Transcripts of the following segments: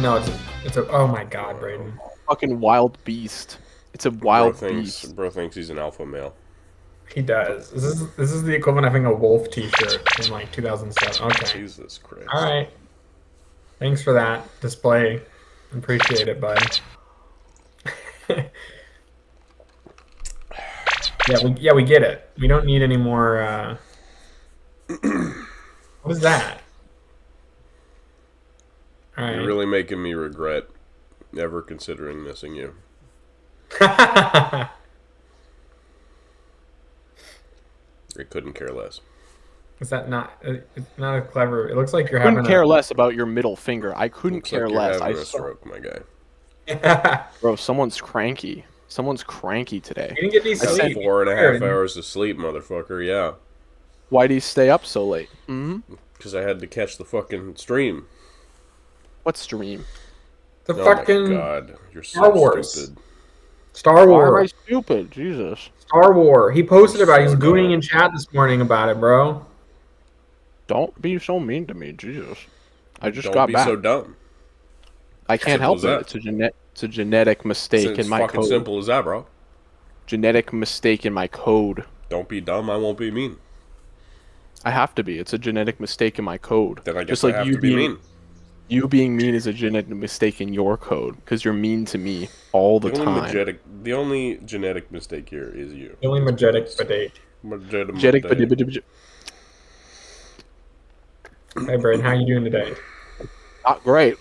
No, it's a. Oh my God, Braden. Fucking wild beast. It's a wild beast. Bro thinks he's an alpha male. He does. This is the equivalent of having a wolf T-shirt in like 2007. Okay. Jesus Christ. All right. Thanks for that display. Appreciate it, bud. Yeah, we get it. We don't need any more. What is that? All right. You're really making me regret ever considering missing you. I couldn't care less. Is that not? It's not a clever. It looks like you're Couldn't having. care less about your middle finger. I couldn't Looks care like you're less. having I a stroke, my guy. Bro, someone's cranky. Someone's cranky today. You didn't get any I sleep. 4.5 hours of sleep, motherfucker. Yeah. Why do you stay up so late? Mm-hmm. Because I had to catch the fucking stream. What stream? The Oh fucking my God, you're so Star Wars. stupid. Star Why am I Wars. stupid? Jesus. Star Wars. He posted You're about it. He's so gooning dumb. in chat this morning about it, bro. Don't be so mean to me, Jesus. I just Don't got be back. so dumb. I can't Simple help as it. that. It's a genetic mistake It's in my fucking code. simple as that, bro. Genetic mistake in my code. Don't be dumb. I won't be mean. I have to be. It's a genetic mistake in my code. Then I guess Just like I have you to be being mean. you being mean is a genetic mistake in your code because you're mean to me all the time. The only genetic mistake here is you. The only majestic badate. Genetic, Hey, Braden, how you doing today? not great.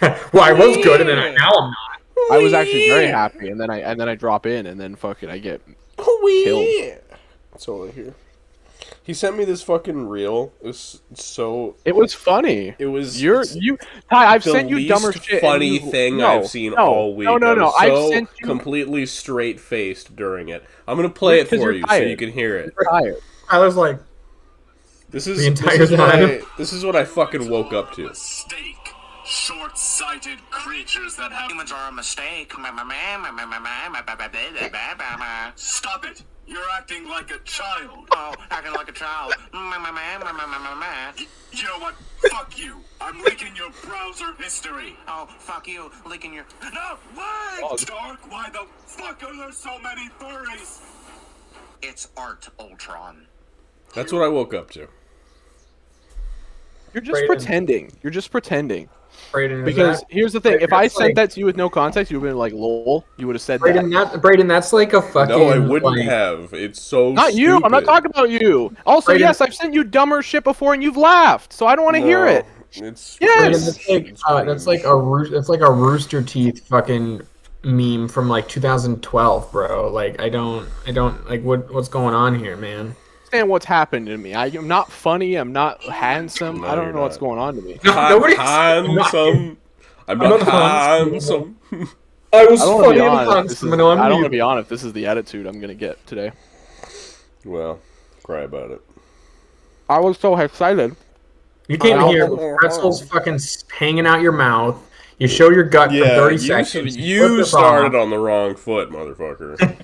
Well, I was good, and then now I'm not. I was actually very happy, and then I drop in, and then fucking I get killed. That's all I hear. He sent me this fucking reel. It was so. It was funny. It was. Ty, I've the sent you least dumber shit. funny thing I've seen all week. No. I was I've so sent you completely straight faced during it. I'm gonna play it Because for you're you so tired. you can hear it. tired. I was like, This is The entire this is what time. this is what I fucking woke up to. Mistake. Short-sighted creatures that have humans are a mistake. Stop it! You're acting like a child. Oh, acting like a child. Mm, You know what? Fuck you. I'm leaking your browser history. Oh, fuck you, leaking your... No, wait! Oh. Dark, why the fuck are there so many furries? It's art, Ultron. That's what I woke up to. You're just Brayden. pretending. You're just pretending. Braden, is Because that, here's the thing: if I That's sent like- that to you with no context, you would have been like, "Lol." You would have said Braden, that. Braden, that's like a fucking. No, I wouldn't like, have. It's so Not you. I'm not stupid. talking about you. Also, Brayden- yes, I've sent you dumber shit before, and you've laughed. So I don't want to hear No, it. It's Yes! Braden, cringe. that's like that's like a Rooster Teeth fucking meme from like 2012, bro. Like I don't like what's going on here, man. Understand what's happened to me? I'm not funny. I'm not handsome. No, I don't you're know what's not. going on to me. Nobody's Handsome. I'm not handsome. I was I don't want to funny be and honest. handsome, and I'm I don't want you. to be honest. This is the attitude I'm gonna get today. Well, cry about it. I was so excited. You came I'll- here with pretzels fucking hanging out your mouth. You show your gut for Yeah, 30 seconds. you flip it started off. on the wrong foot, motherfucker.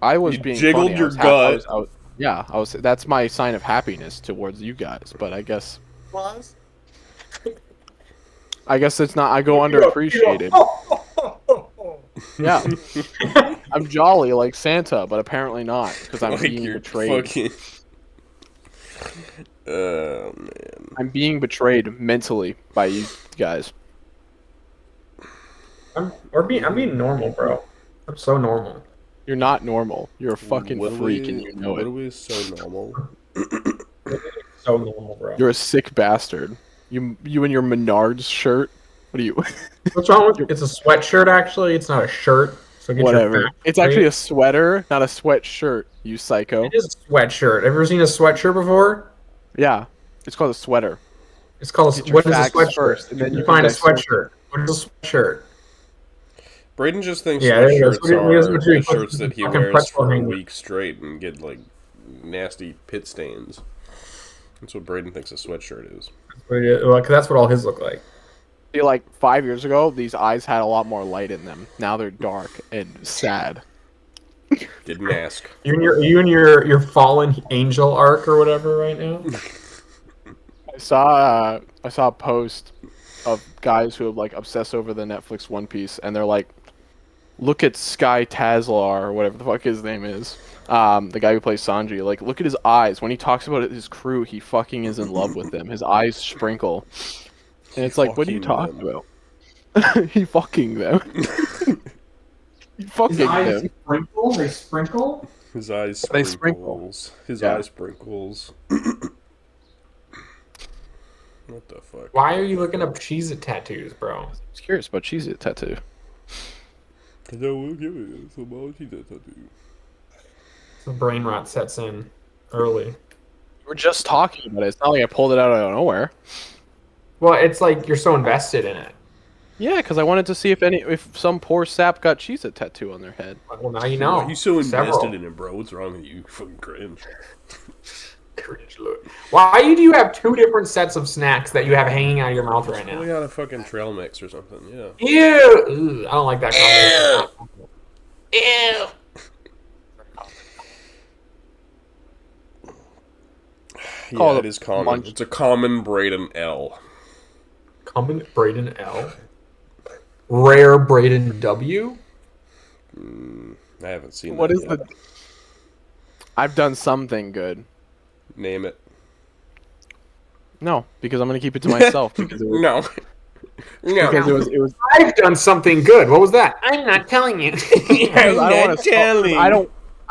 I was You being jiggled funny. your I was gut. yeah, I was. That's my sign of happiness towards you guys. But I guess it's not. I go underappreciated. Yeah, I'm jolly like Santa, but apparently not because I'm Like being you're betrayed. fucking. Oh man. I'm being betrayed mentally by you guys. I'm being normal, bro. I'm so normal. You're not normal. You're a fucking What are freak, we- and you know What are it. we so normal? So normal, bro. You're a sick bastard. You and your Menards shirt. What are you? What's wrong with you? It's a sweatshirt, actually. It's not a shirt. So get Whatever. Your It's actually a sweater, not a sweatshirt. You psycho. It is a sweatshirt. Have you ever seen a sweatshirt before? Yeah, it's called a sweater. It's called. Get your What is a facts sweatshirt? first, and then you you find a can dissect sweatshirt. What is a sweatshirt? Braden just thinks Yeah, there you go. sweatshirts So what do you- what do you- are shirts that he fucking wears pretzel for a hanger. week straight and get like nasty pit stains. That's what Braden thinks a sweatshirt is. Well, 'cause that's what all his look like. See, like 5 years ago, these eyes had a lot more light in them. Now they're dark and sad. Didn't ask. You and your fallen angel arc or whatever right now. I saw a post of guys who have like obsessed over the Netflix One Piece, and they're like, look at Sky Tazlar or whatever the fuck his name is. The guy who plays Sanji. Like, look at his eyes. When he talks about his crew, he fucking is in love with them. His eyes sprinkle. And it's like, what are you talking about? He fucking them. He fucking His eyes them. sprinkle? They sprinkle? His eyes They sprinkles. sprinkle. His Yeah. eyes sprinkles. What the fuck? Why are you looking up Cheez-It tattoos, bro? I was curious about Cheez-It tattoo. The brain rot sets in early. We were just talking about it. It's not like I pulled it out of nowhere. Well, it's like you're so invested in it. Yeah, because I wanted to see if some poor sap got Cheez-It tattoo on their head. Well, now you know. Why are you so invested Several. in it, bro? What's wrong with you? Fucking cringe. Cringe look. Why do you have two different sets of snacks that you have hanging out of your mouth right Probably now? got a fucking trail mix or something. Yeah. Ew! Ugh, I don't like that combination. Ew! Call Yeah, it it is common. lunch. It's a common Braden L. Common Braden L. Rare Braden W. I haven't seen What that is yet. the... I've done something good. Name it. No, because I'm going to keep it to myself. Because it was... No. No. Because it was I've done something good. What was that? I'm not telling you. because I don't want to. telling. I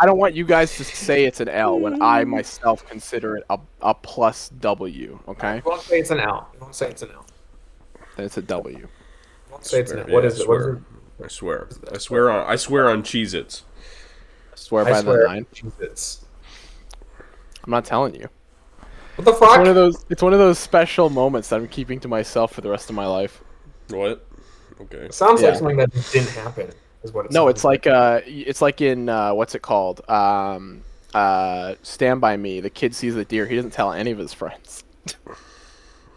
don't want you guys to say it's an L when I myself consider it a plus W. Okay, You won't say it's an L. You won't say it's an L. then it's a W. You won't say it's an L. Yeah, What is it? What is it? I swear. I swear on Cheez-Its. I swear I by swear. the 9. Jesus. I'm not telling you. What the It's one fuck? of those. It's one of those special moments that I'm keeping to myself for the rest of my life. What? Okay. It sounds Yeah. like something that just didn't happen. Is what it No, sounds it's like in what's it called? Stand by Me. The kid sees the deer. He doesn't tell any of his friends.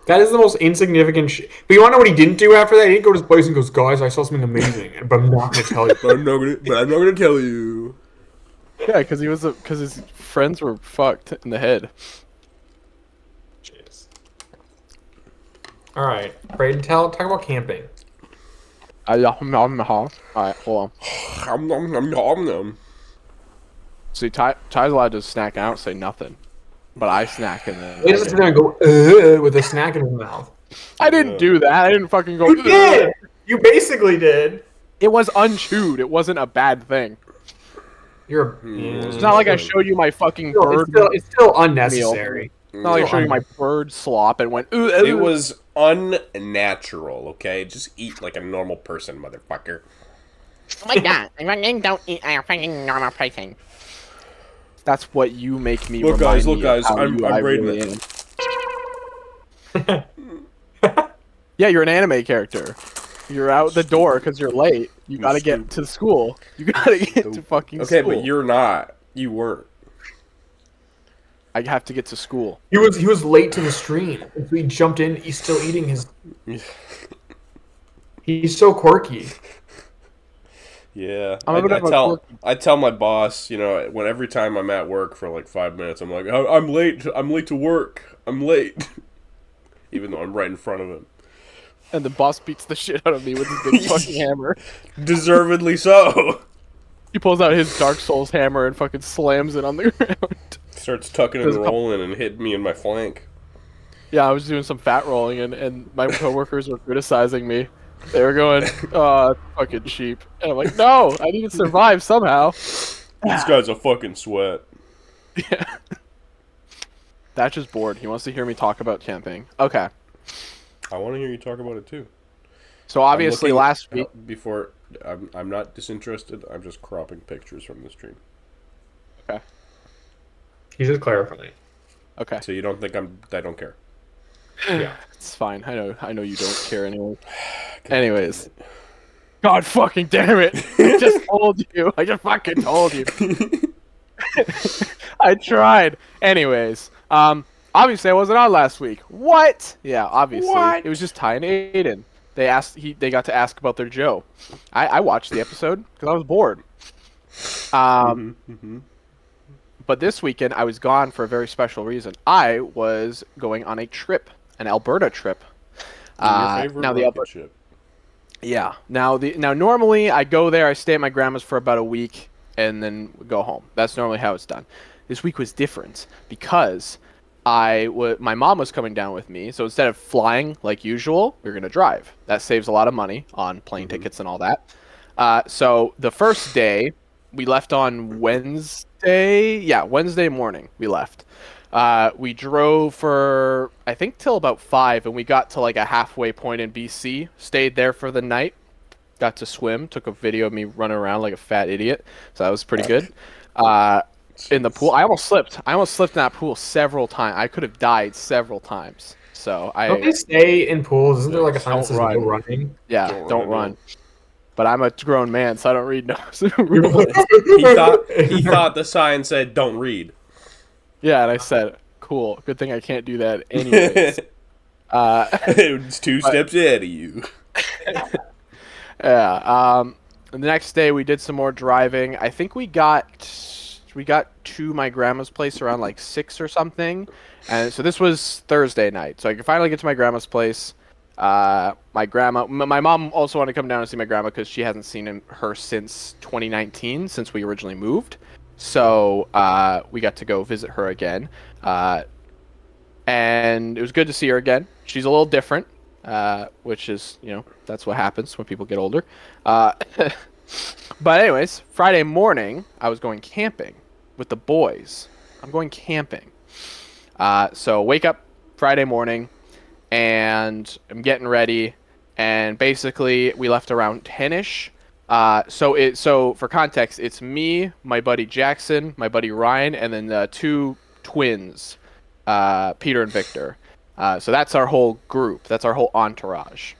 That is the most insignificant shit. But you want to know what he didn't do after that? He didn't go to his place and goes, "Guys, I saw something amazing," but I'm not going to tell you. But I'm not gonna tell you. Yeah, because his friends were fucked in the head. Jeez. All right, Braden, talk about camping. Alright, hold on. Nom, nom. See, Ty's allowed to snack. I don't say nothing, but I snack and then. He just sit there and go with a snack in his mouth. I didn't do that. I didn't fucking go. You did. You basically did. It was unchewed. It wasn't a bad thing. You're. It's not like I showed you my fucking bird. It's still unnecessary. It's not like I showed you my bird slop and went. Ooh, It was unnatural, okay? Just eat like a normal person, motherfucker. Oh my god, don't eat a fucking normal person. That's what you make me. Look, remind guys, me of how I'm I Braden. really am. Yeah, you're an anime character. You're out the door because you're late. You gotta get to school. You gotta get to fucking Okay, school. but you're not. You weren't. I have to get to school. He was late to the stream. So he jumped in. He's still eating his. He's so quirky. Yeah, I'm a bit of a I tell my boss, you know, when every time I'm at work for like 5 minutes, I'm like, "Oh, I'm late. I'm late to work. I'm late," even though I'm right in front of him. And the boss beats the shit out of me with his big fucking hammer. Deservedly so. He pulls out his Dark Souls hammer and fucking slams it on the ground. Starts tucking and rolling and hitting me in my flank. Yeah, I was doing some fat rolling and my coworkers were criticizing me. They were going, "Oh, it's fucking cheap." And I'm like, "No, I need to survive somehow." This guy's a fucking sweat. Yeah. Thatch is bored. He wants to hear me talk about camping. Okay. I want to hear you talk about it too. So obviously I'm looking- last week. Before, I'm not disinterested. I'm just cropping pictures from the stream. Okay. He's just clarifying. Okay. So you don't think I don't care. Yeah. It's fine. I know you don't care anyway. Anyways. God fucking damn it. I just told you. I just fucking told you. I tried. Anyways. Obviously I wasn't on last week. What? Yeah, obviously. What? It was just Ty and Aiden. They got to ask about their Joe. I watched the episode because I was bored. But this weekend I was gone for a very special reason. I was going on a trip, an Alberta trip, Your favorite Now the rocket upper, ship. yeah. Now normally I go there, I stay at my grandma's for about a week, and then go home. That's normally how it's done. This week was different because my mom was coming down with me, so instead of flying like usual, we are gonna drive. That saves a lot of money on plane tickets and all that. So the first day we left on Wednesday. Yeah, Wednesday morning we left. We drove for I think till about 5, and we got to like a halfway point in BC. Stayed there for the night. Got to swim. Took a video of me running around like a fat idiot. So that was pretty good. In the pool, I almost slipped. I almost slipped in that pool several times. I could have died several times. So Don't they stay in pools? Isn't there like a sign that Don't says no run. running? Yeah, Don't don't run, run. But I'm a grown man, so I don't read no He rules. thought the sign said "Don't read." Yeah, and I said, cool. Good thing I can't do that anyways. It's two steps ahead of you. Yeah. The next day we did some more driving. I think we got to my grandma's place around like 6 or something, and so this was Thursday night. So I could finally get to my grandma's place. My mom also wanted to come down and see my grandma because she hasn't seen her since 2019, since we originally moved. So we got to go visit her again, and it was good to see her again. She's a little different, which is, that's what happens when people get older. But anyways, Friday morning, I was going camping with the boys. I'm going camping. So wake up Friday morning, and I'm getting ready, and basically we left around 10ish. So for context, it's me, my buddy Jackson, my buddy Ryan, and then 2 twins, Peter and Victor. So that's our whole group. That's our whole entourage.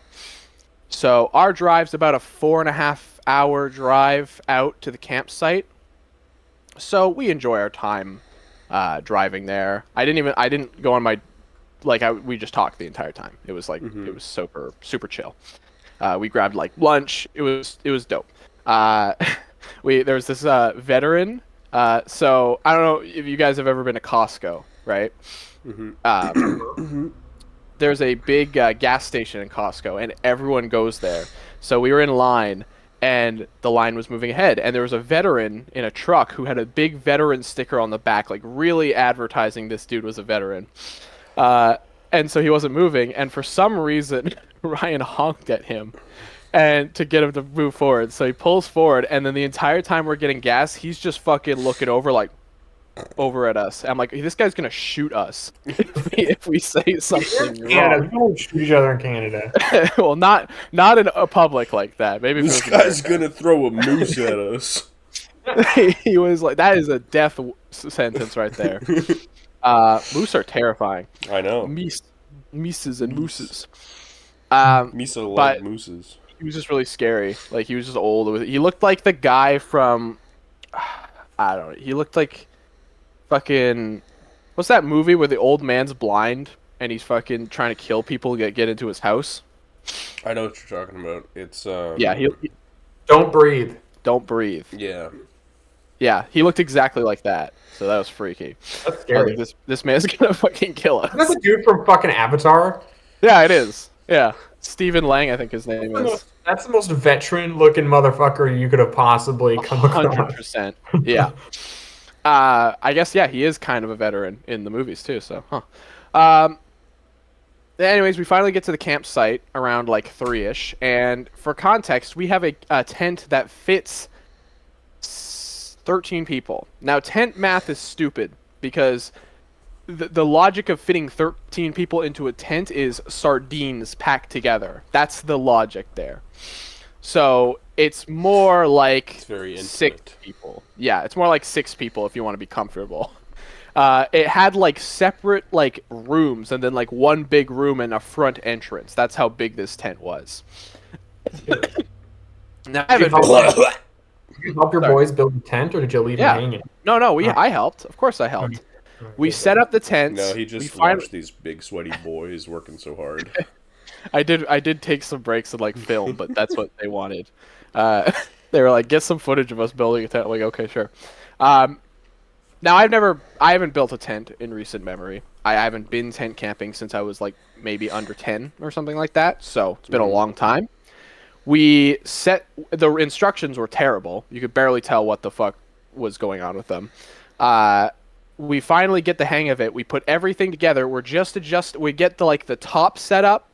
So our drive's about a 4.5-hour drive out to the campsite. So we enjoy our time driving there. I didn't go on my we just talked the entire time. It was like it was super chill. We grabbed like lunch. It was dope. There was this veteran. So I don't know if you guys have ever been to Costco, right? There's a big gas station in Costco, and everyone goes there. So we were in line, and the line was moving ahead, and there was a veteran in a truck who had a big veteran sticker on the back, like really advertising this dude was a veteran. And so he wasn't moving, and for some reason, Ryan honked at him and to get him to move forward. So he pulls forward, and then the entire time we're getting gas, he's just fucking looking over at us. I'm like, this guy's gonna shoot us if we say something Canada, wrong. people don't shoot each other in Canada. Well, not in a public like that. Maybe if it This was guy's gonna throw a moose at us. he was like, that is a death sentence right there. Moose are terrifying. I know. Mises and mooses. Misa but- like mooses. He was just really scary. Like, he was just old. He looked like the guy from, I don't know. He looked like fucking, what's that movie where the old man's blind and he's fucking trying to kill people to get into his house? I know what you're talking about. It's Yeah, he Don't breathe. don't breathe. yeah. Yeah, he looked exactly like that. So that was freaky. That's I was scary. like, this man's gonna fucking kill us. Isn't that the dude from fucking Avatar? Yeah, it is. Yeah, Stephen Lang, I think his name is. That's the most veteran-looking motherfucker you could have possibly come across. 100%. Yeah. I guess, yeah, he is kind of a veteran in the movies too. So, anyways, we finally get to the campsite around like 3ish, and for context, we have a tent that fits 13 people. Now, tent math is stupid because the logic of fitting 13 people into a tent is sardines packed together. That's the logic there. So it's more like It's very 6 intimate. people. Yeah, it's more like 6 people if you want to be comfortable. It had like separate like rooms and then like one big room and a front entrance. That's how big this tent was. Now, I haven't been there. Did you help your Sorry. boys build a tent, or did you leave Yeah. them hanging? No, I helped. Of course I helped. We set up the tent. No, he We just finally- watched these big sweaty boys working so hard. I did take some breaks and like film, but that's what they wanted. They were like, get some footage of us building a tent. I'm like, okay, sure. Now I haven't built a tent in recent memory. I haven't been tent camping since I was like maybe under 10 or something like that. So it's been a long time. The instructions were terrible. You could barely tell what the fuck was going on with them. We finally get the hang of it. We put everything together. We get the top set up,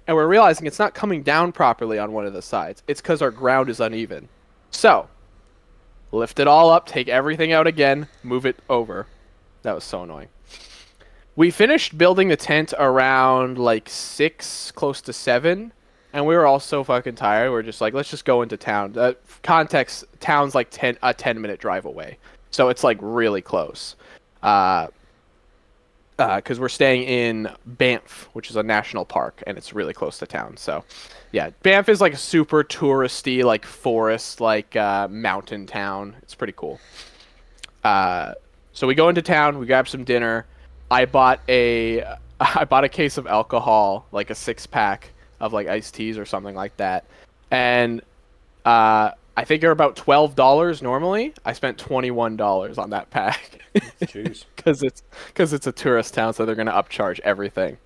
and we're realizing it's not coming down properly on one of the sides. It's because our ground is uneven. So, lift it all up, take everything out again, move it over. That was so annoying. We finished building the tent around like 6, close to 7, and we were all so fucking tired. We're just like, let's just go into town. Context, town's like a 10-minute drive away. So it's like really close. Because we're staying in Banff, which is a national park, and it's really close to town. So, yeah, Banff is like a super touristy, like forest, like mountain town. It's pretty cool. So we go into town. We grab some dinner. I bought a case of alcohol, like a 6-pack of like iced teas or something like that, and I think they're about $12 normally. I spent $21 on that pack. Jeez. Because it's a tourist town, so they're gonna upcharge everything.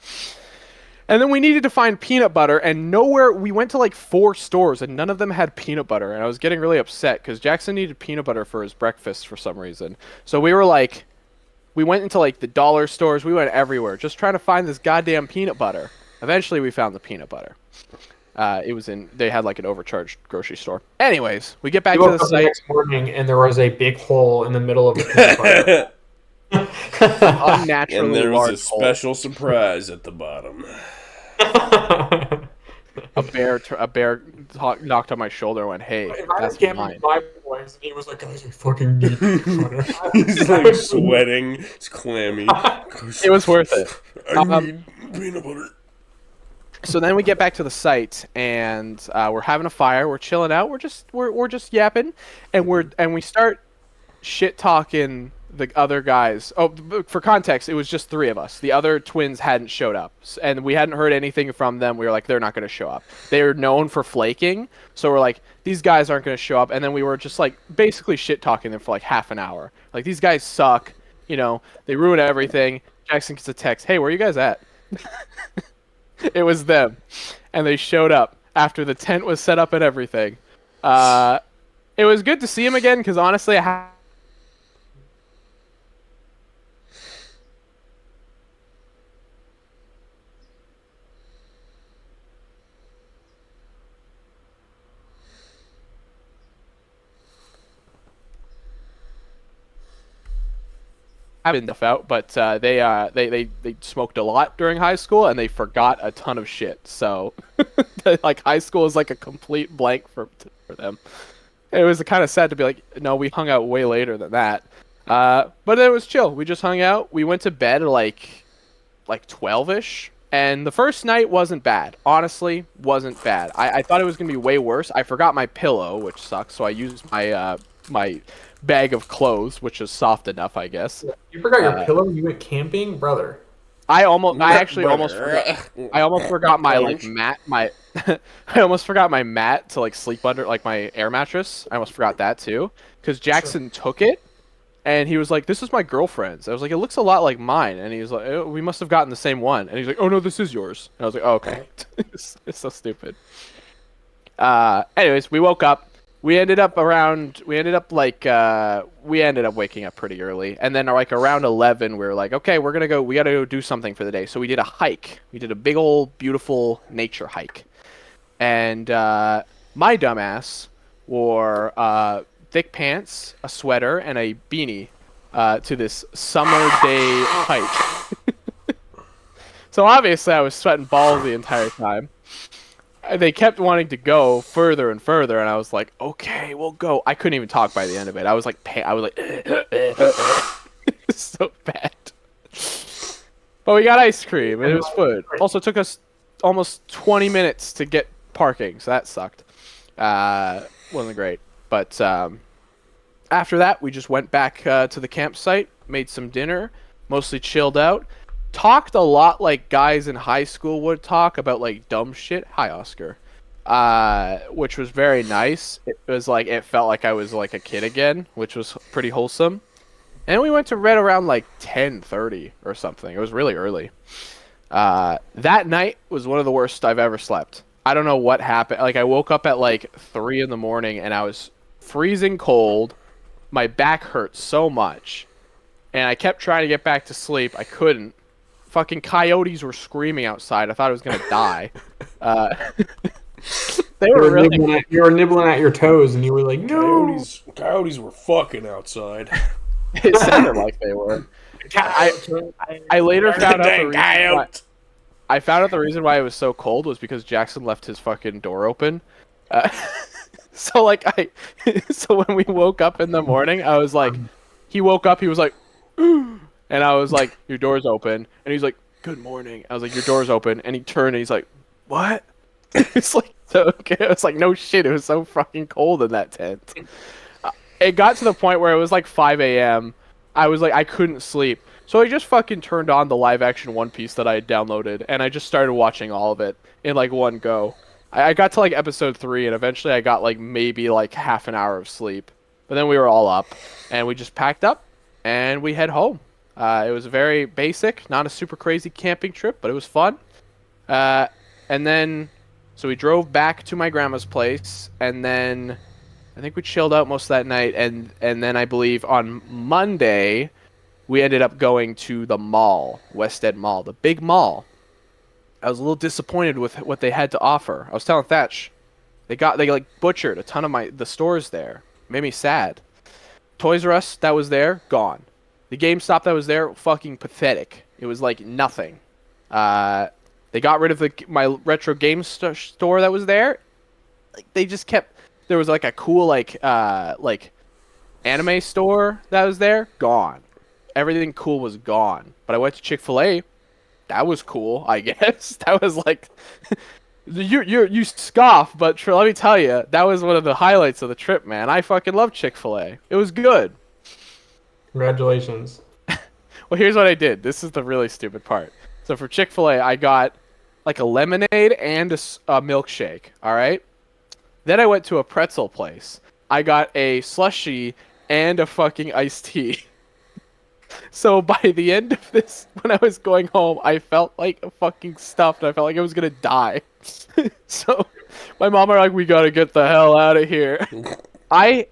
And then we needed to find peanut butter, and nowhere. We went to like 4 stores, and none of them had peanut butter. And I was getting really upset because Jackson needed peanut butter for his breakfast for some reason. So we went into like the dollar stores. We went everywhere just trying to find this goddamn peanut butter. Eventually, we found the peanut butter. They had like an overcharged grocery store. Anyways, we get back to the site. The next morning, and there was a big hole in the middle of the peanut butter. Unnaturally And there was large a special surprise at the bottom. A bear knocked on my shoulder and went, "Hey, that's mine." My boys, and he was like, "Guys, I fucking need peanut butter." He's like sweating. It's clammy. It was worth it. I need peanut butter. So then we get back to the site, and we're having a fire. We're chilling out. We're just yapping, and we start shit talking the other guys. Oh, for context, it was just 3 of us. The other twins hadn't showed up, and we hadn't heard anything from them. We were like, they're not going to show up. They're known for flaking, so we're like, these guys aren't going to show up. And then we were just like basically shit talking them for like half an hour. Like, these guys suck. You know, they ruin everything. Jackson gets a text, "Hey, where are you guys at?" It was them, and they showed up after the tent was set up and everything. It was good to see him again because honestly, been stuff out, but they smoked a lot during high school and they forgot a ton of shit. So like high school is like a complete blank for them. It was kind of sad to be like, no, we hung out way later than that. But it was chill. We just hung out. We went to bed like 12ish, and the first night wasn't bad. Honestly, wasn't bad. I thought it was gonna be way worse. I forgot my pillow, which sucks. So I used my bag of clothes, which is soft enough, I guess. You forgot your pillow when you went camping, brother. I actually almost forgot my like mat. I almost forgot my mat to like sleep under, like my air mattress. I almost forgot that too, because Jackson took it, and he was like, "This is my girlfriend's." I was like, "It looks a lot like mine," and he was like, "Oh, we must have gotten the same one." And he's like, "Oh no, this is yours." And I was like, "Oh, okay." It's so stupid. Anyways, we woke up. We ended up waking up pretty early, and then like around 11 we were like, okay, we gotta go do something for the day. So we did a hike. We did a big old beautiful nature hike, and my dumbass wore thick pants, a sweater, and a beanie to this summer day hike. So obviously I was sweating balls the entire time. They kept wanting to go further and further, and I was like, okay, we'll go. I couldn't even talk by the end of it. I was like, so bad. But we got ice cream, and it was food. Also took us almost 20 minutes to get parking, so that sucked. Wasn't great. But after that, we just went back to the campsite, made some dinner, mostly chilled out. Talked a lot like guys in high school would talk about like dumb shit. Hi, Oscar. Which was very nice. It was like, it felt like I was like a kid again, which was pretty wholesome. And we went to bed around like 10:30 or something. It was really early. That night was one of the worst I've ever slept. I don't know what happened. Like I woke up at like 3 in the morning and I was freezing cold. My back hurt so much. And I kept trying to get back to sleep. I couldn't. Fucking coyotes were screaming outside. I thought I was going to die. They You were were, really... you were nibbling at your toes, and you were like, "No." Coyotes were fucking outside. It sounded like they were. I later found out the reason why, I found out the reason why it was so cold was because Jackson left his fucking door open. So like so when we woke up in the morning, I was like, he woke up, he was like, and I was like, your door's open, and he's like, good morning. I was like, your door's open, and he turned and he's like, what? It's like, so okay. I was like, no shit, it was so fucking cold in that tent. It got to the point where it was like 5 a.m. I was like, I couldn't sleep. So I just fucking turned on the live action One Piece that I had downloaded, and I just started watching all of it in like one go. I got to like episode 3, and eventually I got like maybe like half an hour of sleep. But then we were all up, and we just packed up, and we head home. It was very basic, not a super crazy camping trip, but it was fun. And then, so we drove back to my grandma's place, and then I think we chilled out most of that night, and then I believe on Monday we ended up going to the mall, West End Mall, the big mall. I was a little disappointed with what they had to offer. I was telling Thatch, they like butchered a ton of the stores there. It made me sad. Toys R Us that was there, gone. The GameStop that was there, fucking pathetic. It was like nothing. They got rid of my retro game store that was there. Like they just kept. There was like a cool like anime store that was there, gone. Everything cool was gone. But I went to Chick-fil-A. That was cool, I guess. That was like you scoff, but let me tell you, that was one of the highlights of the trip, man. I fucking love Chick-fil-A. It was good. Congratulations. Well, here's what I did. This is the really stupid part. So for Chick-fil-A, I got like a lemonade and a milkshake, all right? Then I went to a pretzel place. I got a slushie and a fucking iced tea. So by the end of this, when I was going home, I felt like fucking stuffed. I felt like I was gonna die. So my mom are like, "We gotta get the hell out of here." I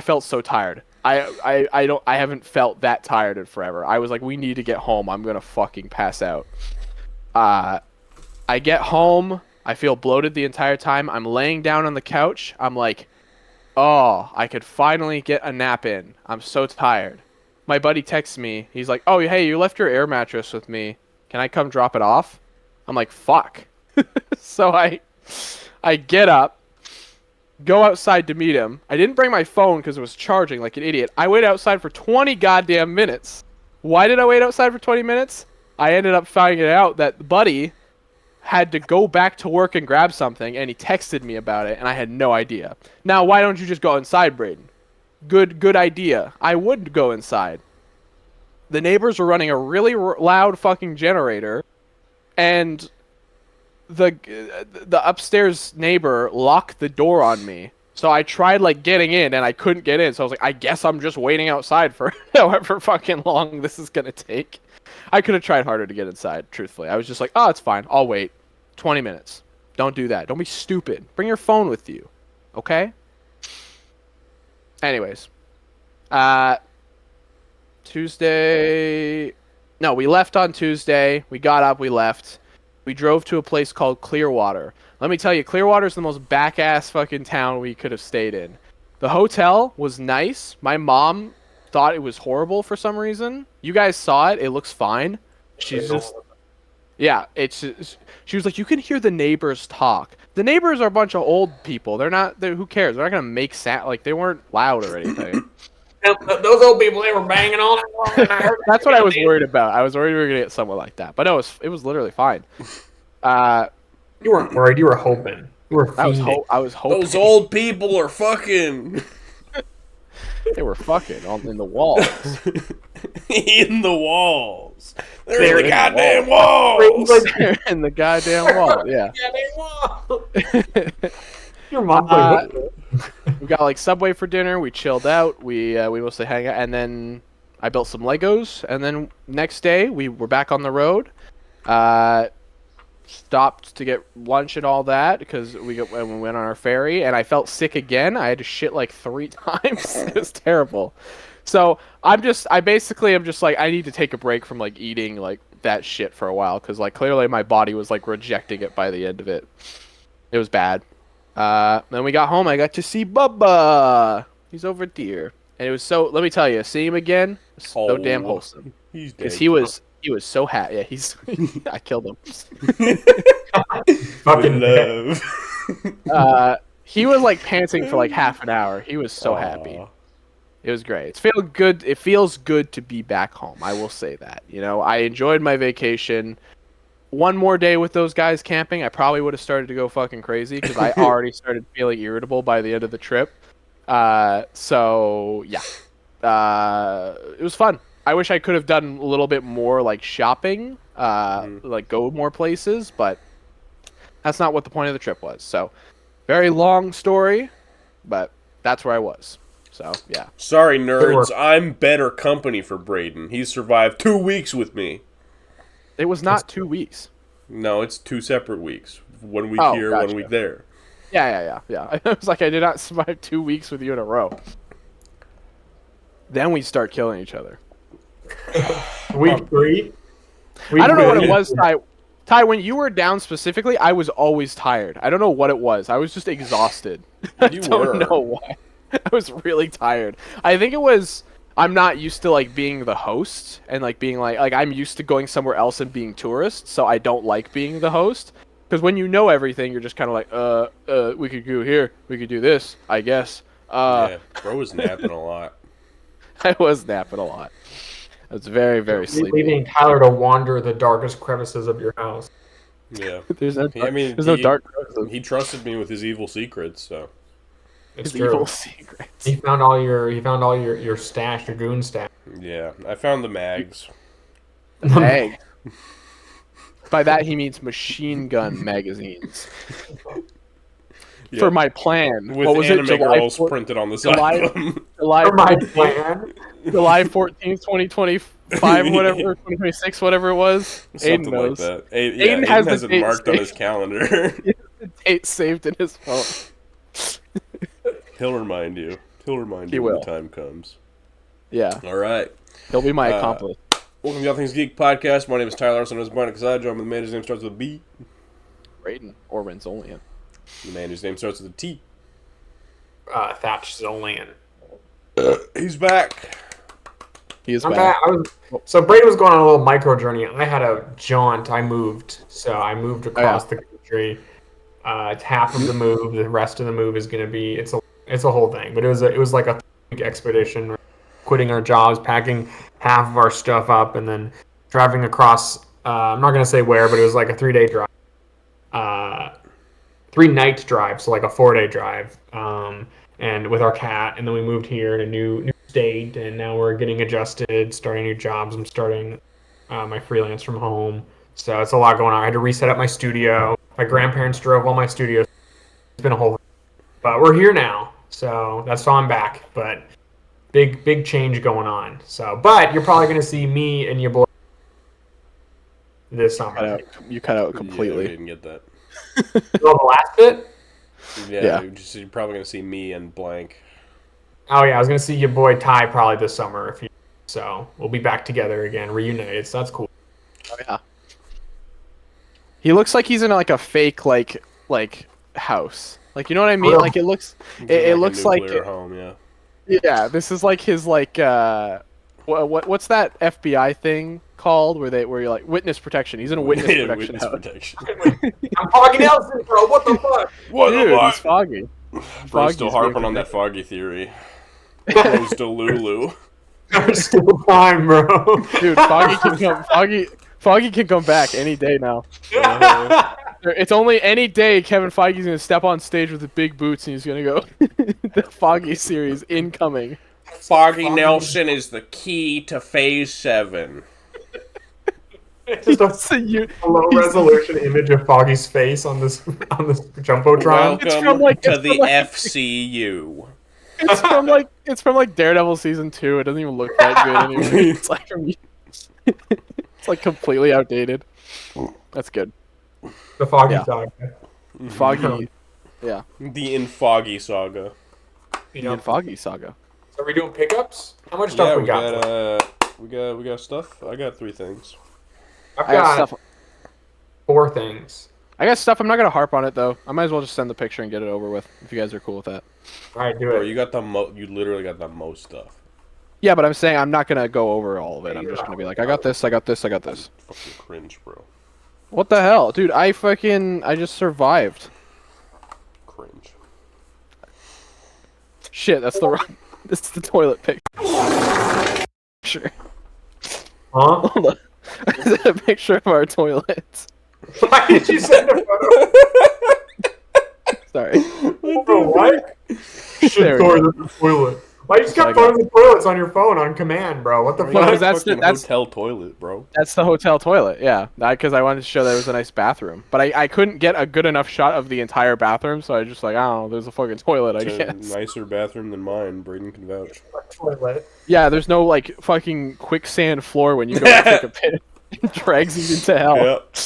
felt so tired. I haven't felt that tired in forever. I was like, "We need to get home. I'm gonna fucking pass out." I get home. I feel bloated the entire time. I'm laying down on the couch. I'm like, "Oh, I could finally get a nap in. I'm so tired." My buddy texts me. He's like, "Oh, hey, you left your air mattress with me. Can I come drop it off?" I'm like, "Fuck." So I get up, go outside to meet him. I didn't bring my phone because it was charging like an idiot. I waited outside for 20 goddamn minutes. Why did I wait outside for 20 minutes? I ended up finding out that Buddy had to go back to work and grab something, and he texted me about it, and I had no idea. Now, why don't you just go inside, Braden? Good idea. I would go inside. The neighbors were running a really loud fucking generator, and the upstairs neighbor locked the door on me. So I tried like getting in, and I couldn't get in. So I was like, I guess I'm just waiting outside for however fucking long this is gonna take. I could have tried harder to get inside, truthfully. I was just like, oh, it's fine. I'll wait. 20 minutes. Don't do that. Don't be stupid. Bring your phone with you. Okay? Anyways, Tuesday. No, we left on Tuesday. We got up, we left. We drove to a place called Clearwater. Let me tell you, Clearwater is the most back-ass fucking town we could have stayed in. The hotel was nice. My mom thought it was horrible for some reason. You guys saw it. It looks fine. She's just... Yeah, she was like, you can hear the neighbors talk. The neighbors are a bunch of old people. Who cares? They're not gonna make sound. Like, they weren't loud or anything. Those old people, they were banging on it. That's what I was worried about. I was worried we were gonna get someone like that, but no, it was literally fine. You weren't worried. You were hoping. You were. I was hoping. Those old people are fucking. They were fucking in the walls. In the walls. They're in the goddamn walls. They're in the goddamn wall. Yeah. Your mom. We got like Subway for dinner. We chilled out. We mostly hang out, and then I built some Legos, and then next day we were back on the road. Stopped to get lunch and all that because we went on our ferry, and I felt sick again. I had to shit like 3 times. It was terrible. So I basically am just like, I need to take a break from like eating like that shit for a while because like clearly my body was like rejecting it by the end of it. It was bad. Then we got home. I got to see Bubba. He's over there, and it was so. Let me tell you, seeing him again, was so damn wholesome. He's dead. Because he was so happy. Yeah, he's. I killed him. Fucking love. He was like panting for like half an hour. He was so happy. It was great. It feels good to be back home. I will say that. You know, I enjoyed my vacation. One more day with those guys camping, I probably would have started to go fucking crazy because I already started feeling irritable by the end of the trip. So yeah, it was fun. I wish I could have done a little bit more like shopping, like go more places, but that's not what the point of the trip was. So very long story, but that's where I was. So yeah. Sorry, nerds. I'm better company for Braden. He survived 2 weeks with me. It was not 2 weeks. No, it's 2 separate weeks. 1 week here, gotcha. 1 week there. Yeah. I was like, I did not survive 2 weeks with you in a row. Then we start killing each other. Week 3. I don't know what it was, Ty. Ty, when you were down specifically, I was always tired. I don't know what it was. I was just exhausted. I don't know why. I was really tired. I think it was... I'm not used to like being the host and like being like I'm used to going somewhere else and being tourist, so I don't like being the host. Because when you know everything, you're just kind of like, we could go here, we could do this, I guess. Yeah, bro was napping a lot. I was napping a lot. I was very, very sleepy. Leaving Tyler to wander the darkest crevices of your house. Yeah. There's no dark crevices. He trusted me with his evil secrets, so. It's His true. evil secrets. He found all your stash, your goon stash. Yeah, I found the mags. Mag. By that he means machine gun magazines. Yeah. For my plan. With what was anime it? girls printed on the side of them. For my plan. July 14th, 2025, whatever, 2026, whatever it was. Something Aiden knows. like that. Aiden has the it date marked on saved. his calendar. The date saved in his phone. He'll remind you. He will. when the time comes. Yeah. All right. He'll be my accomplice. Welcome to All Things Geek Podcast. My name is Tyler, also known as Brian Casado. I'm the man whose name starts with a B. Brayden or Renzolian. The man whose name starts with a T. Thatch Zolian. He's back. He is I'm back. back. So Brady was going on a little micro journey. I had a jaunt. I moved. So I moved across the country. It's half of the move. The rest of the move is going to be it's a whole thing. But it was like a expedition. Quitting our jobs, packing half of our stuff up, and then driving across. I'm not going to say where, but it was like a 3-day drive. 3-night drive, so like a 4-day drive. And with our cat, and then we moved here in a new state, and now we're getting adjusted, starting new jobs. I'm starting my freelance from home, so it's a lot going on. I had to reset up my studio. My grandparents drove all my studios. It's been a whole, but we're here now, so that's why I'm back. But big change going on. So, but you're probably gonna see me and your boy this summer. You cut out Yeah, completely. we didn't get that. Oh, the last bit. Yeah. You're probably going to see me and blank. Oh yeah, I was gonna see your boy Ty probably this summer. So we'll be back together again, reunited. So that's cool. Oh yeah. He looks like he's in like a fake like house. Like, you know what I mean? Well, like it looks It looks like home, yeah. yeah, this is like his like what's that FBI thing called where you're like witness protection. He's in a witness protection Witness house. protection. I'm Foggy Nelson, bro. What the fuck? What Dude, the he's foggy. Bro's Foggy's still harping being on that foggy theory. Bro's still Lulu. There's still time, bro. Dude, Foggy can come back any day now. It's only any day Kevin Feige's gonna step on stage with the big boots and he's gonna go the Foggy series incoming. Foggy Nelson is the key to Phase 7. Just a low resolution image of Foggy's face on this jumbotron. Welcome from, like, to it's the from, like- FCU. It's from like Daredevil season 2. It doesn't even look that good anymore. It's like it's like completely outdated. That's good. The Foggy Yeah. Saga. Foggy. Yeah. The Infoggy Saga. The Foggy Saga. So are we doing pickups? How much stuff Yeah, we got? we got stuff. I got 3 things. I've I got got stuff. 4 things. I got stuff. I'm not gonna harp on it though. I might as well just send the picture and get it over with. If you guys are cool with that. All right, do Bro, it. you got you literally got the most stuff. Yeah, but I'm saying I'm not gonna go over all of it. I'm just gonna be like, I got this. I got this. I got this. Fucking cringe, bro. What the hell, dude? I just survived. Cringe. Shit, that's the wrong. This is the toilet picture. Sure. Huh? Hold on. It's a picture of our toilets. Why did you send a photo? Sorry. Bro, what? There we go. The toilet. Why you just got I got photos of toilets on your phone on command, bro? What the Bro, fuck? because that's fucking that's- hotel toilet, bro. That's the hotel toilet, yeah. Because I wanted to show that it was a nice bathroom. But I couldn't get a good enough shot of the entire bathroom, so I was just like, I don't know, there's a fucking toilet, I It's a guess. nicer bathroom than mine. Braden can vouch. Toilet. Yeah, there's no, like, fucking quicksand floor when you go to take a piss. It drags you into hell. Yep.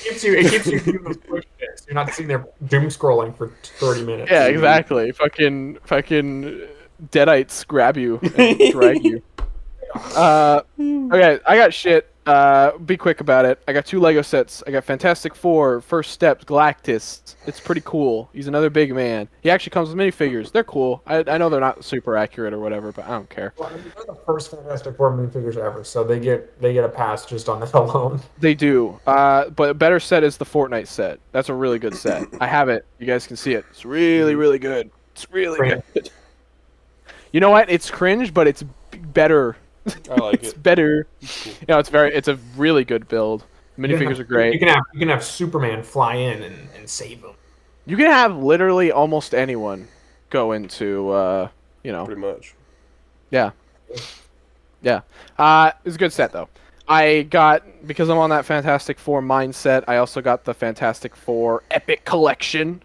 It keeps you doing those push hits. You're not sitting there doom scrolling for 30 minutes. Yeah, exactly. Fucking deadites grab you and drag you. Okay, I got shit. Be quick about it. I got 2 Lego sets. I got Fantastic Four, First Steps, Galactus. It's pretty cool. He's another big man. He actually comes with minifigures. They're cool. I know they're not super accurate or whatever, but I don't care. Well, I mean, they're the first Fantastic Four minifigures ever, so they get a pass just on that alone. They do. But a better set is the Fortnite set. That's a really good set. I have it. You guys can see it. It's really, really good. It's really good. You know what? It's cringe, but it's better. I like It's it. better. You know, it's a really good build. Minifigures are great. You can have Superman fly in and save them. You can have literally almost anyone go into, Pretty much. yeah. Yeah. It's a good set, though. Because I'm on that Fantastic Four mindset, I also got the Fantastic Four Epic Collection,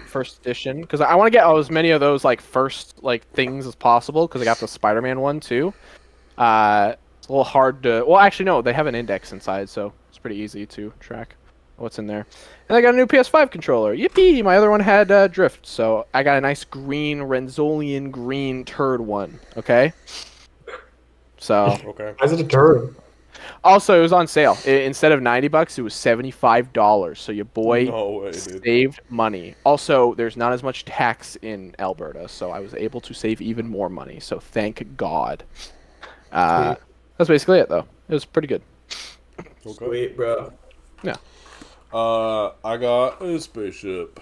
first edition, because I want to get as many of those, like, first, like, things as possible, because I got the Spider-Man one, too. It's a little hard to... Well, actually, no, they have an index inside, so it's pretty easy to track what's in there. And I got a new PS5 controller. Yippee! My other one had drift, so I got a nice green, Renzolian green turd one, okay? So... Okay. Why is it a turd? Also, it was on sale. Instead of $90, it was $75. So your boy No way, dude. saved money. Also, there's not as much tax in Alberta, so I was able to save even more money. So thank God. That's basically it, though. It was pretty good. Okay. Sweet, bro. Yeah. I got a spaceship.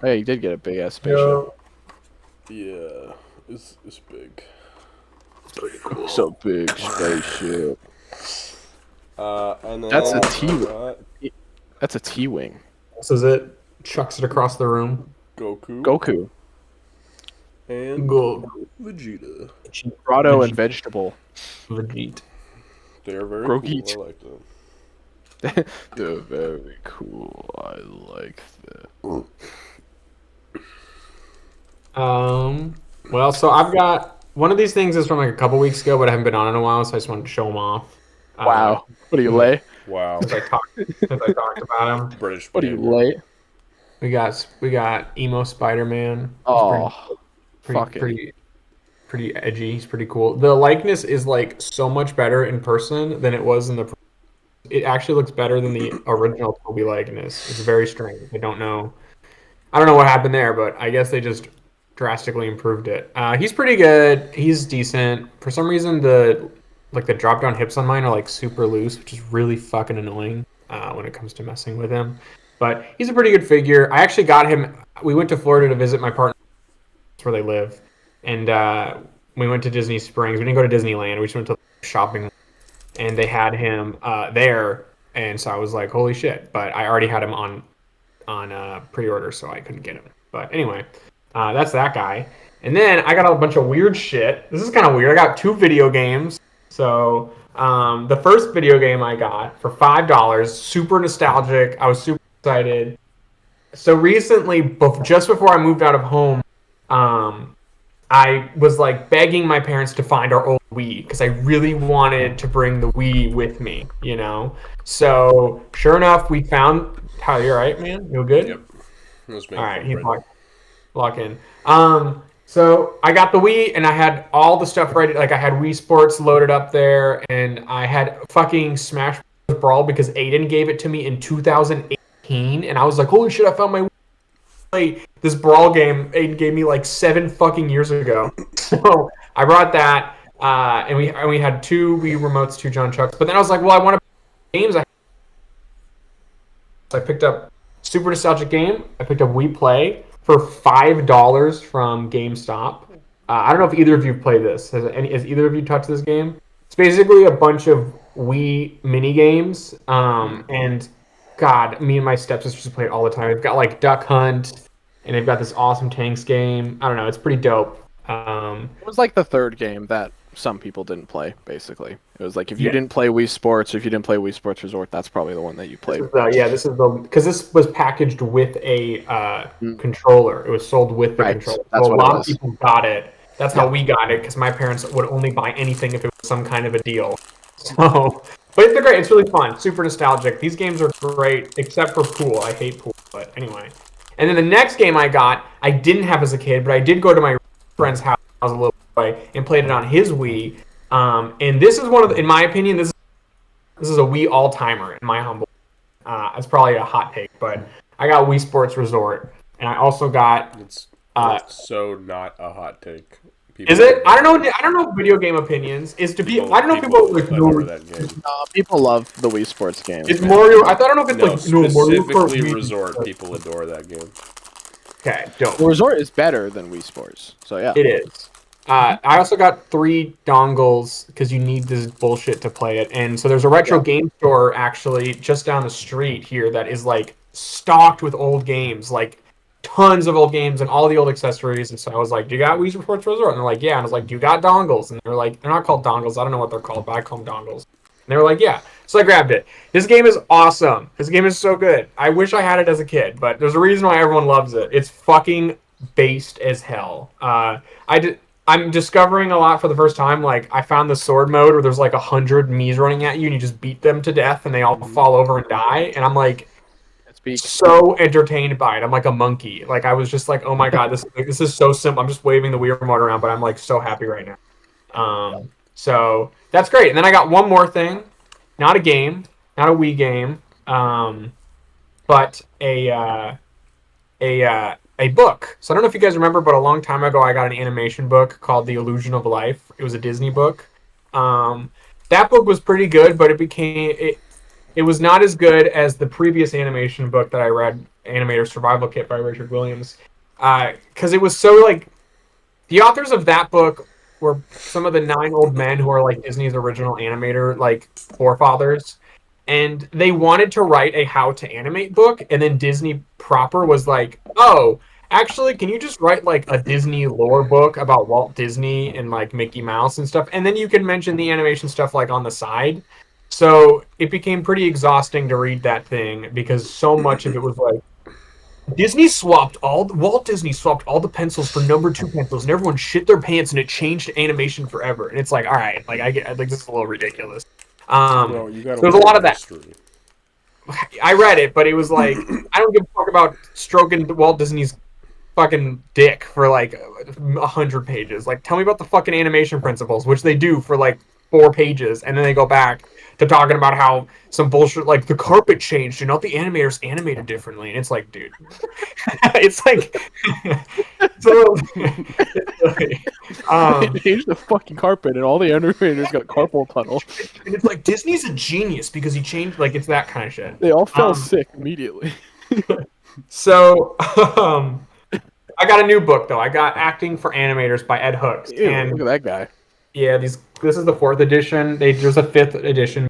Oh, yeah, you did get a big ass spaceship. Yo. Yeah, it's big. So big spaceship. And then That's a I T. got That's a T-wing. This is it. Chucks it across the room. Goku. Goku. And Go. Vegeta. Grotto and vegetable. Vegeta. They're very Grogeet. cool. I like them. They're very cool. I like that. Well, so I've got one of these things is from like a couple weeks ago, but I haven't been on in a while, so I just wanted to show them off. Wow. What do you lay? Wow. Since I talked about them, British. What do you behavior. lay? we got emo Spider-Man. Oh, Pretty edgy. He's pretty cool. The likeness is like so much better in person than it was in the. It actually looks better than the original Toby likeness. It's very strange. I don't know what happened there, but I guess they just drastically improved it. He's pretty good. He's decent. For some reason, the drop down hips on mine are like super loose, which is really fucking annoying when it comes to messing with him. But he's a pretty good figure. I actually got him. We went to Florida to visit my partner. That's where they live, and we went to Disney Springs. We didn't go to Disneyland. We just went to shopping, and they had him there. And so I was like, "Holy shit!" But I already had him on pre-order, so I couldn't get him. But anyway, that's that guy. And then I got a bunch of weird shit. This is kind of weird. I got 2 video games. So the first video game I got for $5, super nostalgic. I was super excited. So recently, just before I moved out of home, um, I was like begging my parents to find our old Wii because I really wanted to bring the Wii with me, you know. So sure enough, we found. Tyler, you all right, man? You good? Yep. I was All making right, fun he's bread. lock in. So I got the Wii and I had all the stuff ready. Like I had Wii Sports loaded up there, and I had fucking Smash Bros. Brawl because Aiden gave it to me in 2018, and I was like, holy shit, I found my Wii. Play this Brawl game Aiden gave me like 7 fucking years ago. So I brought that, and we had two Wii remotes, two John Chucks. But then I was like, well, I want to play games. So I picked up super nostalgic game. I picked up Wii Play for $5 from GameStop. I don't know if either of you have played this. Has either of you touched this game? It's basically a bunch of Wii mini games. And God, me and my stepsisters play it all the time. They've got like Duck Hunt, and they've got this awesome tanks game. I don't know. It's pretty dope. It was like the third game that some people didn't play. Basically, it was like if you Yeah. didn't play Wii Sports or if you didn't play Wii Sports Resort, that's probably the one that you played. This is the because this was packaged with a Mm. controller. It was sold with the Right, controller. that's So a what it lot of was. people got it. That's how Yeah. we got it because my parents would only buy anything if it was some kind of a deal. So, but it's great. It's really fun. Super nostalgic. These games are great, except for pool. I hate pool, but anyway. And then the next game I got, I didn't have as a kid, but I did go to my friend's house when I was a little boy and played it on his Wii. And this is one of, in my opinion, this is a Wii all timer in my humble. It's probably a hot take, but I got Wii Sports Resort, and I also got. It's Uh, that's so not a hot take. People is it? I don't know. I don't know. Video game opinions is to be. I don't know. People like adore no. that game. People love the Wii Sports games. It's man. Mario. I don't know if it's No, like no Mario Kart specifically Wii. Resort. People adore that game. Okay, dope. Well, Resort is better than Wii Sports, so yeah. It is. I also got 3 dongles because you need this bullshit to play it. And so there's a retro game store actually just down the street here that is like stocked with old games, like tons of old games and all the old accessories. And so I was like, "Do you got Wii Sports Resort?" And they're like, "Yeah." And I was like, "Do you got dongles?" And they're like, "They're not called dongles. I don't know what they're called, but I call them dongles." And they were like, "Yeah." So I grabbed it. This game is awesome. This game is so good. I wish I had it as a kid, but there's a reason why everyone loves it. It's fucking based as hell. I'm discovering a lot for the first time. Like I found the sword mode where there's like 100 Mii's running at you and you just beat them to death and they all fall over and die. And I'm like Speak. so entertained by it. I'm like a monkey. Like I was just like, oh my god, this is so simple. I'm just waving the Wii remote around, but I'm like so happy right now. So that's great. And then I got one more thing, not a game, not a Wii game, but a book. So I don't know if you guys remember, but a long time ago I got an animation book called The Illusion of Life. It was a Disney book. That book was pretty good, but it was not as good as the previous animation book that I read, Animator Survival Kit by Richard Williams, because it was so like the authors of that book were some of the 9 old men who are like Disney's original animator like forefathers, and they wanted to write a how to animate book, and then Disney proper was like, oh, actually, can you just write like a Disney lore book about Walt Disney and like Mickey Mouse and stuff, and then you can mention the animation stuff like on the side. So it became pretty exhausting to read that thing because so much of it was like Walt Disney swapped all the pencils for number 2 pencils, and everyone shit their pants, and it changed animation forever. And it's like, all right, like I get, like this is a little ridiculous. Bro, you So gotta there's a lot of that. history. I read it, but it was like I don't give a fuck about stroking Walt Disney's fucking dick for like 100 pages. Like, tell me about the fucking animation principles, which they do for like 4 pages, and then they go back to talking about how some bullshit like the carpet changed and all the animators animated differently, and it's like, dude, it's like, so, They changed the fucking carpet, and all the animators got carpal tunnel. and it's like Disney's a genius because he changed, like it's that kind of shit. They all fell sick immediately. So, I got a new book though. I got Acting for Animators by Ed Hooks, Ew, and look at that guy. yeah, this is the 4th edition. There's a 5th edition.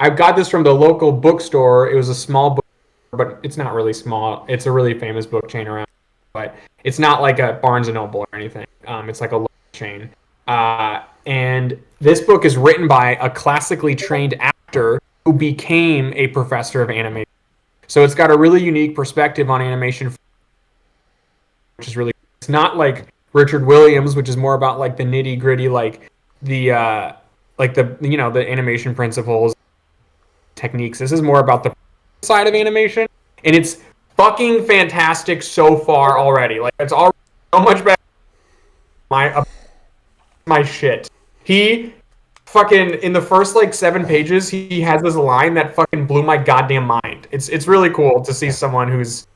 I got this from the local bookstore. It was a small book, but it's not really small. It's a really famous book chain around, but it's not like a Barnes and Noble or anything. It's like a local chain. And this book is written by a classically trained actor who became a professor of animation. So it's got a really unique perspective on animation, which is really. It's not like Richard Williams, which is more about like the nitty gritty, like the the animation principles, techniques. This is more about the side of animation, and it's fucking fantastic so far already. Like it's already so much better. My shit. He fucking in the first like 7 pages, he has this line that fucking blew my goddamn mind. It's really cool to see someone who's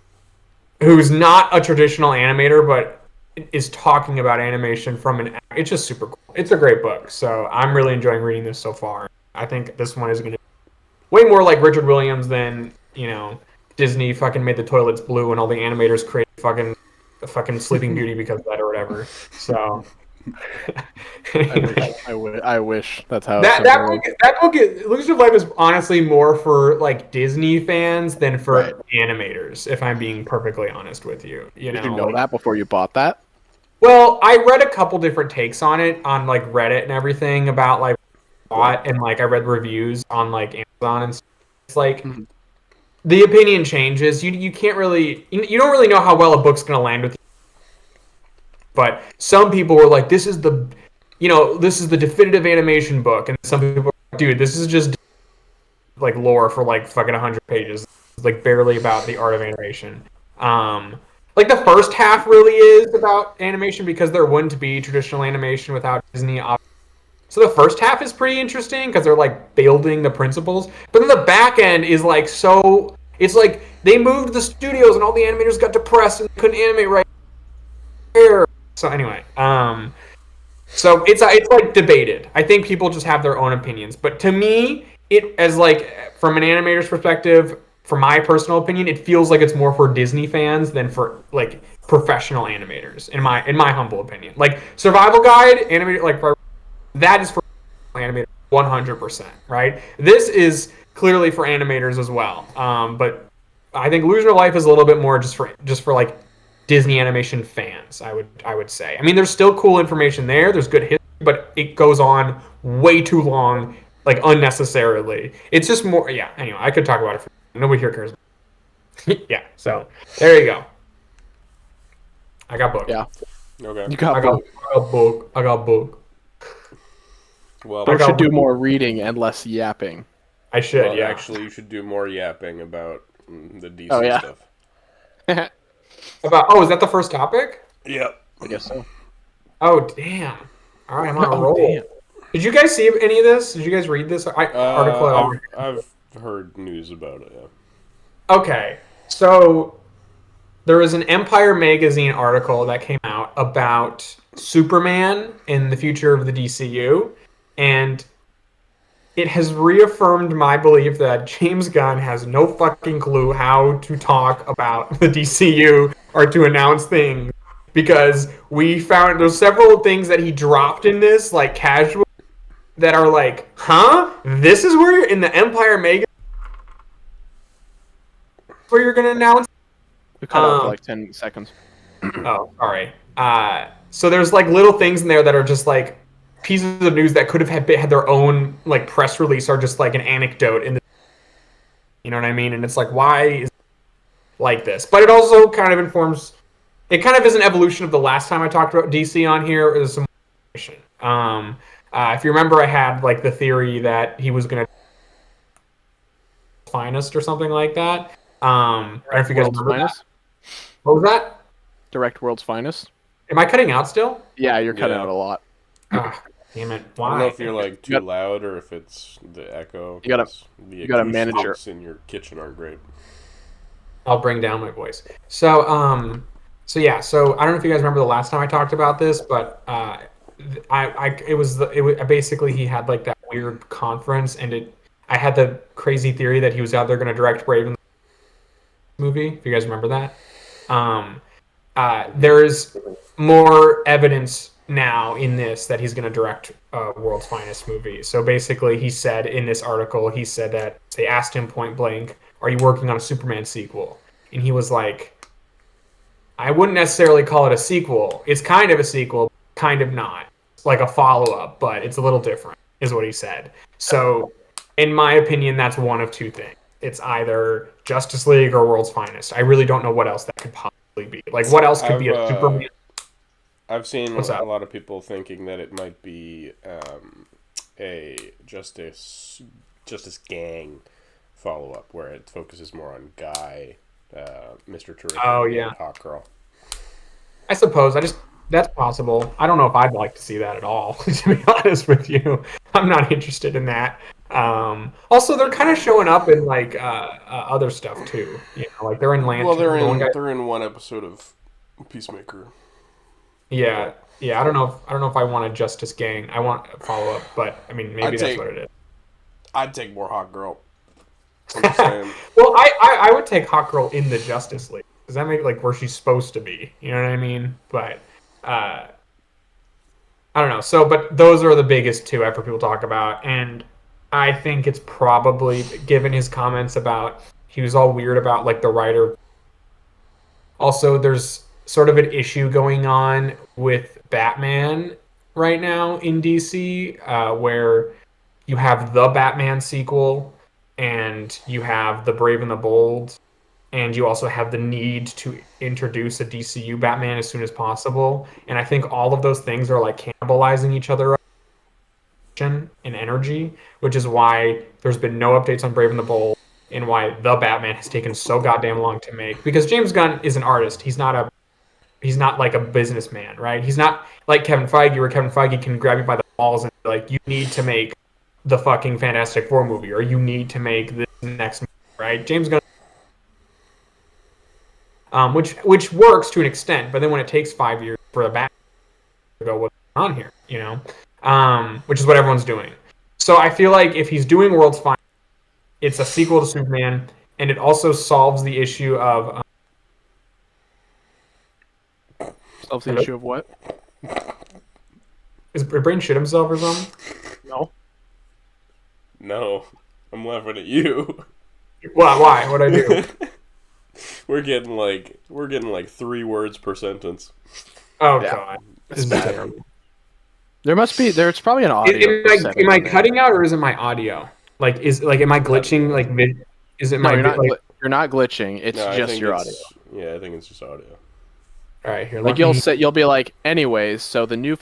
not a traditional animator, but is talking about animation from an. It's just super cool. It's a great book, so I'm really enjoying reading this so far. I think this one is going to be way more like Richard Williams than Disney fucking made the toilets blue and all the animators created fucking Sleeping Beauty because of that or whatever. So. I wish that's how that book Illusion of Life is honestly more for like Disney fans than for Right. animators, if I'm being perfectly honest with you. Did you know that before you bought that? Well, I read a couple different takes on it on like Reddit and everything about like bought and like I read reviews on like Amazon and stuff. It's like the opinion changes. You can't really you don't really know how well a book's gonna land with you. But some people were like, this is the definitive animation book, and some people were like, dude, this is just like lore for like fucking 100 pages. It's like barely about the art of animation. Like the first half really is about animation because there wouldn't be traditional animation without Disney. So the first half is pretty interesting because they're like building the principles, but then the back end is like so. It's like they moved the studios and all the animators got depressed and couldn't animate right there. So anyway, so it's like debated. I think people just have their own opinions, but to me, it as like from an animator's perspective, from my personal opinion, it feels like it's more for Disney fans than for like professional animators. In my humble opinion, like Survival Guide animator, like that is for animators 100%. Right? This is clearly for animators as well. But I think Illusion of Life is a little bit more just for like Disney animation fans, I would say. I mean, there's still cool information there. There's good history, but it goes on way too long, like unnecessarily. It's just more. Yeah. Anyway, I could talk about it. Nobody here cares. Yeah. So there you go. I got book. Yeah. Okay. You got I got book. I got book. Well, Book should do more reading and less yapping. I should. well, Yeah. actually, you should do more yapping about the DC Oh, yeah. stuff. Is that the first topic? Yep. I guess so. Oh damn. All right, I'm on a Oh, roll. damn. Did you guys see any of this? Did you guys read this article at all? I've heard news about it. Yeah. Okay, so there was an Empire magazine article that came out about Superman in the future of the DCU, and it has reaffirmed my belief that James Gunn has no fucking clue how to talk about the DCU or to announce things, because we found there's several things that he dropped in this, like casual, that are like, huh? This is where you're in the Empire magazine where you're gonna announce. We cut out for like 10 seconds. Oh, sorry. So there's like little things in there that are just like pieces of news that could have had their own like press release, or just like an anecdote in the. You know what I mean? And it's like, why is it like this? But it also kind of informs. It kind of is an evolution of the last time I talked about DC on here. There's some information. If you remember, I had like the theory that he was gonna finest or something like that. I don't know if you guys World's remember that. Finest? What was that? Direct World's Finest? Am I cutting out still? Yeah, you're cutting Yeah. out a lot. Ah, damn it! I don't know Why? if you're like too got- loud or if it's the echo. You gotta- 'cause the you gotta manage your- acoustics in your kitchen aren't great. I'll bring down my voice. So yeah. So I don't know if you guys remember the last time I talked about this, but basically he had like that weird conference, and I had the crazy theory that he was out there going to direct Brave in the movie. If you guys remember that, there's more evidence now in this that he's going to direct World's Finest movie. So basically, he said in this article, he said that they asked him point blank, "Are you working on a Superman sequel?" And he was like, "I wouldn't necessarily call it a sequel. It's kind of a sequel, kind of not. It's like a follow-up, but it's a little different," is what he said. So, in my opinion, that's one of two things. it's either Justice League or World's Finest. I really don't know what else that could possibly be. Like, what else could be a Superman? I've seen What's a that? lot of people thinking that it might be a Justice Gang follow up where it focuses more on Guy, Mr. Terrific, Oh and yeah, Hawkgirl. I suppose. That's possible. I don't know if I'd like to see that at all. To be honest with you, I'm not interested in that. Also, they're kind of showing up in like other stuff too. You know, like they're in Well, Lantern. The one guy. they're in one episode of Peacemaker. Yeah, But yeah. I don't know if I want a Justice Gang. I want a follow up, but I mean, maybe I'd that's take what it is. I'd take more Hawkgirl. I'm just saying. Well, I would take Hawkgirl in the Justice League. Does that make like where she's supposed to be? You know what I mean? But uh, I don't know. So, but those are the biggest two I've heard people talk about, and I think it's probably given his comments about he was all weird about like the writer. Also, there's sort of an issue going on with Batman right now in DC, where you have the Batman sequel, and you have the Brave and the Bold, and you also have the need to introduce a DCU Batman as soon as possible. And I think all of those things are like cannibalizing each other and energy, which is why there's been no updates on Brave and the Bold, and why the Batman has taken so goddamn long to make. Because James Gunn is an artist. He's not like a businessman, right? He's not like Kevin Feige, where Kevin Feige can grab you by the balls and be like, you need to make the fucking Fantastic Four movie, or you need to make this next movie, right? James Gunn, which works to an extent, but then when it takes 5 years for the Batman to go, what's going on here, you know, which is what everyone's doing. So I feel like if he's doing World's Finest, it's a sequel to Superman, and it also solves the issue of Solves the issue of what? is Brain shit himself or something? No. No, I'm laughing at you. Why? What'd I do? We're getting like 3 words per sentence. Oh Yeah. god, this is terrible. There's probably an audio. Am I cutting out, or is it my audio? Like, am I glitching? Like, is it No, my? you're not glitching. It's No, I just think your audio. Yeah, I think it's just audio. All right, here. Like you'll be like, anyways. So the new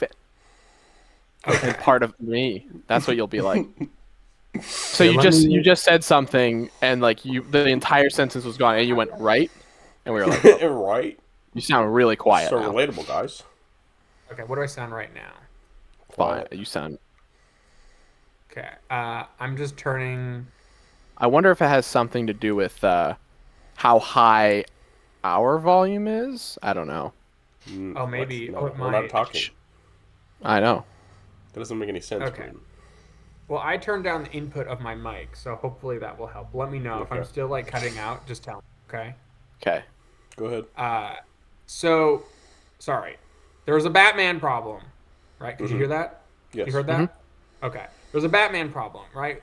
and part of me. That's what you'll be like. So you just said something, and like the entire sentence was gone, and you went right, and we were like, oh, Right? you sound really quiet So now. relatable, guys. Okay, what do I sound right now? Fine. You sound. Okay, I'm just turning. I wonder if it has something to do with how high our volume is. I don't know. Oh, maybe. No, Oh, it we're might. not talking. I know. That doesn't make any sense. Okay. Man. Well, I turned down the input of my mic, so hopefully that will help. Let me know if I'm Okay. still like cutting out. Just tell me, okay? Okay. Go ahead. So, sorry. There was a Batman problem, right? Could you hear that? Yes. You heard that? Okay. There's a Batman problem, right?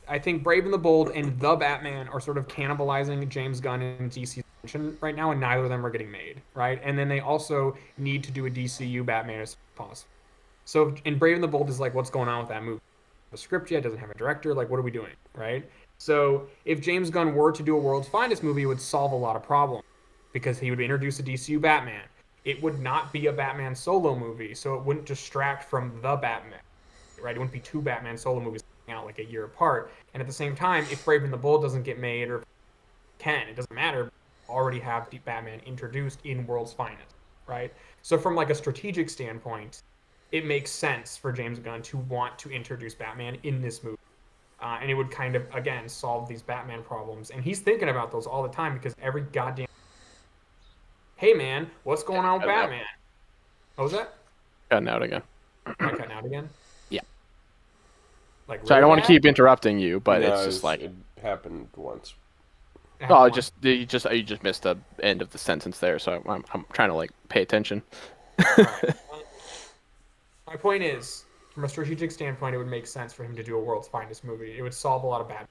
I think Brave and the Bold and the Batman are sort of cannibalizing James Gunn and DC's attention right now, and neither of them are getting made, right? And then they also need to do a DCU Batman as possible. So, and Brave and the Bold is like, what's going on with that movie? The script yet doesn't have a director. Like, what are we doing, right? So, if James Gunn were to do a World's Finest movie, it would solve a lot of problems because he would introduce a DCU Batman. It would not be a Batman solo movie, so it wouldn't distract from the Batman, right? It wouldn't be 2 Batman solo movies coming out like a year apart. And at the same time, if Brave and the Bold doesn't get made, or it doesn't matter. Already have Batman introduced in World's Finest, right? So from like a strategic standpoint, it makes sense for James Gunn to want to introduce Batman in this movie. And it would kind of, again, solve these Batman problems. And he's thinking about those all the time because every goddamn... Hey, man, what's going on with Batman? What was that? Cutting out again. Am I cutting out again? Yeah. Like, So I really don't want to bad? keep interrupting you, but No, it's just like, it happened once. oh, you just missed the end of the sentence there. So I'm trying to like pay attention. Alright. My point is, from a strategic standpoint, it would make sense for him to do a World's Finest movie. It would solve a lot of bad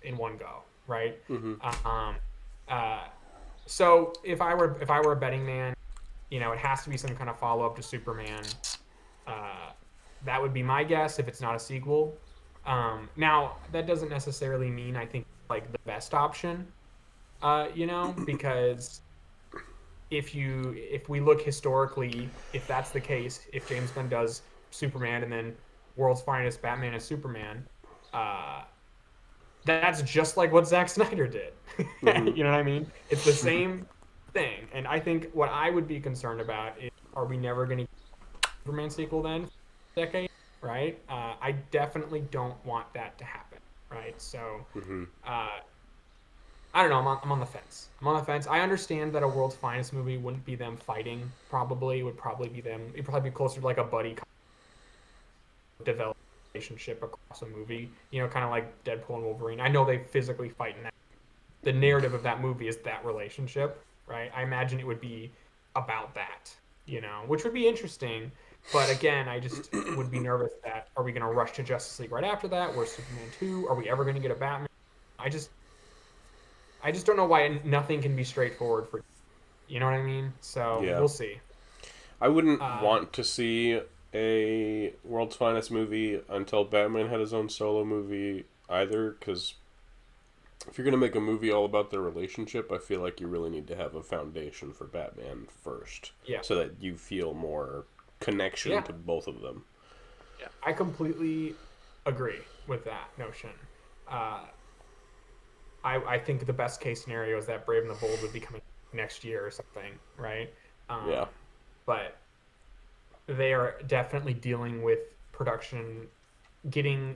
in one go, right? So if I were a betting man, you know, it has to be some kind of follow up to Superman. That would be my guess if it's not a sequel. Now that doesn't necessarily mean I think like the best option, because if we look historically, if that's the case, if James Gunn does Superman and then World's Finest Batman is Superman, uh, that's just like what Zack Snyder did. Mm-hmm. You know what I mean? It's the same thing. And I think what I would be concerned about is, are we never going to get a Superman sequel then? Decade, right? I definitely don't want that to happen, right? So, Mm-hmm. I don't know. I'm on the fence. I'm on the fence. I understand that a World's Finest movie wouldn't be them fighting. Probably it would probably be them. It'd probably be closer to like a buddy develop relationship across a movie. Kind of like Deadpool and Wolverine. I know they physically fight in that. The narrative of that movie is that relationship, right? I imagine it would be about that, which would be interesting. But again, I just would be nervous that, are we going to rush to Justice League right after that? Where's Superman 2? Are we ever going to get a Batman? I just don't know why nothing can be straightforward for, you know what I mean? So Yeah. we'll see. I wouldn't Uh, want to see a World's Finest movie until Batman had his own solo movie either, because if you're going to make a movie all about their relationship, I feel like you really need to have a foundation for Batman first. Yeah. So that you feel more connection Yeah. to both of them. Yeah, I completely agree with that notion. I think the best case scenario is that Brave and the Bold would be coming next year or something, right? Yeah. But they are definitely dealing with production, getting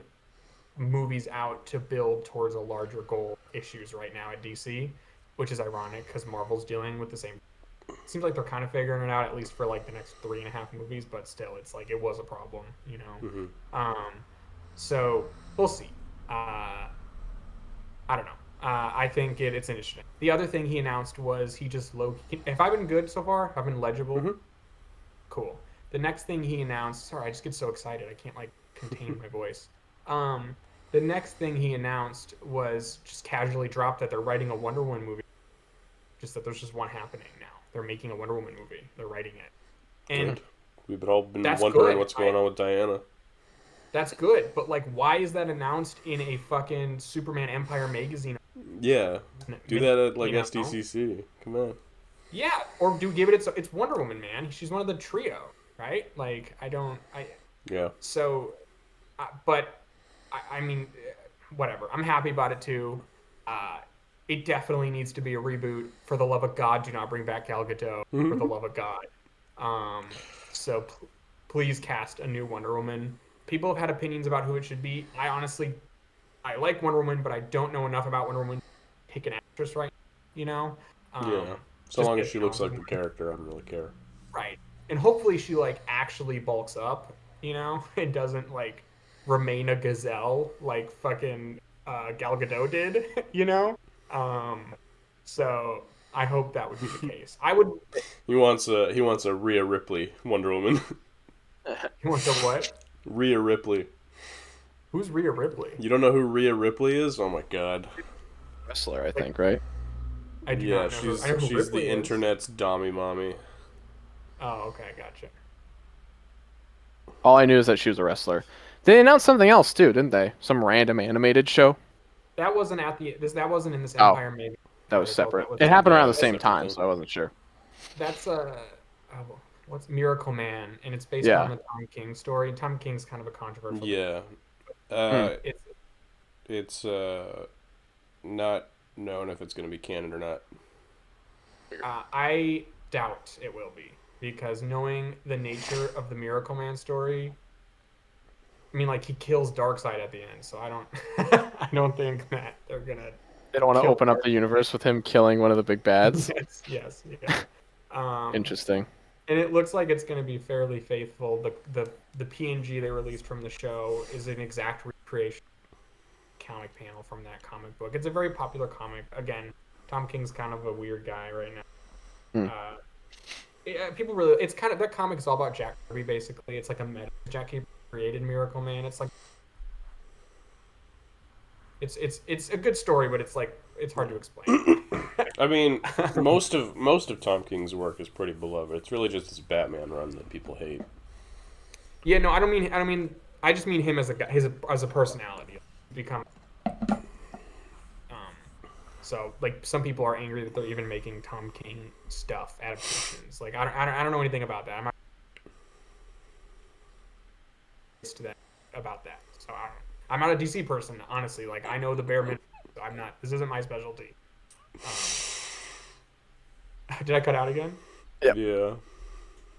movies out to build towards a larger goal issues right now at DC, which is ironic because Marvel's dealing with the same. It seems like they're kind of figuring it out, at least for like the next 3.5 movies, but still, it's like it was a problem, Mm-hmm. So we'll see. I don't know. I think it's interesting. The other thing he announced was he just Have I been good so far? Have I been legible? Mm-hmm. Cool. The next thing he announced. Sorry, I just get so excited. I can't like contain my voice. The next thing he announced was just casually dropped that they're writing a Wonder Woman movie. Just that there's just one happening now. They're making a Wonder Woman movie. They're writing it. And Good. We've all been that's wondering good. what's going on with Diana. That's good, but like, why is that announced in a fucking Superman Empire magazine? Yeah. Do that at like You know? SDCC. Come on. Yeah, or give it it's Wonder Woman, man. She's one of the trio, right? Like, Yeah. so, but I mean, whatever. I'm happy about it too. It definitely needs to be a reboot. For the love of God, do not bring back Gal Gadot. For the love of God. So please cast a new Wonder Woman. People have had opinions about who it should be. I like Wonder Woman, but I don't know enough about Wonder Woman to pick an actress right now. Yeah. So just long as get she looks like talented the character, I don't really care. Right. And hopefully she like actually bulks up, and doesn't like remain a gazelle like fucking Gal Gadot did, So I hope that would be the case. I would. He wants a Rhea Ripley Wonder Woman. He wants a what? Rhea Ripley. Who's Rhea Ripley? You don't know who Rhea Ripley is? Oh my god. Wrestler, I think, right? I do Yeah, not know. I know who she's Ripley the is. internet's dommy mommy. Oh, okay, gotcha. All I knew is that she was a wrestler. They announced something else too, didn't they? Some random animated show. That wasn't That wasn't in this Oh, Empire maybe. That was article. separate. That was It happened around the that's same separate time, thing. so I wasn't sure. That's what's Miracle Man, and it's based Yeah. on the Tom King story. Tom King's kind of a controversial. Yeah. It's It's not known if it's going to be canon or not. I doubt it will be, because knowing the nature of the Miracle Man story, I mean, like, he kills Darkseid at the end, so I don't, I don't think that they're gonna. They don't want to Kill open up the universe with him killing one of the big bads. Yes, yeah. Interesting. And it looks like it's going to be fairly faithful. The PNG they released from the show is an exact recreation comic panel from that comic book. It's a very popular comic. Again, Tom King's kind of a weird guy right now. People really, it's kind of, that comic is all about Jack Kirby basically. It's like a meta. Jack Kirby created Miracle Man. It's like it's a good story, but it's like it's hard to explain. I mean, most of Tom King's work is pretty beloved. It's really just his Batman run that people hate. Yeah, no, I don't mean. I just mean him as a guy, as a personality. Become. So like some people are angry that they're even making Tom King stuff adaptations. Like I don't know anything about that. I'm not to that about that. So I'm not a DC person, honestly. Like I know the bare minimum. So I'm not. This isn't my specialty. Did I cut out again? Yep. Yeah.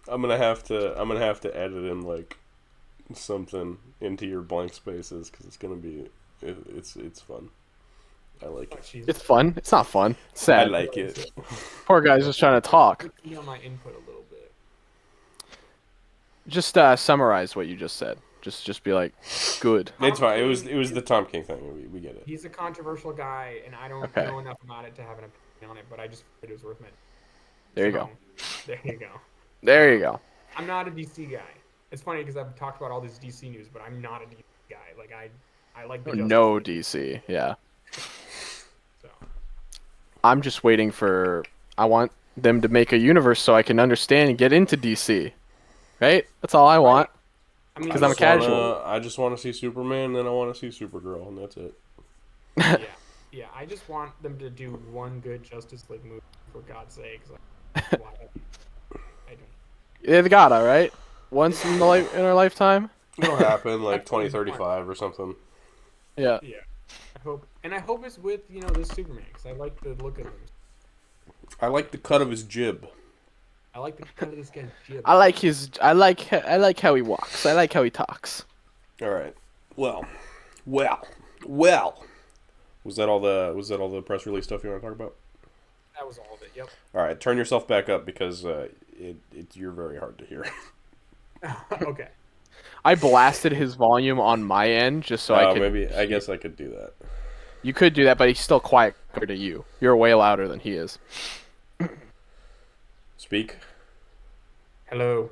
I'm gonna have to edit in like something into your blank spaces because it's gonna be it's fun. I like Oh, it. jeez. It's fun. It's not fun. It's I sad. like it. Poor guy's just trying to talk. Be on my input a little bit. Just summarize what you just said. Just be like, good. It's fine. It was the Tom King thing. We get it. He's a controversial guy, and I don't Okay. know enough about it to have an opinion on it. But I just figured it was worth mentioning. There you go. There you go. There you go. I'm not a DC guy. It's funny because I've talked about all this DC news, but I'm not a DC guy. Like I like the Justice No League, DC. Yeah. so. I'm just waiting for. I want them to make a universe so I can understand and get into DC. Right? That's all I want. I mean, 'Cause I'm a casual. I just want to see Superman, then I want to see Supergirl, and that's it. yeah. I just want them to do one good Justice League movie for God's sake. Like, why? I don't. Yeah, they gotta, right? Once in our lifetime. It'll happen like 2035 or something. Yeah. Yeah, I hope it's with this Superman because I like the look of him. I like the cut of his jib. I like the cut of this guy's jib. I like how he walks. I like how he talks. All right. Well. Was that all the press release stuff you want to talk about? That was all of it. Yep. All right. Turn yourself back up because you're very hard to hear. Okay. I blasted his volume on my end just so I could. Maybe I guess I could do that. You could do that, but he's still quiet compared to you. You're way louder than he is. Speak. Hello.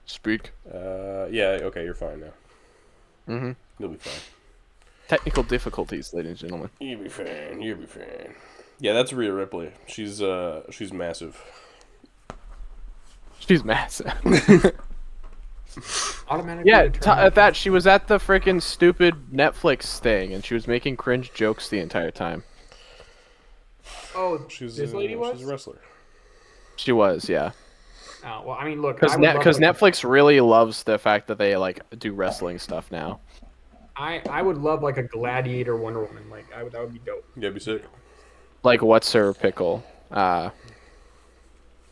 Speak. Yeah. Okay. You're fine now. Mm-hmm. You'll be fine. Technical difficulties, ladies and gentlemen. You'll be fine. You'll be fine. Yeah, that's Rhea Ripley. She's massive. She's massive. Automatically. Yeah, determined. that she was at the freaking stupid Netflix thing, and she was making cringe jokes the entire time. Oh, She's this lady was. She's a wrestler. She was, yeah. Oh, well, I mean, look. Because I would love, like, Netflix really loves the fact that they like do wrestling stuff now. I would love like a gladiator Wonder Woman. Like that would be dope. Yeah, be sick. Like what's her pickle? I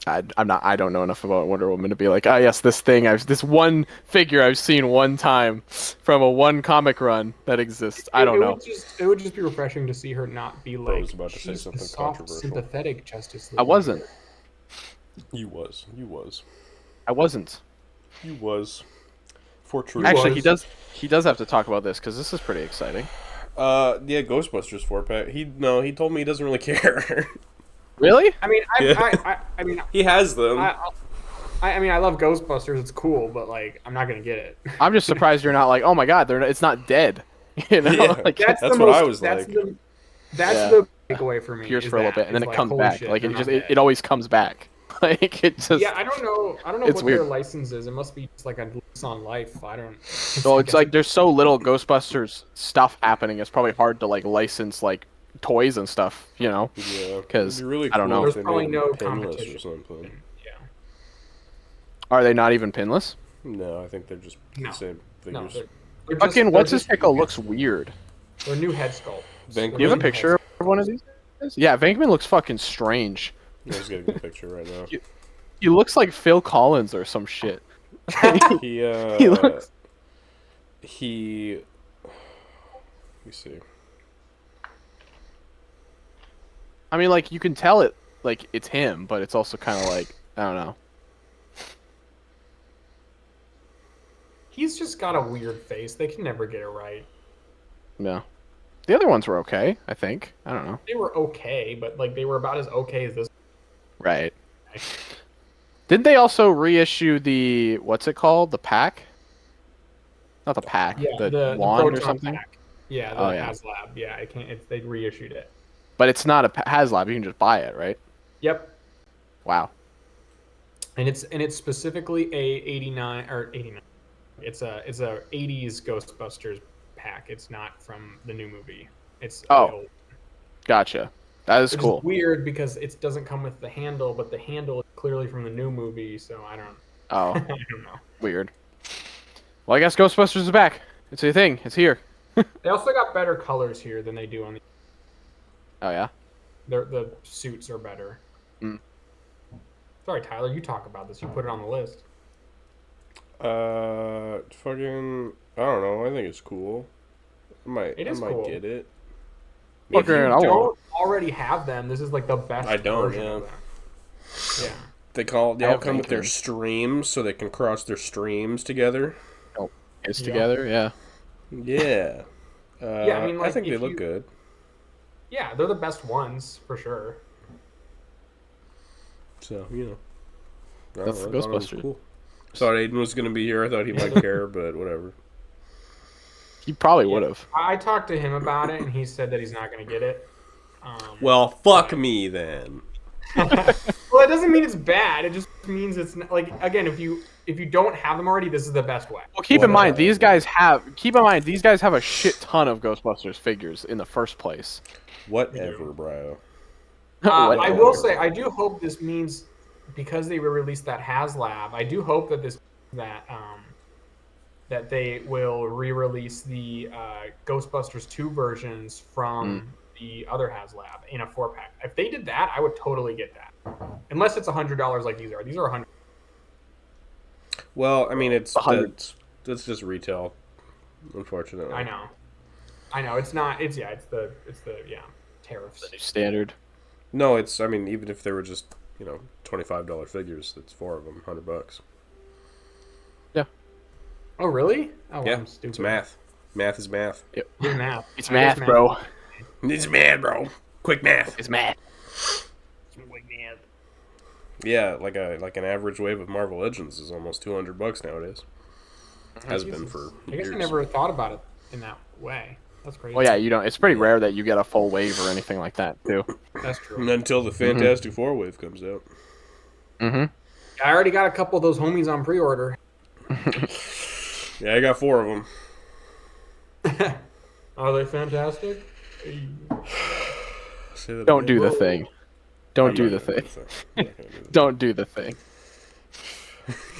don't know enough about Wonder Woman to be like, yes, this one figure I've seen one time from a one comic run that exists. I don't know. It would just be refreshing to see her not be Bro, I like. was about to say she's the something soft, controversial. sympathetic Justice League. I wasn't. You was. I wasn't. You was. For true. Actually, was. he does have to talk about this because this is pretty exciting. Yeah, Ghostbusters 4-pack. He told me he doesn't really care. Really? I mean, Yeah. I mean, He has them. I mean, I love Ghostbusters. It's cool, but like, I'm not gonna get it. I'm just surprised you're not like, oh my god, it's not dead. You know, Yeah. like That's the what most, I was that's like. That's Yeah. the takeaway for me. appears is for a little that. bit and then It's it like, comes holy back. shit, Like they're it not dead. always comes back. Like it just. Yeah, I don't know It's what weird. their license is. It must be just like a lease on life. I don't. Well, I it's guess like there's so little Ghostbusters stuff happening. It's probably hard to like license like toys and stuff. You know. Yeah. 'Cause, It'd be really I don't cool know. if There's they probably made no them pinless competition. or something. Yeah. Are they not even pinless? No, I think they're just No. the same No, figures. they're Fucking just- what's they're his just- pickle looks weird. They're new head sculpts. Venkman. Do you have a New picture head of one of these? Yeah, Venkman looks fucking strange. I'm just getting a picture right now. He looks like Phil Collins or some shit. He He looks. he. Let me see. I mean, like you can tell it, like it's him, but it's also kind of like I don't know. He's just got a weird face. They can never get it right. Yeah. The other ones were okay, I think. I don't know. They were okay, but like they were about as okay as this. Right. Didn't they also reissue the what's it called? The pack? Not the pack. Yeah, the the wand or Proton something. Pack. Yeah, the Oh, yeah. HasLab. Yeah, I can't. They reissued it. But it's not a HasLab. You can just buy it, right? Yep. Wow. And it's specifically a 89 or 89. It's a 80s Ghostbusters pack. It's not from the new movie. It's Oh. old. Gotcha. That is Which cool. is weird because it doesn't come with the handle, but the handle is clearly from the new movie, so I don't Oh, I don't know. weird. Well, I guess Ghostbusters is back. It's a thing. It's here. They also got better colors here than they do on the Oh yeah. the suits are better. Mm. Sorry, Tyler, you talk about this. You put it on the list. Fucking, I don't know. I think it's cool. It is I might cool. get it. If you Okay, I want don't already have them, this is like the best I don't, version yeah. of them. Yeah. They I all have come with their Lincoln. streams, so they can cross their streams together. It's Yeah. together. Yeah. Yeah. Yeah, I mean, I like, think they if look you- good. Yeah, they're the best ones for sure. So, you know. I That's don't the know, I thought it was Ghostbusters. cool. Thought Aiden was going to be here. I thought he might care, but whatever. He probably would have. I talked to him about it, and he said that he's not going to get it. Well, fuck me then. Well, it doesn't mean it's bad. It just means it's not, like, again, if you don't have them already, this is the best way. Well, keep in mind Whatever. these guys have. Keep in mind these guys have a shit ton of Ghostbusters figures in the first place. Whatever, bro. I Whatever. will say, I do hope this means, because they released that HasLab, I do hope that that they will re-release the Ghostbusters 2 versions from the other HasLab in a 4-pack. If they did that, I would totally get that. Unless it's $100 like these are. These are $100. Well, I mean, it's 100. that's just retail, unfortunately. I know. It's not. It's the tariffs. The new standard. No, I mean, even if they were just, $25 figures, that's 4 of them, $100. Yeah. Oh really? Oh, Yeah, I'm stupid. it's math. Math is math. Yep. It's math. It's That math, is bro. It's math, bro. Quick math. It's math. Yeah, like an average wave of Marvel Legends is almost $200 nowadays. Has been for I guess years. I never thought about it in that way. That's crazy. Well, yeah, you don't. It's pretty rare that you get a full wave or anything like that, too. That's true. Until the Fantastic Four wave comes out. Mm-hmm. I already got a couple of those homies on pre-order. Yeah, I got 4 of them. Are they fantastic? Say that Don't again. do the thing. Don't I'm do not the gonna thing. I'm not gonna do the thing. Don't do the thing.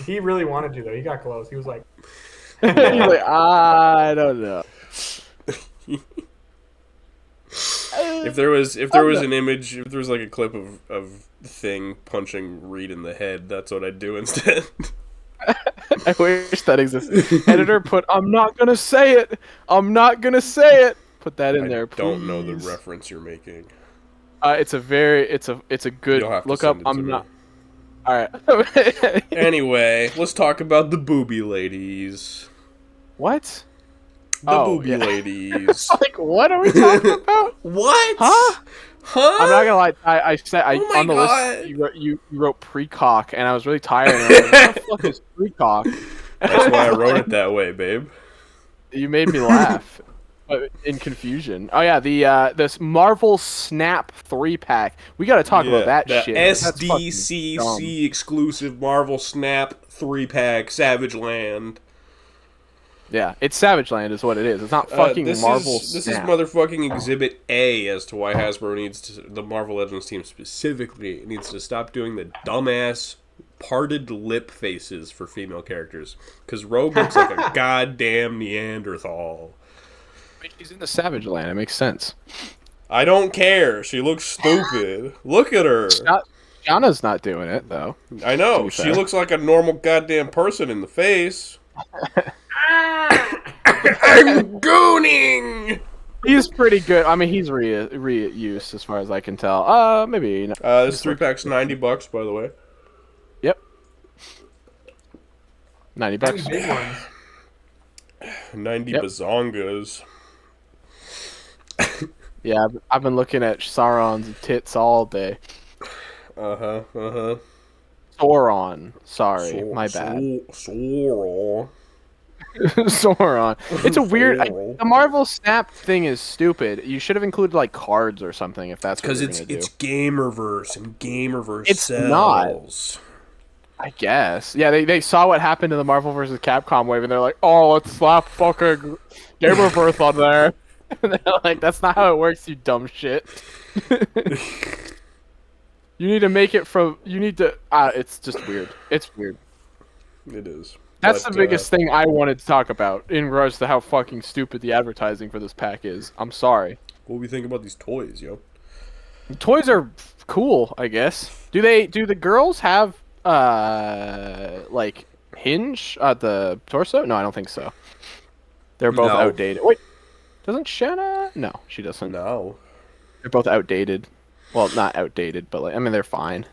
He really wanted to though. He got close. He was like, You're like, I don't know. If there was an image, if there was like a clip of Thing punching Reed in the head, that's what I'd do instead. I wish that existed. Editor, put. I'm not gonna say it. I'm not gonna say it. Put that in there, I please. don't know the reference you're making. It's a good You'll have to look send up. it to I'm me. not. All right. Anyway, let's talk about the booby ladies. What? The Oh, booby yeah. ladies. Like, what are we talking about? What? Huh? Huh? I'm not gonna lie. I said Oh my on the God. list you wrote precock, and I was really tired. And I was like, what the fuck is precock? That's why I wrote it that way, babe. You made me laugh, but in confusion. Oh yeah, this Marvel Snap 3-pack. We got to talk about that the shit. That's fucking dumb. SDCC exclusive Marvel Snap 3-pack Savage Land. Yeah, it's Savage Land is what it is. It's not fucking Marvel This is Snap. motherfucking Exhibit A as to why Hasbro needs to, the Marvel Legends team specifically, needs to stop doing the dumbass parted lip faces for female characters. Because Rogue looks like a goddamn Neanderthal. I mean, she's in the Savage Land. It makes sense. I don't care. She looks stupid. Look at her. Shauna's not doing it though. I to know. be She fair. looks like a normal goddamn person in the face. I'm gooning! He's pretty good. I mean, he's reused as far as I can tell. Maybe. This 3-pack's $90, by the way. Yep. $90. big ones. 90 Yep. bazongas. Yeah, I've been looking at Sauron's tits all day. Uh-huh. Sauron. Sorry, my bad. Sauron. Sauron. It's a weird. Sauron. The Marvel Snap thing is stupid. You should have included like cards or something if that's what Because you're it's gonna do. Gamerverse, and Gamerverse It's sells. I guess. Yeah, they saw what happened to the Marvel vs. Capcom wave, and they're like, "Oh, let's slap fucking Gamerverse on there." And they're like, that's not how it works, you dumb shit. You need to make it from. You need to. It's just weird. It's weird. It is. That's But, the biggest thing I wanted to talk about in regards to how fucking stupid the advertising for this pack is. I'm sorry. What do we think about these toys, yo? Toys are cool, I guess. Do the girls have like hinge at the torso? No, I don't think so. They're both No. outdated. Wait, doesn't Shanna? No, she doesn't. No. They're both outdated. Well, not outdated, but like I mean they're fine.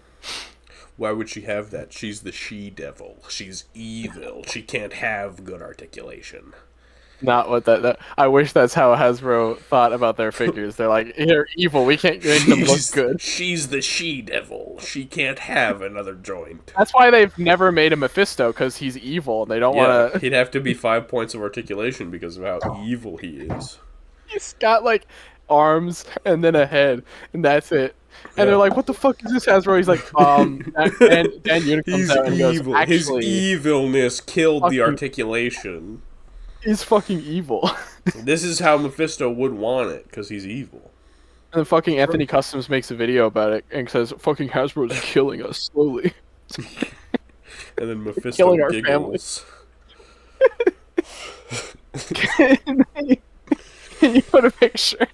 Why would she have that? She's the she-devil. She's evil. She can't have good articulation. Not what that. I wish that's how Hasbro thought about their figures. They're like, they're evil. We can't make them look good. She's the she-devil. She can't have another joint. That's why they've never made a Mephisto, because he's evil. And they don't want to. He'd have to be 5 points of articulation because of how evil he is. He's got like arms and then a head, and that's it. And they're like, "What the fuck is this, Hasbro?" He's like, and Dan Unit comes He's out and goes, evil. "Actually, His evilness killed the fucking- articulation. he's fucking evil." This is how Mephisto would want it, because he's evil. And then fucking Anthony Customs makes a video about it and says, "Fucking Hasbro is killing us slowly." And then Mephisto Killing our giggles. Can you put a picture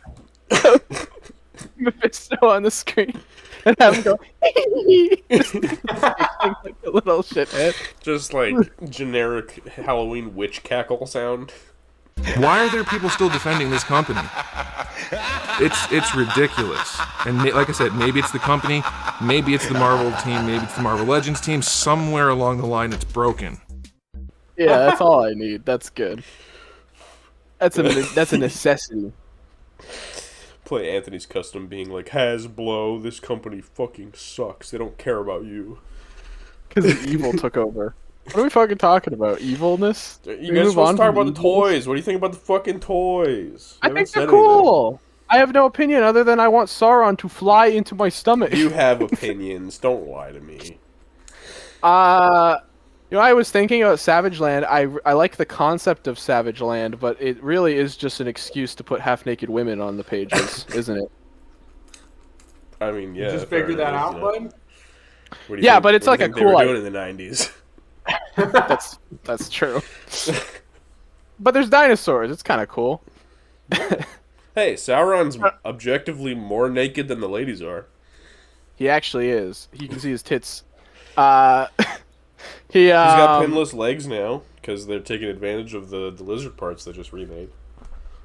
of Mephisto on the screen and have him go just like a little shithead? Just like generic Halloween witch cackle sound. Why are there people still defending this company? It's ridiculous. And like I said, maybe it's the company, maybe it's the Marvel team, maybe it's the Marvel Legends team. Somewhere along the line, it's broken. Yeah, that's all I need. That's good. That's a necessity. Play Anthony's Custom being like, Hasbro, this company fucking sucks. They don't care about you. Because the evil took over. What are we fucking talking about? Evilness? You guys supposed to talk about the toys. What do you think about the fucking toys? I think they're cool. I have no opinion other than I want Sauron to fly into my stomach. You have opinions. Don't lie to me. You know, I was thinking about Savage Land. I like the concept of Savage Land, but it really is just an excuse to put half-naked women on the pages, isn't it? I mean, yeah. You just figured that out, bud? What do you Yeah, think- but it's what do like you a think they were cool doing in the 90s. That's true. But there's dinosaurs. It's kind of cool. Hey, Sauron's objectively more naked than the ladies are. He actually is. You can see his tits. He's got pinless legs now because they're taking advantage of the lizard parts they just remade.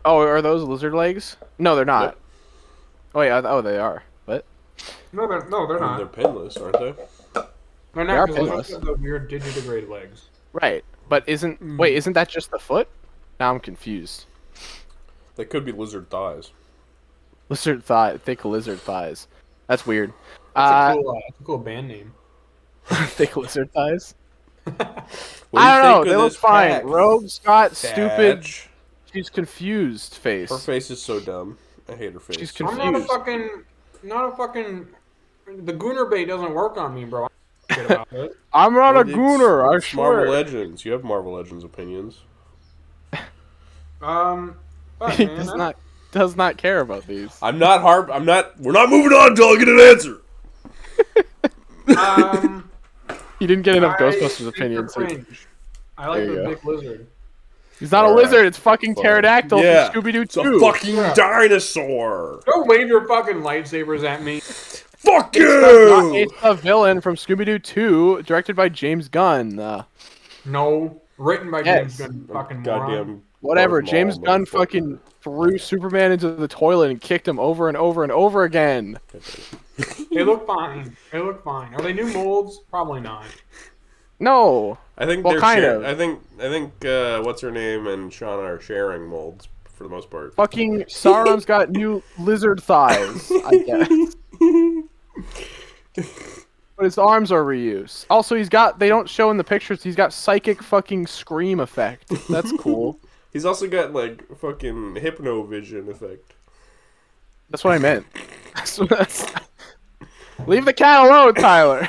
Oh, are those lizard legs? No, they're not. Yep. Oh yeah. Oh, they are. What? No, they're They're not. pinless, aren't they? They're They are not because pinless. they have the weird digitigrade legs. Right. But wait, isn't that just the foot? Now I'm confused. They could be lizard thighs. Lizard thigh, thick lizard thighs. That's weird. That's a cool band name. Thick lizard thighs. What do I you don't know. think They of look this fine. pack? Rogue's got stupid. Badge? She's confused face. Her face is so dumb. I hate her face. She's I'm confused. not a fucking. The Gooner bait doesn't work on me, bro. I don't give a shit about it. I'm not a It's- gooner. I it's Marvel swear. Legends. You have Marvel Legends opinions. But, He man, does not care about these. We're not moving on until I get an answer. He didn't get enough I Ghostbusters think opinions. they're cringe. I like There you the go. big lizard. He's not a Alright. lizard. It's fucking Fine. pterodactyl Yeah, from Scooby-Doo it's a 2. fucking Yeah. dinosaur. Don't wave your fucking lightsabers at me. Fuck It's you! a villain from Scooby-Doo 2, directed by James Gunn. No, written by Yes. James Gunn. Fucking moron. Goddamn. Whatever. Darth James Maul, Gunn motherfucker. fucking threw Superman into the toilet and kicked him over and over and over again. They look fine. They look fine. Are they new molds? Probably not. No. I think Well, they're kind share- of. I think what's her name and Shauna are sharing molds for the most part. Fucking Sauron's got new lizard thighs, I guess. But his arms are reused. Also, they don't show in the pictures, he's got psychic fucking scream effect. That's cool. He's also got like fucking hypno vision effect. That's what I meant. Leave the cat alone, Tyler.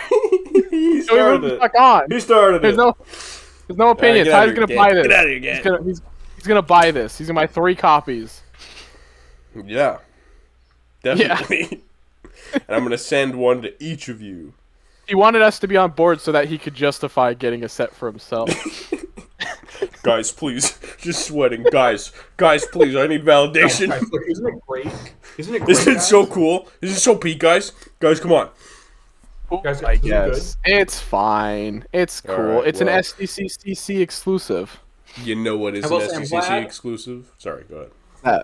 He Move started the it. fuck on. He started There's it. there's no opinion. get out Tyler's of here, gonna buy Get this. out of here, Gant. He's gonna buy this. He's gonna buy 3 copies. Yeah, definitely. And I'm gonna send one to each of you. He wanted us to be on board so that he could justify getting a set for himself. Guys, please, just sweating. Guys, please, I need validation. Guys, look, isn't it great? Isn't it great? Isn't it guys? so cool? Isn't it so peak, guys? Guys, come on. Guys, I isn't it guess it's fine. It's cool. Alright, It's well. an SDCCC exclusive. You know what is I an will say I'm SDCC glad- exclusive? Sorry, go ahead.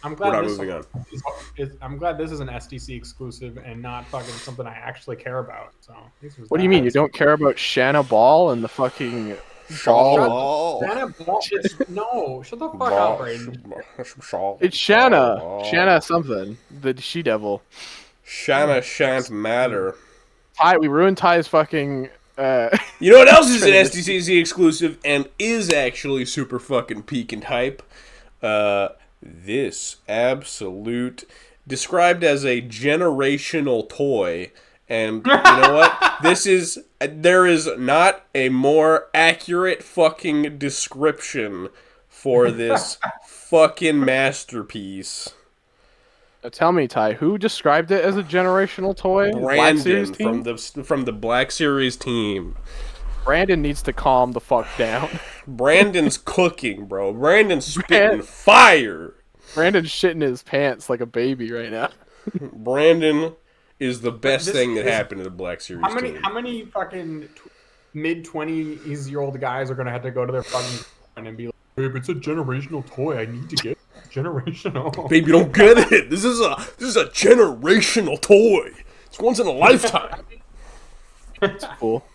I'm We're glad not this moving on. I'm glad this is an SDC exclusive and not fucking something I actually care about. So What do you mean? You don't care about Shanna Ball and the fucking ball? No, shut the fuck up, Brayden. It's Shanna. Shanna something. The she devil. Shanna shan't matter. Ty, we ruined Ty's fucking. You know what else is an SDCC exclusive and is actually super fucking peak and hype? This absolute described as a generational toy, and you know what? There is not a more accurate fucking description for this fucking masterpiece. Now tell me, Ty, who described it as a generational toy? Black Series Brandon team? from the Black Series team. Brandon needs to calm the fuck down. Brandon's cooking, bro. Brandon's spitting fire. Brandon's shitting his pants like a baby right now. Brandon is the best This thing that is- happened to the Black Series team. How many fucking mid-20s-year-old guys are gonna have to go to their fucking and be like, "Babe, it's a generational toy. I need to get it. Generational." Babe, you don't get it. This is a generational toy. It's once in a lifetime. It's cool.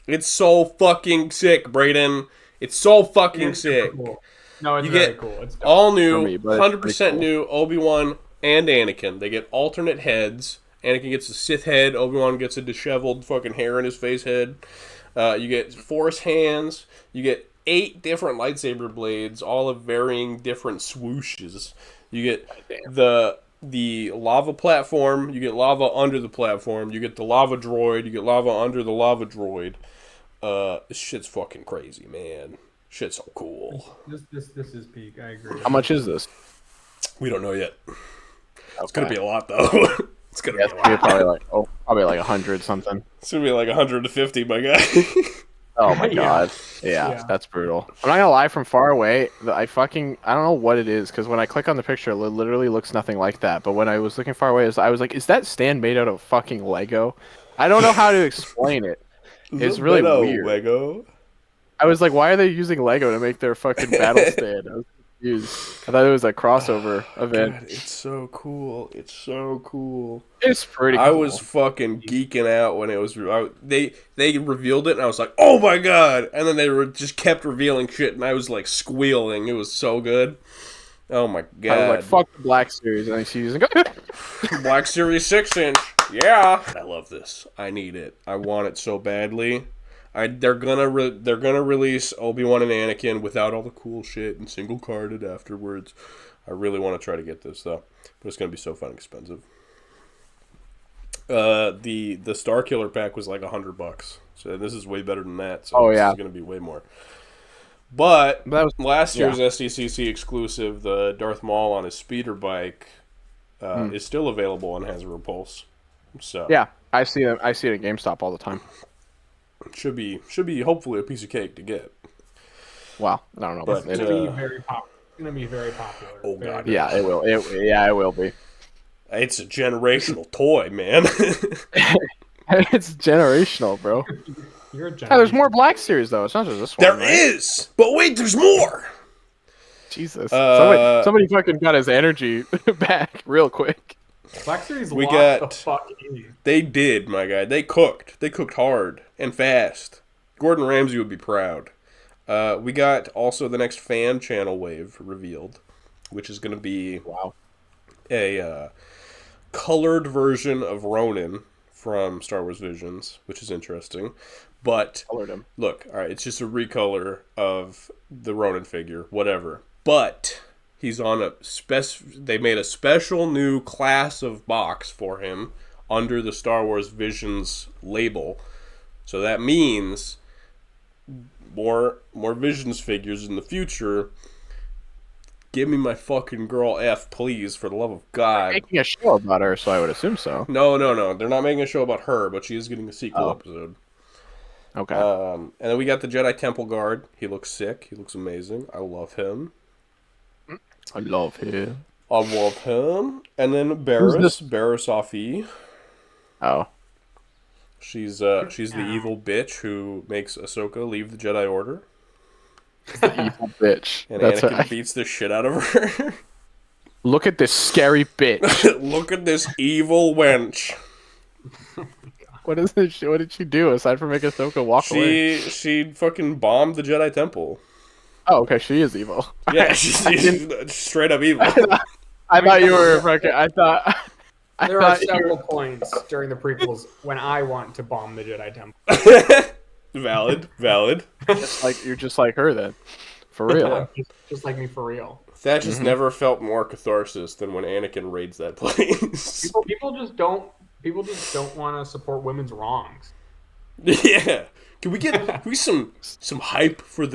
It's so fucking sick, Brayden. It's so fucking It's super sick. cool. No, it's You very get cool. It's dope. all new, For me, but it's 100% pretty new Obi-Wan and Anakin. They get alternate heads. Anakin gets a Sith head. Obi-Wan gets a disheveled fucking hair in his face head. You get Force hands. You get 8 different lightsaber blades, all of varying different swooshes. You get the lava platform. You get lava under the platform. You get the lava droid. You get lava under the lava droid. This shit's fucking crazy, man. Shit's so cool. This is peak. I agree. How much is this? We don't know yet. It's Okay. gonna be a lot though. It's gonna Yeah, be a it's lot. probably like 100 something. It's gonna be like 150, my guy. Oh my Yeah. god. Yeah, Yeah. that's brutal. I'm not gonna lie, from far away, I don't know what it is, because when I click on the picture, it literally looks nothing like that. But when I was looking far away, I was like, is that stand made out of fucking Lego? I don't know how to explain it. It's really weird. Lego. I was like, why are they using Lego to make their fucking battle stand? I was confused. I thought it was a crossover event. God, it's so cool. It's so cool. It's pretty cool. I was fucking geeking out when it was. They revealed it, and I was like, "Oh my god!" And then they just kept revealing shit, and I was like squealing. It was so good. Oh my I god! was like, fuck the Black Series, and I see using Black Series 6-inch. Yeah, I love this. I need it. I want it so badly. They're gonna release Obi-Wan and Anakin without all the cool shit and single carded afterwards. I really want to try to get this though, but it's gonna be so fucking expensive. The Star Killer pack was like $100, so this is way better than that. So this is gonna be way more. But That was- last year's SDCC exclusive, the Darth Maul on his speeder bike, is still available on Hasbro Pulse. So Yeah, I see it at GameStop all the time. should be hopefully a piece of cake to get. Wow, I don't know. But, It's gonna be very popular. It's gonna be very popular. Oh, Very, God. very yeah, it will. It will be. It's a generational toy, man. It's generational, bro. You're a Yeah, there's more Black Series though. It's not just this one. There right? is, but wait, there's more. Jesus. Uh, somebody fucking got his energy back real quick. Black Series. We locked got- the fuck in. They did, my guy. They cooked. They cooked hard and fast. Gordon Ramsay would be proud. We got also the next fan channel wave revealed, which is going to be a colored version of Ronin from Star Wars Visions, which is interesting. But Colored him. look, all right, it's just a recolor of the Ronin figure, whatever. But he's on they made a special new class of box for him under the Star Wars Visions label. So that means more Visions figures in the future. Give me my fucking girl F, please, for the love of God. Making a show about her, so I would assume so. No. They're not making a show about her, but she is getting a sequel episode. Okay. And then we got the Jedi Temple Guard. He looks sick. He looks amazing. I love him. I love him. I love him. And then Who's this? Barriss Offee. Oh. She's the evil bitch who makes Ahsoka leave the Jedi Order. The evil bitch. And That's Anakin beats the shit out of her. Look at this scary bitch. Look at this evil wench. What did she do aside from make Ahsoka walk away? She fucking bombed the Jedi Temple. Oh, okay, she is evil. Yeah, she's straight up evil. I thought you were fucking. I thought. There are several points during the prequels when I want to bomb the Jedi Temple. Valid. You're just like her then, for real. Just like me for real. That just never felt more catharsis than when Anakin raids that place. People just don't want to support women's wrongs. Yeah. Can we get some hype for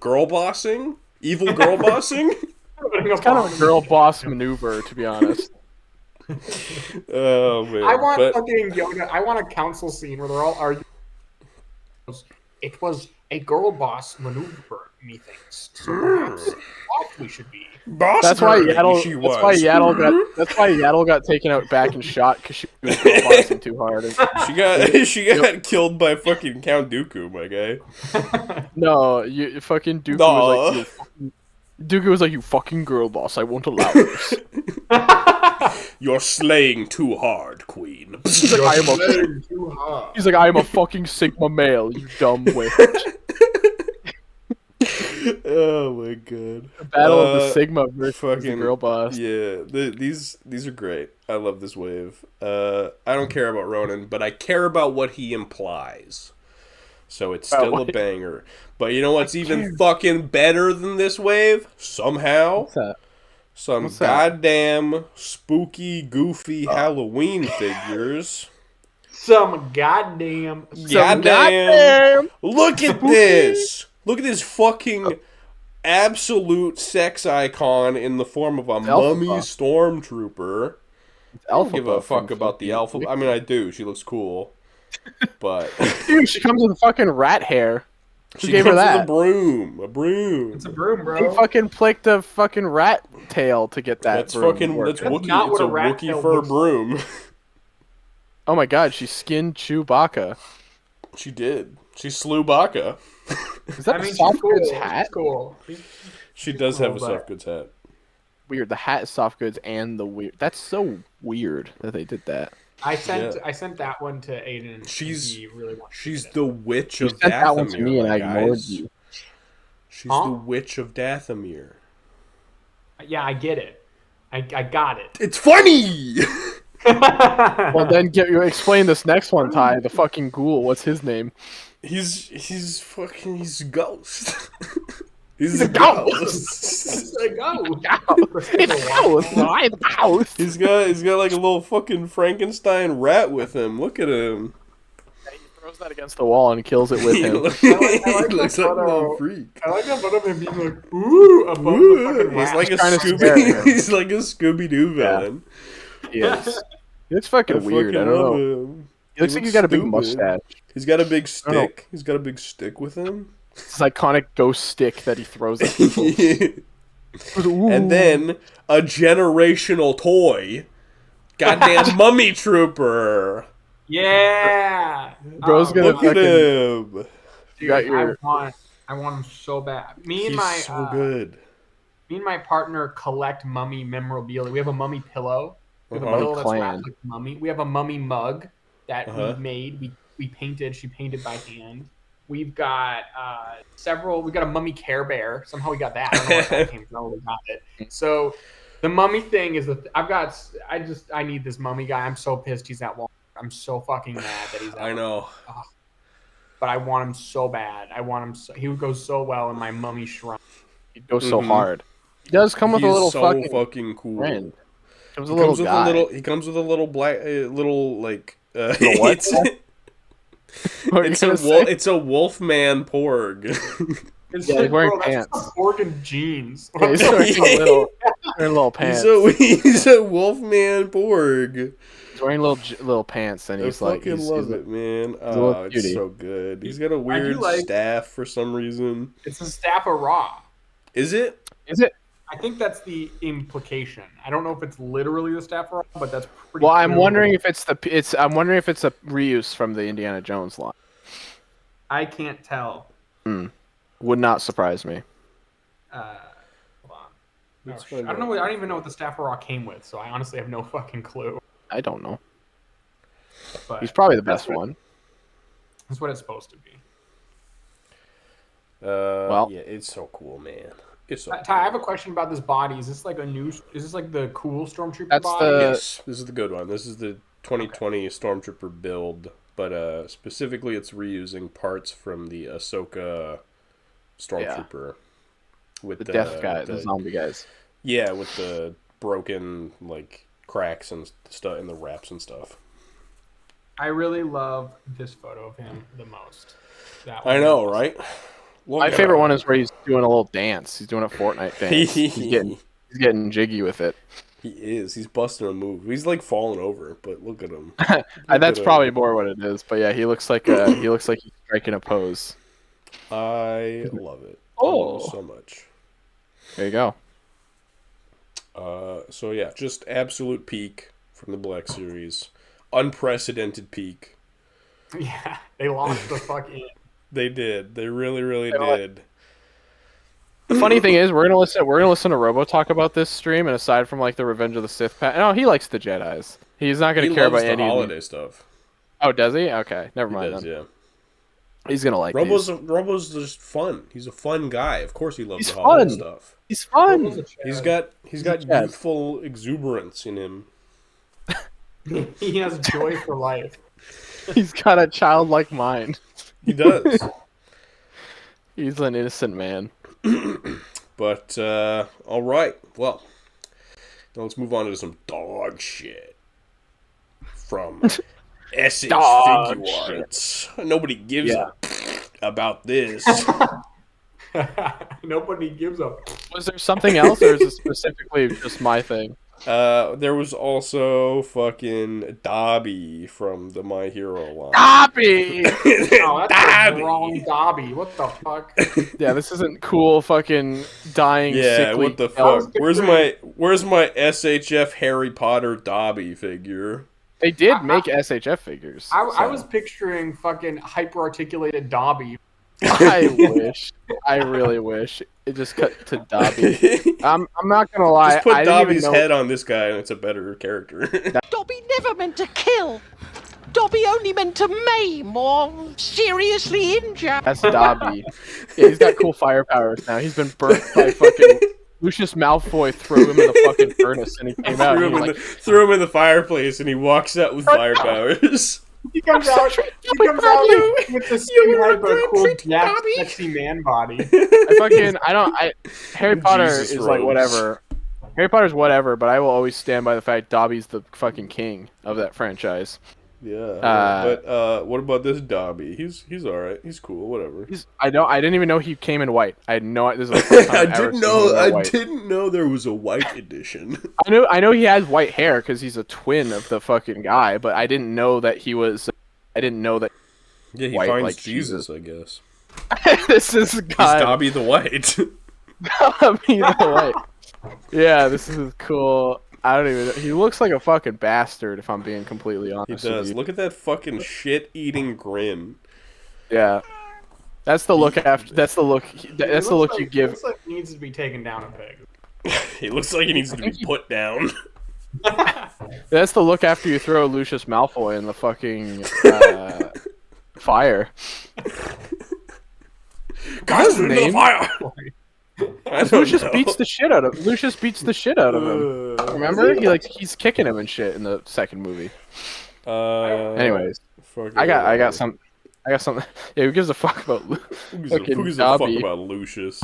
girl bossing? Evil girl bossing? It's kind of a girl boss maneuver, to be honest. Oh man. I want fucking Yoda. I want a council scene where they're all arguing. It was a girl boss maneuver, methinks. So perhaps we should be. That's why Yaddle got taken out back and shot because she was girl bossing too hard. She got killed by fucking Count Dooku, my guy. No, you fucking Dooku was like, Dooku was like, you fucking girl boss, I won't allow this. You're slaying too hard, Queen. He's like, I am a fucking Sigma male, you dumb witch. Oh my god. The battle of the Sigma versus the girl boss. Yeah, these are great. I love this wave. I don't care about Ronan, but I care about what he implies. So it's still a banger. But you know what's even fucking better than this wave? Somehow. What's that? Some goddamn spooky, goofy Halloween figures. Some goddamn. Look at this! Look at this fucking absolute sex icon in the form of a mummy stormtrooper. I don't give a fuck about the alpha. I mean, I do. She looks cool. But dude, she comes with fucking rat hair. She gave comes her that? with a broom. It's a broom, bro. He fucking plicked a fucking rat tail to get that. That's Wookiee. It's a Wookiee fur broom. Oh my god, she skinned Chewbacca. She did. She slew Baka. Is that a soft goods hat? Cool. She does have a soft goods hat. Weird. The hat is soft goods and the weird. That's so weird that they did that. I sent that one to Aiden. She's really the witch of Dathomir. You sent that one to me and I ignored you. She's the witch of Dathomir. Yeah, I get it. I got it. It's funny. Well, then explain this next one, Ty. The fucking ghoul. What's his name? He's a ghost. He's a ghost. It's a ghost. It's a ghost. He's got like a little fucking Frankenstein rat with him. Look at him. He throws that against the wall and kills it with him. He looks like a little freak. I like that photo of him being like, ooh, above the fucking He's rat. like a Scooby. He's like a Scooby-Doo villain. Yes. He looks fucking weird. I don't know. Him. He looks like he's got a big mustache. He's got a big stick. He's got a big stick with him. It's this iconic ghost stick that he throws at people. And then a generational toy. Goddamn Mummy Trooper. Yeah. Bro's gonna Look at him. You got your. I want him so bad. He's so good. Me and my partner collect mummy memorabilia. We have a mummy pillow. We have a pillow that's wrapped like a mummy. We have a mummy mug that we made. We painted. She painted by hand. We've got several. We got a mummy Care Bear. Somehow we got that. I don't know where that came from. We got it. So the mummy thing is I need this mummy guy. I'm so pissed he's at Walmart. I'm so fucking mad that he's at I know. But I want him so bad. He would go so well in my mummy shrine. He'd go so hard. He does come with a little fucking cool. Friend. He comes with a little black, little like. What? It's a Wolfman Porg. It's Yeah, he's wearing bro, that's pants. some Oregon jeans. Yeah, he's wearing little pants. He's a Wolfman Borg. He's wearing little pants, and I he's like, fucking love it, man. a little Oh, it's cutie. so good. He's got a I do weird like- staff for some reason. It's a staff of Ra. Is it? Is it? I think that's the implication. I don't know if it's literally the staff of Ra, but that's pretty. Well, I'm clearly- wondering if I'm wondering if it's a reuse from the Indiana Jones line. I can't tell. Would not surprise me. Hold on. Let's I find don't out. know. I don't even know what the staff of Ra came with, so I honestly have no fucking clue. I don't know. But He's probably the that's best what- one. That's what it's supposed to be. Well- yeah, it's so cool, man. It's so Ty, I have a question about this body. Is this like a new? Is this like the cool Stormtrooper That's body? the- Yes, this is the good one. This is the 2020 Stormtrooper build, but specifically it's reusing parts from the Ahsoka Stormtrooper with The death guy, the zombie guys. Yeah, with the broken like cracks and stuff in the wraps and stuff. I really love this photo of him the most. That I one. know, right? My favorite one is where he's doing a little dance. He's doing a Fortnite dance. He's getting jiggy with it. He is. He's busting a move. He's like falling over, but look at him. That's probably more what it is. But yeah, he looks like he's striking a pose. I love it. Oh. So much. There you go. So yeah, just absolute peak from the Black Series. Unprecedented peak. Yeah, they launched the fuck in. They did. They really, really did. The funny thing is, we're gonna listen to Robo talk about this stream, and aside from like the Revenge of the Sith pack, no, he likes the Jedi's. He's not gonna He care loves about the any holiday stuff. Oh, does he? Okay, never He mind does, then. yeah. He's gonna like Robo's just fun. He's a fun guy. Of course, he loves He's the holiday fun. stuff. He's fun. He's got Chad. youthful exuberance in him. He has joy for life. He's got a childlike mind. He does. He's an innocent man. But all right. Well, now let's move on to some dog shit from SH Dog Figure Arts. Nobody gives a about this. Nobody gives a. Was there something else, or is it specifically just my thing? There was also fucking Dobby from the My Hero line. Dobby! Oh, that's the wrong Dobby. What the fuck? Yeah, this isn't cool. Fucking dying. Yeah, sickly what the elf. fuck? Where's my SHF Harry Potter Dobby figure? They did make SHF figures. I was picturing fucking hyper-articulated Dobby. I wish. I really wish. It just cut to Dobby. I'm not gonna lie. Just put I didn't even Dobby's know- head on this guy and it's a better character. Dobby never meant to kill. Dobby only meant to maim or seriously injure. That's Dobby. Yeah, he's got cool fire powers now. He's been burnt by fucking Lucius Malfoy. Threw him in the fucking furnace, and he came out. threw, And him he in was like, threw him in the fireplace and he walks out with fire powers. He comes out. He comes out with the skin like a cool Jack sexy man body. Harry Potter Jesus is like robes. whatever. Harry Potter's whatever, but I will always stand by the fact Dobby's the fucking king of that franchise. Yeah, but what about this Dobby? He's all right. He's cool. Whatever. I didn't even know he came in white. I had no. This is the first time I I've ever didn't seen him know. wear I white. didn't know there was a white edition. I know he has white hair because he's a twin of the fucking guy, but I didn't know that he was. I didn't know that. Yeah, he White, finds like Jesus, I guess. This is He's God. Dobby the White. Dobby the White. Yeah, this is cool. I don't even. He looks like a fucking bastard. If I'm being completely He honest. does. With you. Look at that fucking shit-eating grin. Yeah. That's the look after. That's the look. That's the look you give. Looks like he needs to be taken down a peg. He looks like he needs to be put down. That's the look after you throw Lucius Malfoy in the fucking fire. Guys, his into the name? fire! I don't Lucius know. beats the shit out of. Lucius beats the shit out of him. Remember? He's kicking him and shit in the second movie. Anyways, fucking I got whatever. some. Yeah, who gives a fuck about Who fucking gives a fuck Dobby about Lucius?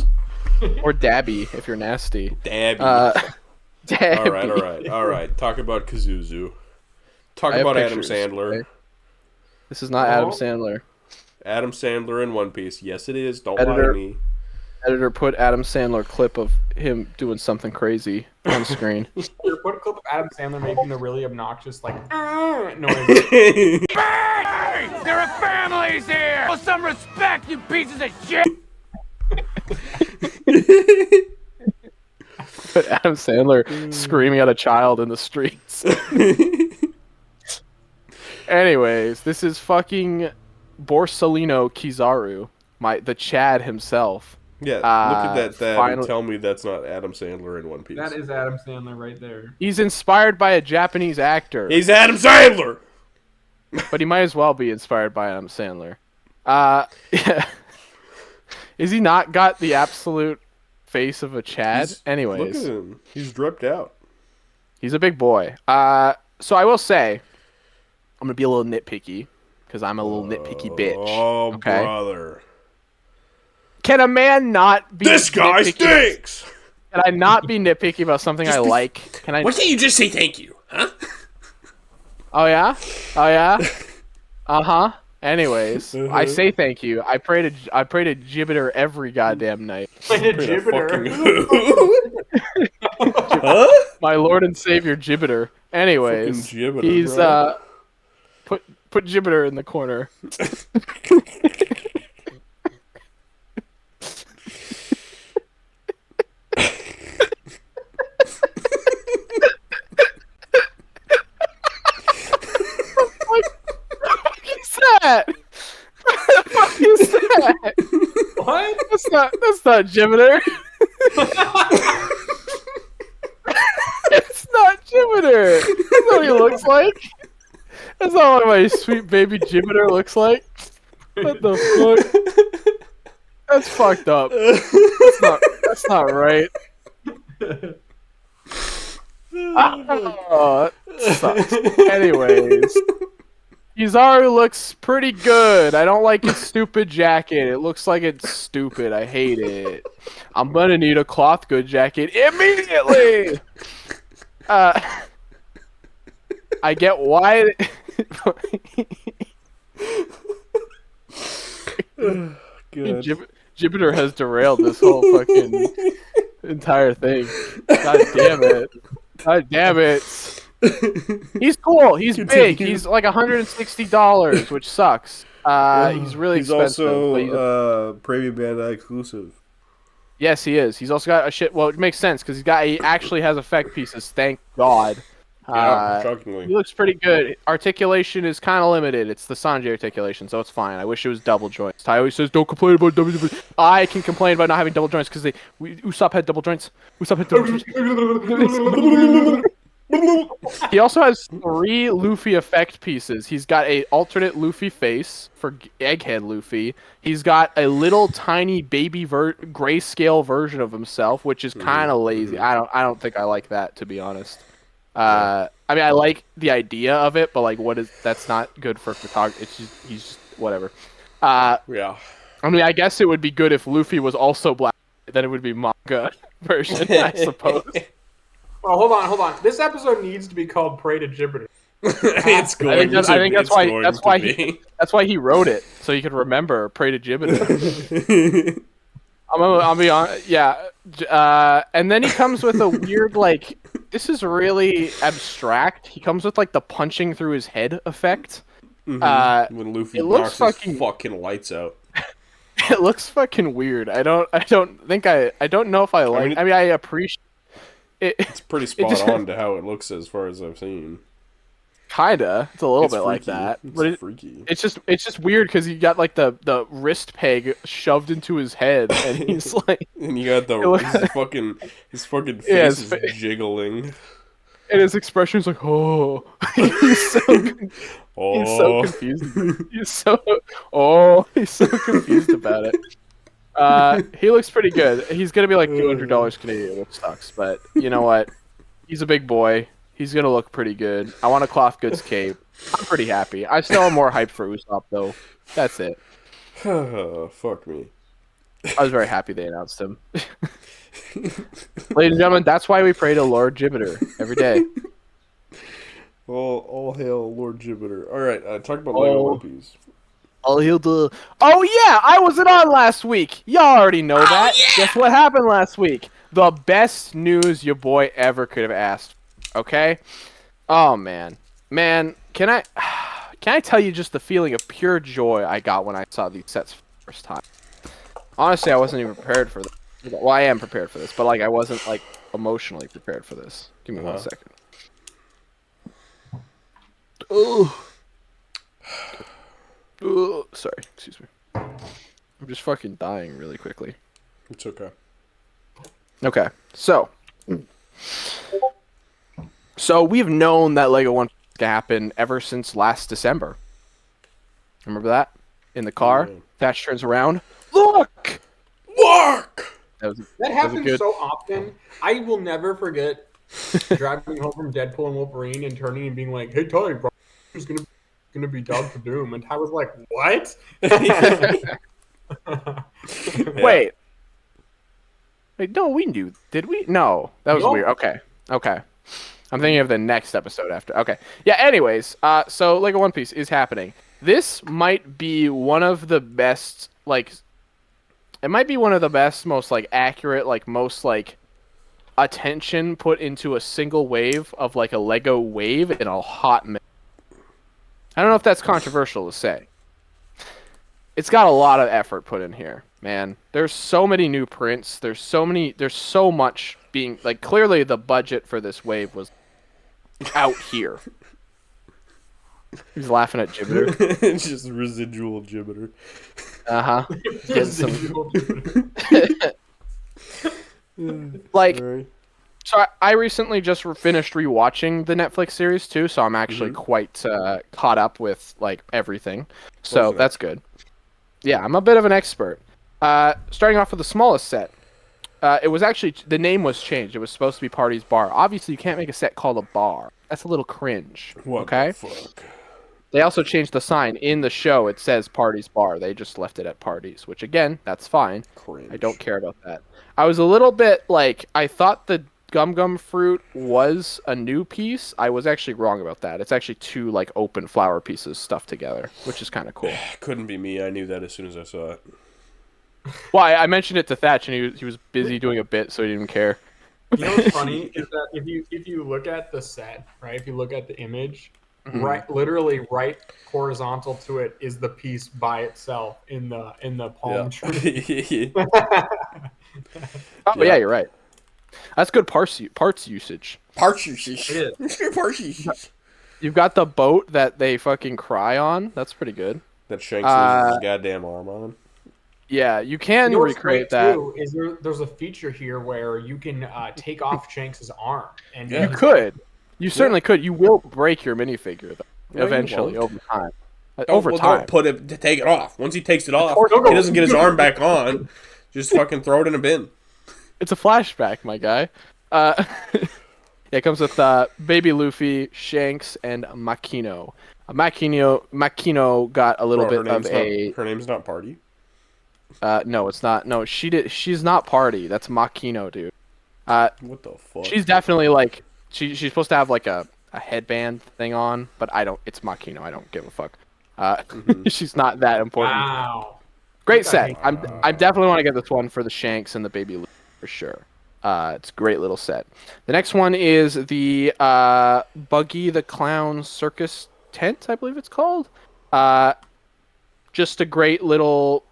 or Dabby if you're nasty? Dabby. Dabby. All right. Talk about Kazuzu. Talk I have about Adam pictures, Sandler. okay? This is not Adam Sandler. Adam Sandler in One Piece. Yes, it is. Don't lie to Editor. me. Editor, put Adam Sandler clip of him doing something crazy on screen. Put a clip of Adam Sandler making the really obnoxious like noise. There are families here! Show some respect, you pieces of shit! Put Adam Sandler screaming at a child in the streets. Anyways, this is fucking Borsalino Kizaru, the Chad himself. Yeah, look at that and finally- tell me that's not Adam Sandler in One Piece. That is Adam Sandler right there. He's inspired by a Japanese actor. He's Adam Sandler! But he might as well be inspired by Adam Sandler. Yeah. Is he not got the absolute face of a Chad? Anyways. Look at him. He's dripped out. He's a big boy. So I will say, I'm going to be a little nitpicky, because I'm a little nitpicky bitch. Oh, okay? brother. Can a man not be This guy stinks! Can I not be nitpicky about something I like? Can I? Why can't you just say thank you, huh? Oh yeah? Oh yeah? Uh-huh. Anyways, I say thank you. I pray to Jibider every goddamn night. Jibider. Huh? My Lord and Savior Jibider. Anyways, Fucking Jibider, he's bro. put Jibider in the corner. That? What the fuck is that? What? That's not Jibider. It's not Jibider. That's what he looks like. That's not what my sweet baby Jibider looks like. What the fuck? That's fucked up. That's not right. Oh, that sucks. Anyways. Kizaru looks pretty good. I don't like his stupid jacket. It looks like it's stupid. I hate it. I'm gonna need a cloth good jacket immediately! I get why... Good. Jibider has derailed this whole fucking entire thing. God damn it. God damn it. He's cool. He's big. He's like $160, which sucks. He's really He's expensive. also Premium Bandai exclusive. Yes, he is. He's also got a shit. Well, it makes sense because he actually has effect pieces. Thank God. Yeah, shockingly. He looks pretty good. Articulation is kind of limited. It's the Sanji articulation, so it's fine. I wish it was double joints. Ty always says, "Don't complain about double joints." I can complain about not having double joints because Usopp had double joints. Usopp had double joints. He also has 3 Luffy effect pieces. He's got a alternate Luffy face for Egghead Luffy. He's got a little tiny baby grayscale version of himself, which is kind of lazy. I don't think I like that, to be honest. I mean, I like the idea of it, but like, that's not good for photography. He's just whatever. Yeah. I mean, I guess it would be good if Luffy was also black. Then it would be manga version, I suppose. Oh, hold on. This episode needs to be called "Pray to Jibider." It's going. I think that's why he wrote it, so he could remember "Pray to Jibider." I'll be honest. Yeah. And then he comes with a weird like. This is really abstract. He comes with like the punching through his head effect. Mm-hmm. When Luffy knocks his fucking lights out. It looks fucking weird. I don't know if I like. I mean, I appreciate. It's pretty spot on to how it looks as far as I've seen. Kinda, it's a little bit freaky. like that, but freaky. It's just weird because you got like the wrist peg shoved into his head, and he's like, and you got his fucking face is jiggling, and his expression's like, oh, he's so confused. He's so confused about it. He looks pretty good. He's gonna be like $200 Canadian, which sucks, but you know what? He's a big boy. He's gonna look pretty good. I want a cloth goods cape. I'm pretty happy. I still am more hyped for Usopp though. That's it. Fuck me. I was very happy they announced him. Ladies and gentlemen, that's why we pray to Lord Jibider every day. All hail Lord Jibider. All right, talk about Lego One Piece. Oh yeah, I wasn't on last week. Y'all already know that. Guess what happened last week? The best news your boy ever could have asked. Okay? Oh man. Man, can I tell you just the feeling of pure joy I got when I saw these sets for the first time? Honestly, I wasn't even prepared for this. Well, I am prepared for this, but like I wasn't like emotionally prepared for this. Give me 1 second. Oh. Sorry, excuse me. I'm just fucking dying really quickly. It's okay. Okay, so we've known that Lego One can happen ever since last December. Remember that? In the car, Thatch turns around. Look! That happens so often. I will never forget driving home from Deadpool and Wolverine and turning and being like, "Hey, Ty, bro, who's gonna be Dog for Doom?" And Ty was like, "What?" Wait, no, we knew. Did we? No, that was No. weird. Okay. I'm thinking of the next episode after. Okay. Yeah. Anyways, so Lego One Piece is happening. This might be one of the best, like, it might be one of the best, most like accurate, like most like attention put into a single wave of like a Lego wave in a hot minute. I don't know if that's controversial to say. It's got a lot of effort put in here, man. There's so many new prints. There's so much being like clearly the budget for this wave was out here. He's laughing at Jibider. It's just residual Jibider. Getting some like. So I recently just finished rewatching the Netflix series too, so I'm actually quite caught up with like everything. So that's good. Yeah, I'm a bit of an expert. Starting off with the smallest set. It was actually, the name was changed. It was supposed to be Party's Bar. Obviously, you can't make a set called a bar. That's a little cringe. What okay? the fuck? They also changed the sign. In the show, it says Party's Bar. They just left it at Parties, which again, that's fine. Cringe. I don't care about that. I was a little bit like, I thought the Gum Gum Fruit was a new piece. I was actually wrong about that. It's actually two like open flower pieces stuffed together, which is kind of cool. Couldn't be me. I knew that as soon as I saw it. Well, I mentioned it to Thatch, and he was busy doing a bit, so he didn't even care. You know what's funny is that if you look at the set, right? If you look at the image, literally right horizontal to it is the piece by itself in the palm tree. Oh yeah, you're right. That's good parts usage. Parts usage. It is. Parts usage. You've got the boat that they fucking cry on. That's pretty good. That Shanks loses his goddamn arm on. Yeah, you can what's recreate great, that. Too, is there's a feature here where you can take off Shanks' arm, and You could. You certainly could. You will break your minifigure though, No, you eventually won't. over time. Don't put it to take it off. Once he takes it off, he doesn't get his arm back on. Just fucking throw it in a bin. It's a flashback, my guy. Yeah, it comes with Baby Luffy, Shanks, and Makino. Makino got a little bit of a. Her name's not Party. No, it's not. No, she's not Party. That's Makino, dude. What the fuck? She's definitely like she's supposed to have like a headband thing on, but I don't. It's Makino. I don't give a fuck. She's not that important. Wow. Great set. I definitely want to get this one for the Shanks and the Baby Luffy for sure. It's a great little set. The next one is the Buggy the Clown Circus Tent, I believe it's called. Just a great little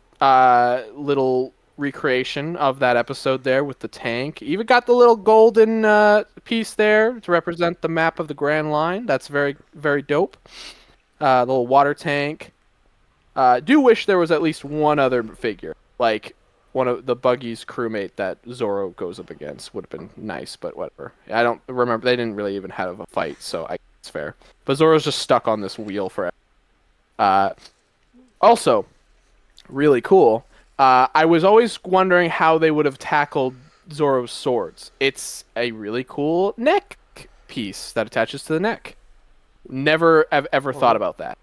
recreation of that episode there with the tank. Even got the little golden piece there to represent the map of the Grand Line. That's very, very dope. The little water tank. Do wish there was at least one other figure, like one of the Buggy's crewmate that Zoro goes up against would have been nice, but whatever. I don't remember. They didn't really even have a fight, so it's fair. But Zoro's just stuck on this wheel forever. Also, really cool. I was always wondering how they would have tackled Zoro's swords. It's a really cool neck piece that attaches to the neck. Never have ever thought about that.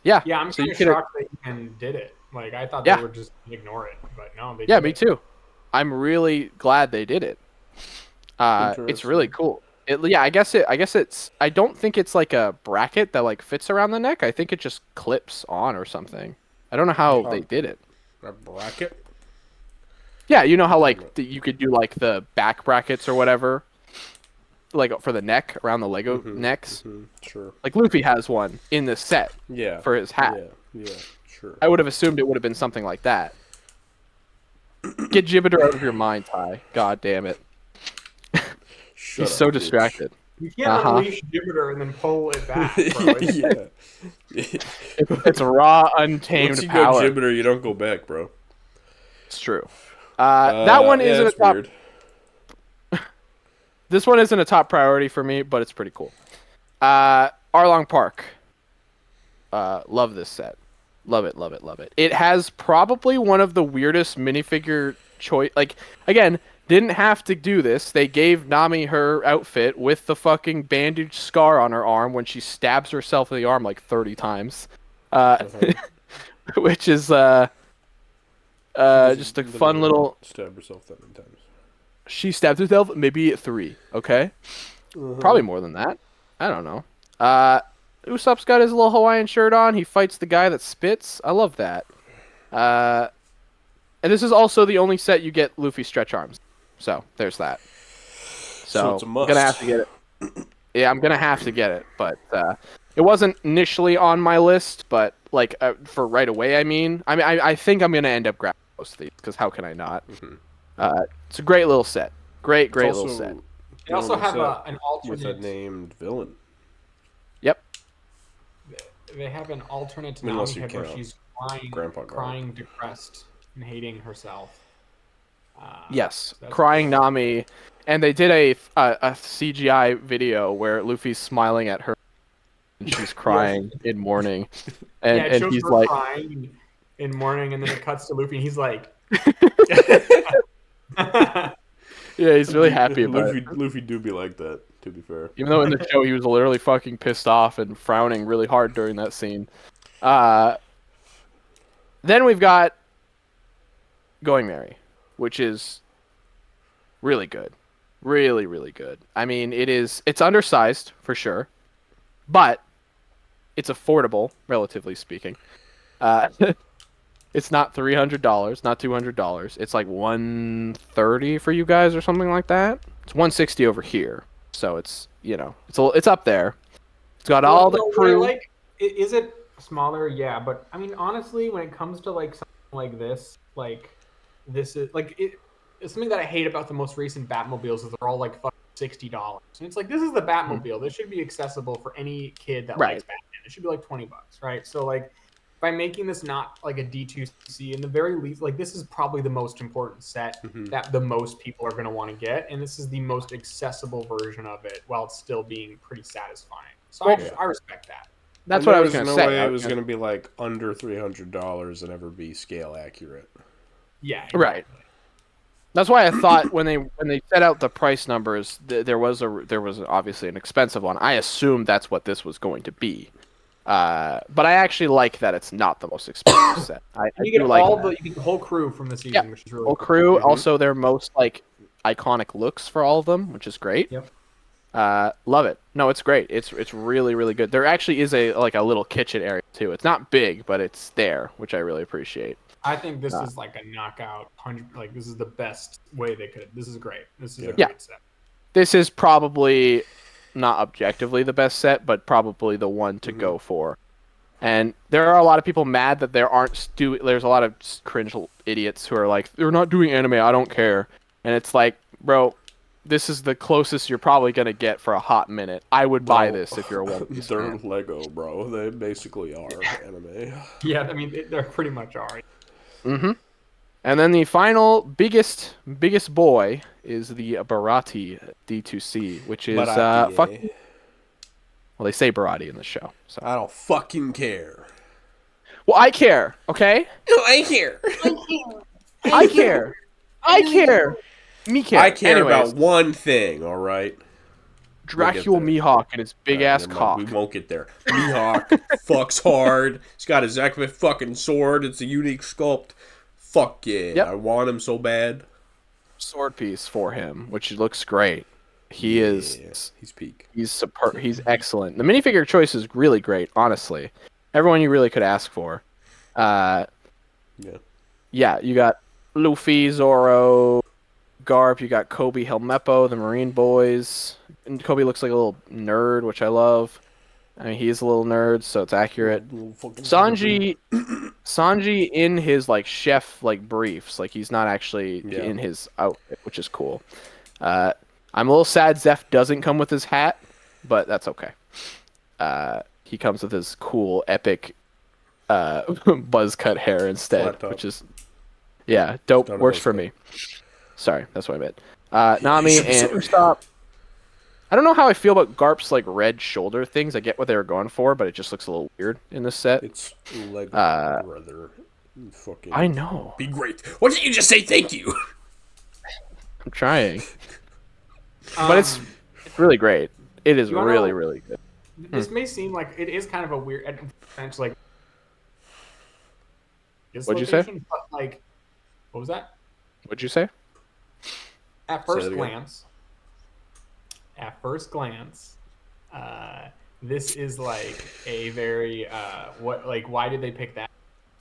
Yeah. Yeah, I'm so kind of shocked they even did it. Like, I thought they would just ignore it, but no, they did me it. too. I'm really glad they did it. It's really cool. Yeah, I guess it's. I don't think it's like a bracket that like fits around the neck. I think it just clips on or something. I don't know how they did it. A bracket? Yeah, you know how like you could do like the back brackets or whatever, like for the neck around the Lego necks. Sure. Like Luffy has one in the set. Yeah. For his hat. Yeah. Sure. I would have assumed it would have been something like that. Get Jibider out of your mind, Ty. God damn it. He's so distracted. You can't unleash Jibider and then pull it back, bro. It's raw, untamed Once you power. go Jibider, you don't go back, bro. It's true. That one isn't a top. Weird. This one isn't a top priority for me, but it's pretty cool. Arlong Park. Love this set. Love it, love it, love it. It has probably one of the weirdest minifigure choice. Like, again, didn't have to do this. They gave Nami her outfit with the fucking bandage scar on her arm when she stabs herself in the arm like 30 times. Which is just a fun little... Stab herself that many times. She stabbed herself maybe 3, okay? Probably more than that. I don't know. Usopp's got his little Hawaiian shirt on. He fights the guy that spits. I love that. And this is also the only set you get Luffy stretch arms. So, there's that. So it's a must. I'm gonna have to get it. Yeah, I'm gonna have to get it. But it wasn't initially on my list, but like for right away, I think I'm gonna end up grabbing most of these, because how can I not? It's a great little set. Great little set. They also have an alternate... with a named villain. Yep. They have an alternate Unless Nami you head where count she's crying, depressed, and hating herself. Yes, so crying Nami, and they did a CGI video where Luffy's smiling at her, and she's crying in mourning, and, yeah, it and shows he's her like crying in mourning, and then it cuts to Luffy, and he's like, yeah, he's really happy about it. Luffy do be like that, to be fair. Even though in the show he was literally fucking pissed off and frowning really hard during that scene. Then we've got Going Merry, which is really good. Really, really good. I mean, it's undersized for sure, but it's affordable, relatively speaking. It's not $300, not $200. It's like $130 for you guys or something like that. It's $160 over here, so it's it's up there. It's got all the crew. Like, is it smaller? Yeah, but I mean, honestly, when it comes to like something like this is like it's something that I hate about the most recent Batmobiles is they're all like fucking $60, and it's like this is the Batmobile. This should be accessible for any kid that likes Batman. It should be like $20, right? So like, by making this not like a D2C, in the very least, like this is probably the most important set that the most people are going to want to get, and this is the most accessible version of it while it's still being pretty satisfying. So I respect that. That's what I was going to say. Way it was going to be like under $300 and ever be scale accurate. Yeah. Exactly. Right. That's why I thought when they set out the price numbers, there was obviously an expensive one. I assumed that's what this was going to be. But I actually like that it's not the most expensive set. You get the whole crew from the season, which is really cool. Crew. Also, their most like iconic looks for all of them, which is great. Yep. Love it. No, it's great. It's really, really good. There actually is a little kitchen area too. It's not big, but it's there, which I really appreciate. I think this is like a knockout 100. Like this is the best way they could. This is great. This is a great set. This is probably not objectively the best set, but probably the one to go for. And there are a lot of people mad that there's a lot of cringe idiots who are like, they're not doing anime, I don't care. And it's like, bro, this is the closest you're probably going to get for a hot minute. I would buy this if you're a One Piece They're fan. Lego, bro. They basically are anime. Yeah, I mean, they're pretty much are. Mm-hmm. And then the final biggest boy is the Barati D2C, which is fucking. Well, they say Barati in the show. So I don't fucking care. Well, I care. Okay. No, I care. I care. I care. Me care. I care about one thing. All right. Dracula Mihawk and his big ass cock. We won't get there. Mihawk fucks hard. He's got his Zakmith fucking sword. It's a unique sculpt. Fuck yeah. Yep. I want him so bad. Sword piece for him, which looks great. He is. He's peak. He's superb. He's excellent. The minifigure choice is really great. Honestly, everyone you really could ask for. Yeah. Yeah, you got Luffy, Zoro, Garp. You got Kobe, Helmeppo, the Marine Boys. And Kobe looks like a little nerd, which I love. I mean, he is a little nerd, so it's accurate. Sanji in his like chef like briefs, like he's not actually in his outfit, which is cool. I'm a little sad Zeph doesn't come with his hat, but that's okay. He comes with his cool epic buzz cut hair instead, which is dope. Works for me. Sorry, that's what I meant. Nami and Usopp. I don't know how I feel about Garp's like red shoulder things. I get what they were going for, but it just looks a little weird in this set. It's Lego, brother. Fucking. I know. Be great. Why didn't you just say thank you? I'm trying. But it's really great. It is really, really good. This may seem like it is kind of a weird, like. What'd you say? But like, what was that? What'd you say? At first glance, this is like a very why did they pick that,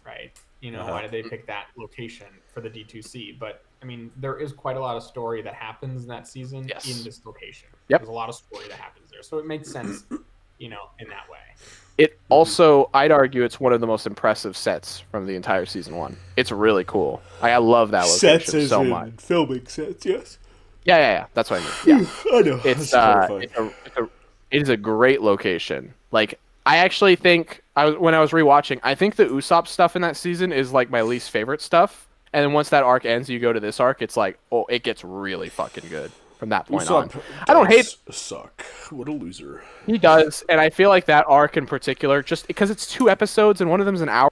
right? You know, why did they pick that location for the D2C? But I mean, there is quite a lot of story that happens in that season in this location. Yep. There's a lot of story that happens there, so it makes sense, you know, in that way. It also, I'd argue, it's one of the most impressive sets from the entire season 1. It's really cool. I love that location so much. Filming sets, yes. Yeah. That's what I mean. Yeah. I know. It is a great location. Like, I actually think when I was rewatching, I think the Usopp stuff in that season is like my least favorite stuff. And then once that arc ends, you go to this arc, it's like, oh, it gets really fucking good from that point on. I don't hate suck. What a loser. He does, and I feel like that arc in particular, just because it's 2 episodes and one of them's an hour,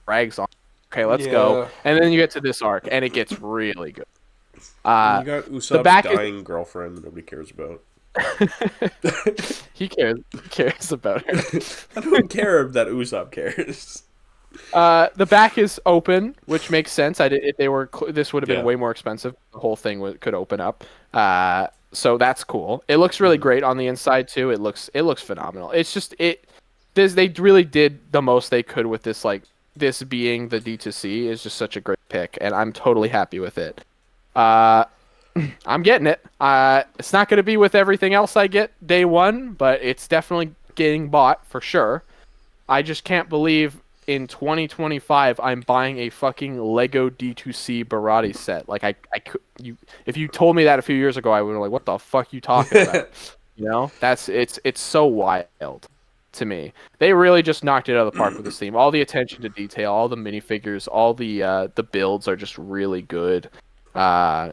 drags on. Okay, let's go. And then you get to this arc, and it gets really good. You got Usopp's dying girlfriend that nobody cares about. He cares about her. I don't care that Usopp cares. The back is open, which makes sense. This would have been way more expensive. The whole thing could open up. So that's cool. It looks really great on the inside too. It looks phenomenal. It's just they really did the most they could with this. Like, this being the D2C is just such a great pick, and I'm totally happy with it. I'm getting it. It's not going to be with everything else I get day one, but it's definitely getting bought for sure. I just can't believe in 2025 I'm buying a fucking Lego D2C Barati set. Like, if you told me that a few years ago, I would have been like, what the fuck you talking about? You know, it's so wild to me. They really just knocked it out of the park with this theme. All the attention to detail, all the minifigures, all the builds are just really good.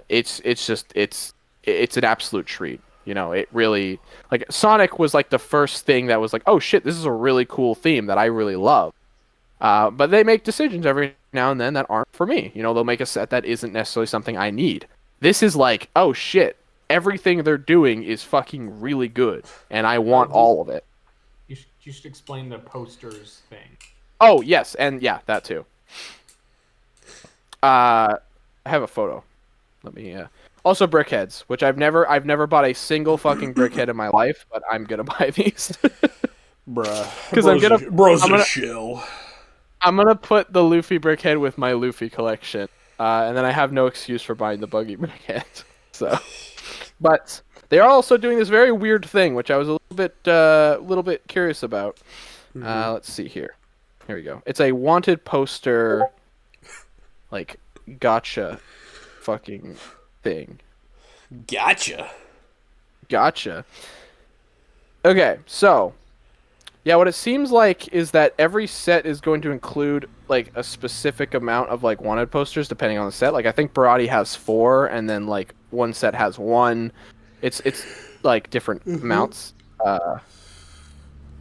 It's an absolute treat. You know, it really, like, Sonic was like the first thing that was like, oh shit, this is a really cool theme that I really love. But they make decisions every now and then that aren't for me. You know, they'll make a set that isn't necessarily something I need. This is like, oh shit, everything they're doing is fucking really good, and I want all of it. You should explain the posters thing. Oh, yes, and yeah, that too. I have a photo. Let me, also brickheads, which I've never bought a single fucking brickhead in my life, but I'm gonna buy these. Bruh. Because bro's a shill. I'm gonna put the Luffy brickhead with my Luffy collection, and then I have no excuse for buying the Buggy brickhead. So, but they are also doing this very weird thing, which I was a little bit curious about. Let's see here. Here we go. It's a wanted poster, like, gotcha, fucking thing. Gotcha. Okay, so. Yeah, what it seems like is that every set is going to include, like, a specific amount of, like, wanted posters depending on the set. Like, I think Barati has 4, and then, like, one set has 1. It's like, different amounts.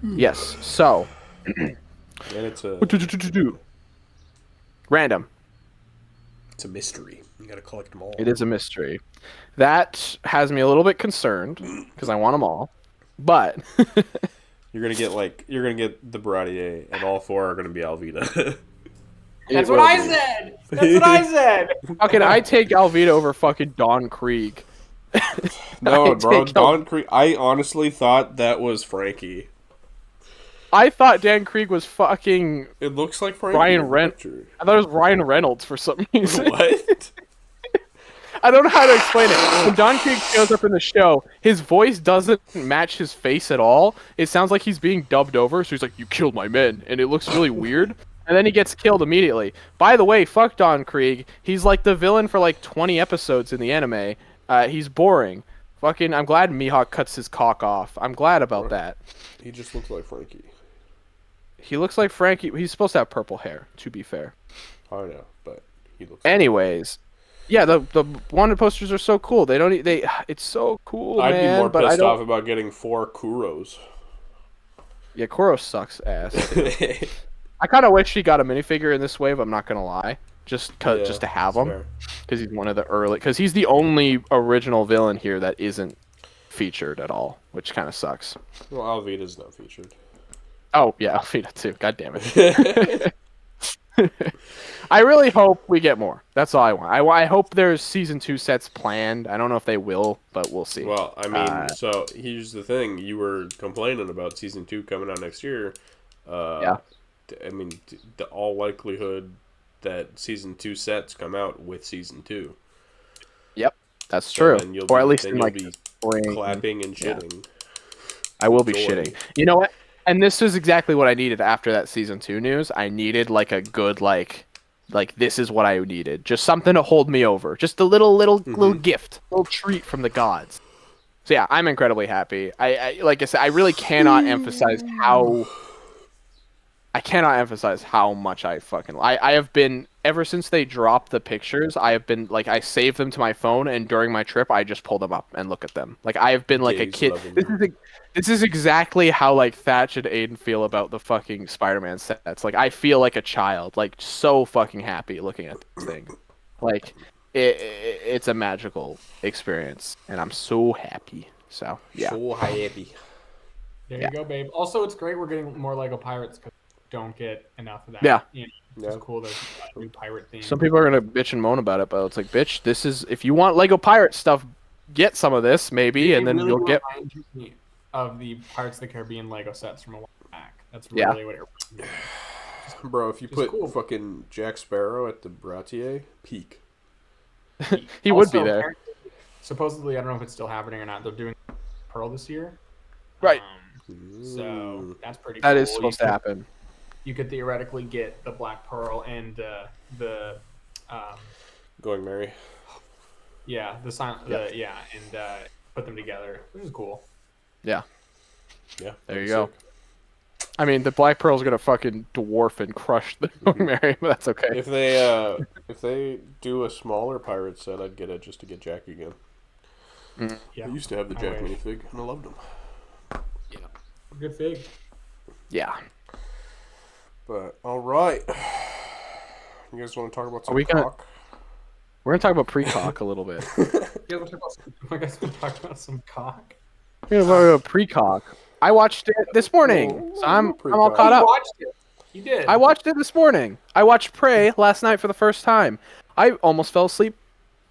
Yes, so. And it's a... Random. It's a mystery. You gotta collect them all. It is a mystery. That has me a little bit concerned, because I want them all. But... You're gonna get the Baratier, and all 4 are gonna be Alvida. That's what I said. That's what I said. How can I take Alvida over fucking Don Krieg? No, I bro, take Don Krieg. I honestly thought that was Frankie. I thought Dan Krieg was fucking It looks like Frankie Ryan in the Reynolds. picture. I thought it was Ryan Reynolds for some reason. What? I don't know how to explain it. When Don Krieg shows up in the show, his voice doesn't match his face at all. It sounds like he's being dubbed over, so he's like, "You killed my men," and it looks really weird. And then he gets killed immediately. By the way, fuck Don Krieg. He's like the villain for like 20 episodes in the anime. He's boring. Fucking, I'm glad Mihawk cuts his cock off. I'm glad about that. He just looks like Frankie. He looks like Frankie. He's supposed to have purple hair, to be fair. I know, but he looks. Anyways, yeah, the wanted posters are so cool. They don't. It's so cool, I'd man. be more but I pissed don't. off about getting 4 Kuros. Yeah, Koro sucks ass. I kind of wish he got a minifigure in this wave. I'm not gonna lie, just to have him, because he's one of the early. Because he's the only original villain here that isn't featured at all, which kind of sucks. Well, Alvida's not featured. Oh yeah, Alfida too. God damn it. I really hope we get more. That's all I want. I hope there's season 2 sets planned. I don't know if they will, but we'll see. Well, I mean, so here's the thing: you were complaining about season 2 coming out next year. Yeah. I mean, the all likelihood that season 2 sets come out with season 2. Yep, that's true. Or at least in like be spring. clapping and shitting. I will be Joy. shitting. You know what? And this is exactly what I needed after that season 2 news. I needed like a good like this is what I needed. Just something to hold me over. Just a little gift, little treat from the gods. So yeah, I'm incredibly happy. I like I said, I really cannot emphasize how. I cannot emphasize how much I fucking. I have been ever since they dropped the pictures. I have been like I saved them to my phone, and during my trip, I just pull them up and look at them. Like I have been like a kid. This is exactly how like Thatch and Aiden feel about the fucking Spider-Man sets. Like I feel like a child, like so fucking happy looking at this thing. Like it's a magical experience, and I'm so happy. So yeah. So happy. There you go, babe. Also, it's great we're getting more Lego Pirates because we don't get enough of that. Yeah. You know, it's cool. There's a new pirate theme. Some people are gonna bitch and moan about it, but it's like, bitch, this is if you want Lego Pirate stuff, get some of this maybe, and then really you'll get. Me of the Pirates of the Caribbean Lego sets from a while back. That's really what it was. Bro, if you put fucking Jack Sparrow at the Bratier, peak. He would be there. Supposedly, I don't know if it's still happening or not. They're doing Pearl this year. Right. So that's pretty cool. That is supposed to happen. You could theoretically get the Black Pearl and the Going Merry. Yeah, the silent. Yeah, and put them together, which is cool. Yeah. Yeah. There you go. I mean, the Black Pearl's gonna fucking dwarf and crush the Mary, but that's okay. If they do a smaller pirate set, I'd get it just to get Jack again. Yeah. I used to have the Jack minifig, and I loved him. Yeah. Good fig. Yeah. But all right, you guys want to talk about some cock? We're gonna talk about pre-cock a little bit. You guys want to talk about some cock? We're gonna talk about pre-cock. I watched it this morning, so I'm all caught up. You watched it. You did. I watched it this morning. I watched Prey last night for the first time. I almost fell asleep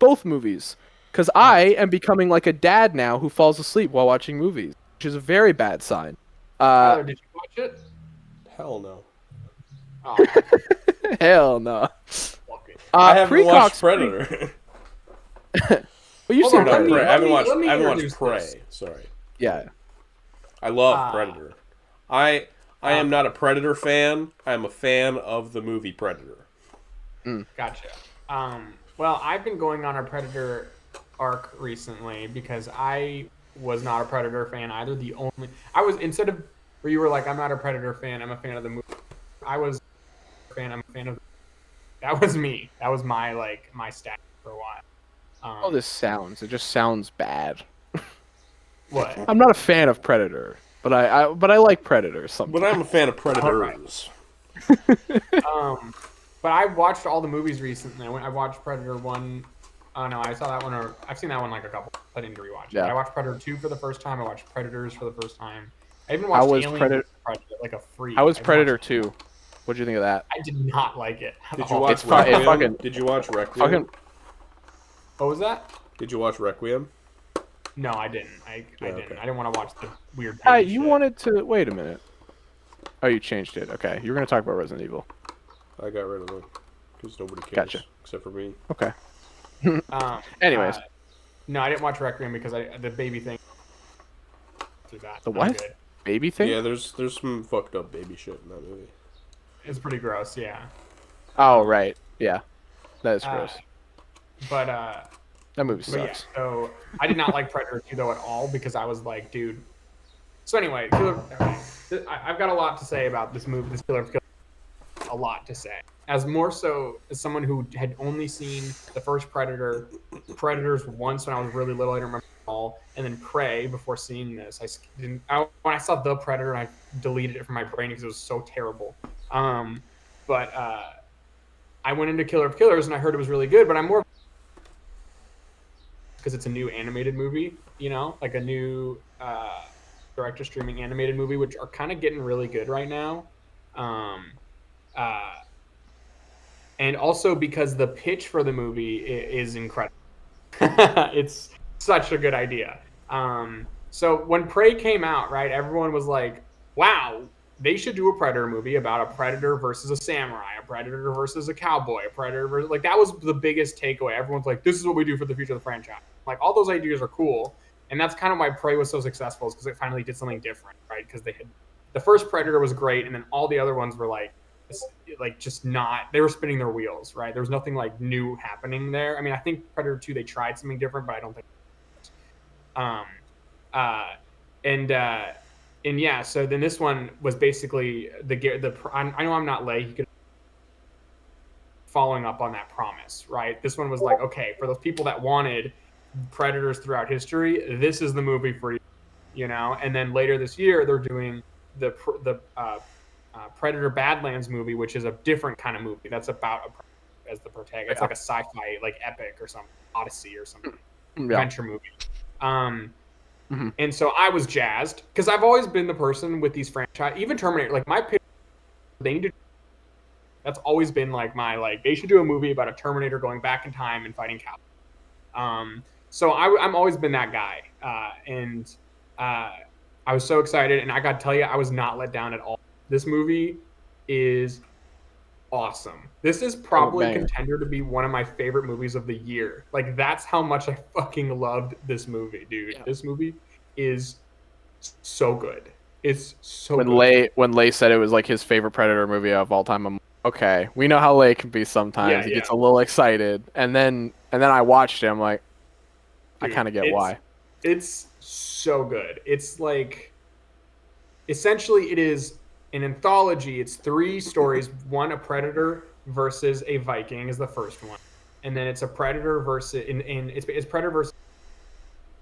both movies because I am becoming like a dad now who falls asleep while watching movies, which is a very bad sign. Tyler, did you watch it? Hell no. Oh. Hell no. I haven't watched Predator. Well, you've seen Predator. I haven't watched Prey. Sorry. Yeah. I love Predator. I am not a Predator fan. I am a fan of the movie Predator. Gotcha. Well, I've been going on a Predator arc recently because I was not a Predator fan either. I was, instead of where you were like, I'm not a Predator fan, I'm a fan of the movie. I'm a fan of. That was me. That was my stat for a while. It just sounds bad. What? I'm not a fan of Predator, but I like Predators sometimes. But I'm a fan of Predators. But I watched all the movies recently. I watched Predator 1. Oh no, I saw that one. I've seen that one like a couple. I didn't rewatch it. Yeah. I watched Predator 2 for the first time. I watched Predators for the first time. I even watched Alien like a freak. How was Predator 2? What'd you think of that? I did not like it. Did you watch Requiem? Did you watch Requiem? What was that? Did you watch Requiem? No, I didn't. I Yeah, didn't. okay. I didn't want to watch the weird baby You shit. wanted to wait a minute. Oh, you changed it. Okay, you were gonna talk about Resident Evil. I got rid of it because nobody cares Gotcha. except for me. Okay. Um, Anyways, no, I didn't watch Requiem because the baby thing. Through that, the I'm what? good. Baby thing? Yeah, there's some fucked up baby shit in that movie. It's pretty gross, yeah. Oh right. Yeah. That is Uh, gross. but That movie But yeah, sucks. so I did not like Predator 2 though at all because I was like, dude. So anyway, I've got a lot to say about this movie, this Killer of Killers. A lot to say, as more so as someone who had only seen the first Predators once when I was really little. I don't remember it all, and then Prey before seeing this. When I saw the Predator, I deleted it from my brain because it was so terrible. But I went into Killer of Killers and I heard it was really good, but I'm more because it's a new animated movie, like a new director streaming animated movie, which are kind of getting really good right now. Uh, and also because the pitch for the movie is incredible. It's such a good idea. So when Prey came out, right, everyone was like, wow, they should do a Predator movie about a predator versus a samurai, a predator versus a cowboy, a predator versus, like, that was the biggest takeaway. Everyone's like, this is what we do for the future of the franchise. Like, all those ideas are cool. And that's kind of why Prey was so successful, is because it finally did something different, right? Because the first Predator was great, and then all the other ones were like just not, they were spinning their wheels, right? There was nothing like new happening there. I mean, I think Predator 2 they tried something different, but I don't think um uh and uh and yeah, so then this one was basically I know I'm not late, he could following up on that promise, right? This one was like, okay, for those people that wanted predators throughout history, this is the movie for you, and then later this year they're doing the Predator Badlands movie, which is a different kind of movie. That's about a predator as the protagonist. It's like a sci-fi, like epic or something, Odyssey or something, adventure movie. And so I was jazzed because I've always been the person with these franchise, even Terminator. Like my pick, they need to. That's always been like they should do a movie about a Terminator going back in time and fighting cows. So I'm always been that guy, and I was so excited, and I got to tell you, I was not let down at all. This movie is awesome. This is probably a contender to be one of my favorite movies of the year. Like, that's how much I fucking loved this movie, dude. Yeah. This movie is so good. It's so good. When Lay said it was like his favorite Predator movie of all time, I'm like, okay, we know how Lay can be sometimes. Yeah, he gets a little excited, and then I watched it. I'm like, dude, I kind of get why. It's so good. It's like, essentially, it is an anthology. It's 3 stories. One, a predator versus a Viking is the first one, and then it's a predator versus it's predator versus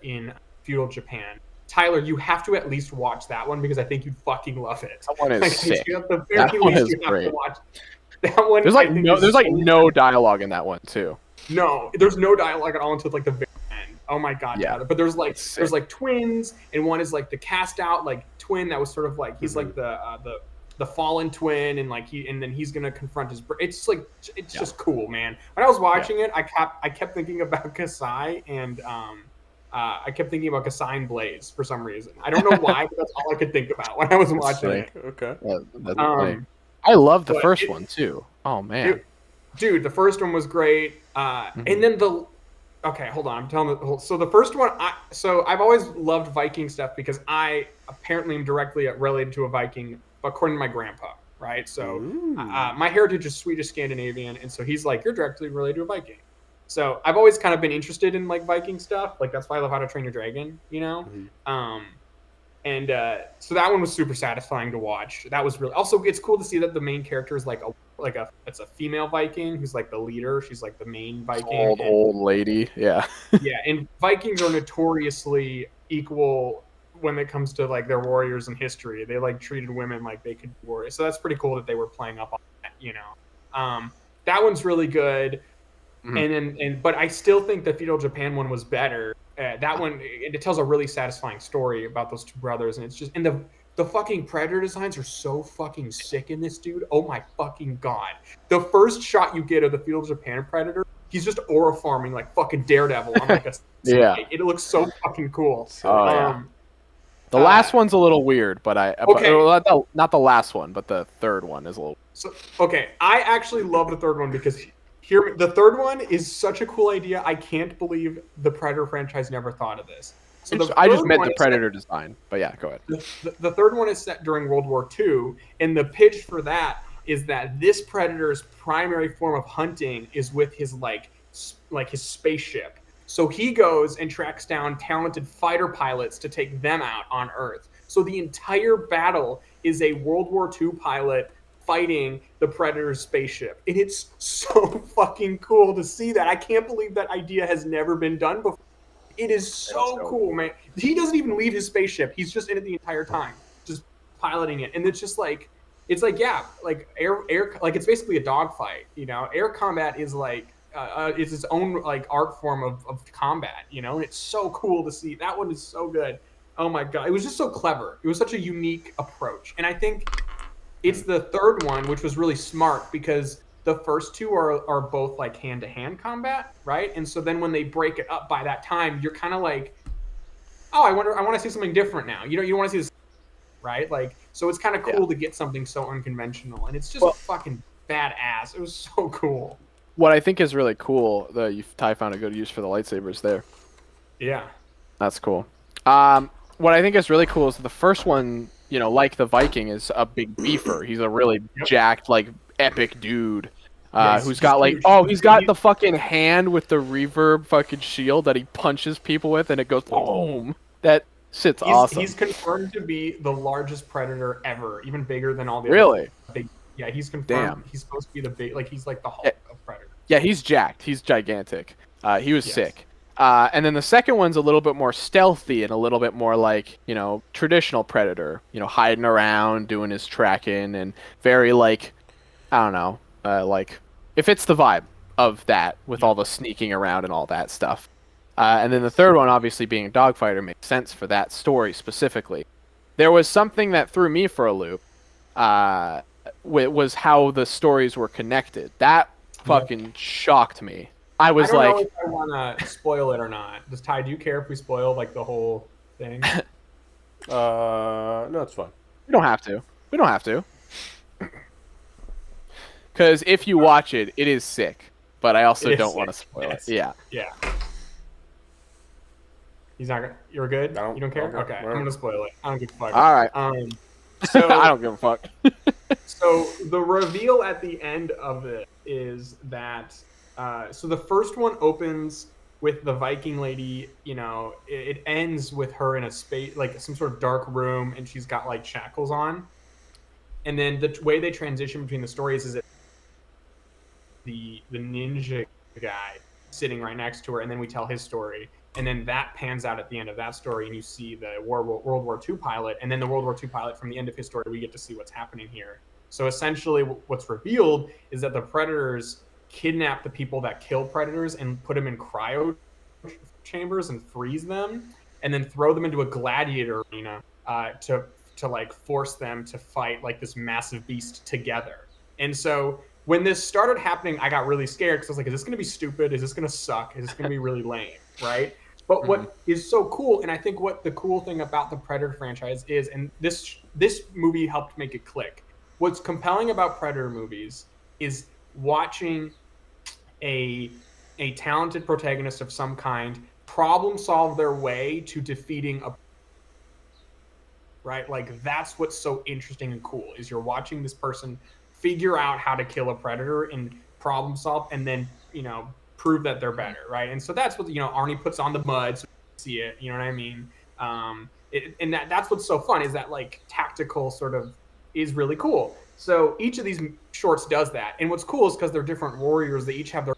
in feudal Japan. Tyler, you have to at least watch that one because I think you'd fucking love it. That one is sick. That one is great. To watch. That one, there's no dialogue in that one too. No, there's no dialogue at all until like the very end. Oh my god, yeah. Tyler. But there's like twins, and one is like the cast out like twin that was sort of like he's like the fallen twin, and like then he's gonna confront his. It's like it's just cool, man. When I was watching it, I kept thinking about Kasai and I kept thinking about Kasai and Blaze for some reason. I don't know why, but that's all I could think about when I was watching it. Okay. That's funny. I love the first one too. Oh man, dude, the first one was great. And then okay, hold on. I'm telling you. So the first one, I've always loved Viking stuff because I apparently am directly related to a Viking, according to my grandpa, right? So my heritage is Swedish Scandinavian, and so he's like, you're directly related to a Viking. So I've always kind of been interested in like Viking stuff. Like that's why I love How to Train Your Dragon, And so that one was super satisfying to watch. That was really also it's cool to see that the main character is it's a female Viking who's like the leader. She's like the main Viking. Old lady, yeah. Yeah, and Vikings are notoriously equal when it comes to like their warriors in history. They like treated women like they could be warriors. So that's pretty cool that they were playing up on that. That one's really good. But I still think the feudal Japan one was better. That one it tells a really satisfying story about those 2 brothers, and it's just the fucking predator designs are so fucking sick in this, dude. Oh my fucking god! The first shot you get of the feudal Japan predator he's just aura farming like fucking Daredevil on like a Yeah. it looks so fucking cool. Oh yeah. Um, The last one's a little weird, but Okay. not the last one, but the third one is a little. So okay, I actually love the third one because here the third one is such a cool idea. I can't believe the Predator franchise never thought of this. So I just third meant one the is Predator design, but yeah, go ahead. the third one is set during World War II, and the pitch for that is that this Predator's primary form of hunting is with his like his spaceship. So he goes and tracks down talented fighter pilots to take them out on Earth. So the entire battle is a World War II pilot fighting the Predator's spaceship. And it's so fucking cool to see that. I can't believe that idea has never been done before. It is so cool, man. He doesn't even leave his spaceship. He's just in it the entire time, just piloting it. And it's just like, yeah, like air, like it's basically a dogfight. You know, air combat is like, it's its own like art form of combat. You know, and it's so cool to see. That one is so good. Oh my god, it was just so clever. It was such a unique approach, and I think it's the third one which was really smart because the first two are both like hand-to-hand combat, right? And so then when they break it up by that time, you're kind of like, oh, I want to see something different now. You don't want to see this, right? Like, so it's kind of cool to get something so unconventional, and it's just fucking badass. It was so cool. What I think is really cool, Ty found a good use for the lightsabers there. Yeah, that's cool. What I think is really cool is the first one, you know, like the Viking, is a big beefer. He's a really jacked, like, epic dude who's got, like, he's got the fucking hand with the reverb fucking shield that he punches people with, and it goes boom. That shit's awesome. He's confirmed to be the largest predator ever, even bigger than all the Really? other big. Yeah, he's confirmed. Damn. He's supposed to be the big, like, he's like the Hulk of predators. Yeah, he's jacked. He's gigantic. He was sick. And then the second one's a little bit more stealthy and a little bit more like, you know, traditional Predator, you know, hiding around, doing his tracking, and very like, I don't know, like, it fits the vibe of that with all the sneaking around and all that stuff. And then the third one, obviously being a dogfighter, makes sense for that story specifically. There was something that threw me for a loop, was how the stories were connected. That fucking shocked me. I was don't like, know if I want to spoil it or not. Does Ty, do you care if we spoil like the whole thing? No, it's fine. We don't have to. We don't have to. Because if you watch it, it is sick. But I also don't want to spoil it. Yeah. Yeah. He's not gonna. You're good. You don't care. Okay, I'm gonna spoil it. I don't give a fuck. All right. So I don't give a fuck. So the reveal at the end of it is that. So the first one opens with the Viking lady. You know, it ends with her in a space, like some sort of dark room, and she's got like shackles on. And then the way they transition between the stories is that the ninja guy sitting right next to her, and then we tell his story, and then that pans out at the end of that story, and you see the World War II pilot, and then the World War II pilot from the end of his story, we get to see what's happening here. So essentially, what's revealed is that the Predators kidnap the people that kill Predators and put them in cryo chambers and freeze them, and then throw them into a gladiator arena to like force them to fight like this massive beast together. And so when this started happening, I got really scared because I was like, is this going to be stupid? Is this going to suck? Is this going to be really lame? Right? But what is so cool, and I think what the cool thing about the Predator franchise is, and this movie helped make it click. What's compelling about Predator movies is watching a talented protagonist of some kind problem solve their way to defeating a right? Like that's what's so interesting and cool is you're watching this person figure out how to kill a predator and problem solve, and then, you know, prove that they're better, right? And so that's what, you know, Arnie puts on the mud so you see it, you know what I mean? And that's what's so fun is that like tactical sort of is really cool. So each of these shorts does that. And what's cool is because they're different warriors, they each have their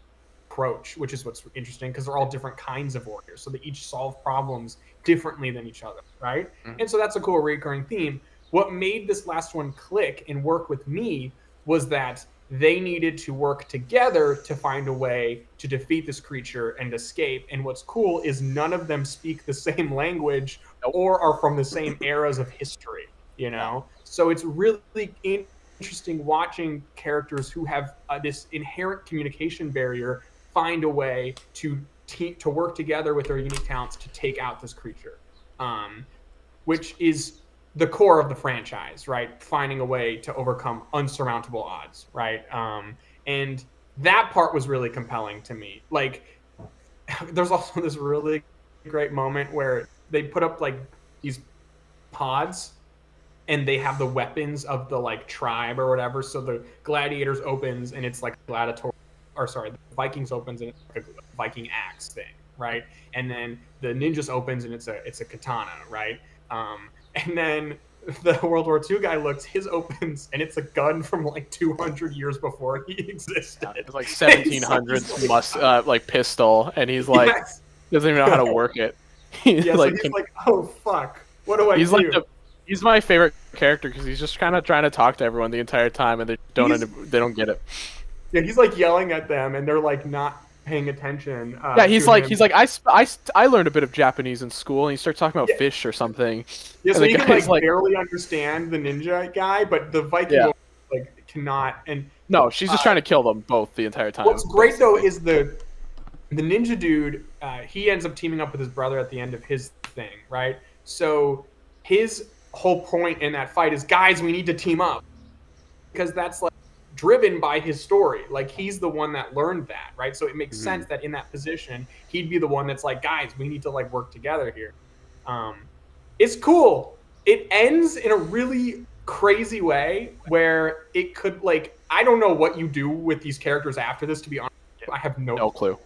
approach, which is what's interesting because they're all different kinds of warriors. So they each solve problems differently than each other, right? And so that's a cool recurring theme. What made this last one click and work with me was that they needed to work together to find a way to defeat this creature and escape. And what's cool is none of them speak the same language or are from the same eras of history, you know? So it's really interesting watching characters who have this inherent communication barrier find a way to work together with their unique talents to take out this creature, which is the core of the franchise, right? Finding a way to overcome unsurmountable odds, right? And that part was really compelling to me. Like, there's also this really great moment where they put up like these pods and they have the weapons of the like tribe or whatever. So the gladiators opens and it's like gladiator, or sorry, the Vikings opens and it's like a Viking axe thing, right? And then the ninjas opens and it's a katana, right? And then the World War II guy looks, his opens and it's a gun from like 200 years before he existed. Yeah, it's like 1700s like pistol, and he's like yes. doesn't even know how to work it. He's Yeah, like, so he's like, oh fuck, what do I he's do? like he's my favorite character because he's just kind of trying to talk to everyone the entire time, and they don't get it. Yeah, he's like yelling at them, and they're like not paying attention. Yeah, he's to like him. I learned a bit of Japanese in school, and he starts talking about fish or something. Yeah, and so the he can guy's like barely understand the ninja guy, but the Viking Yeah. woman, like cannot. And no, she's just trying to kill them both the entire time. what's great though is the ninja dude. He ends up teaming up with his brother at the end of his thing, right? So his whole point in that fight is, guys, we need to team up, because that's like driven by his story. Like, he's the one that learned that, right? So it makes sense that in that position he'd be the one that's like, guys, we need to like work together here. It's cool. It ends in a really crazy way where it could, like, I don't know what you do with these characters after this, to be honest. I have no clue.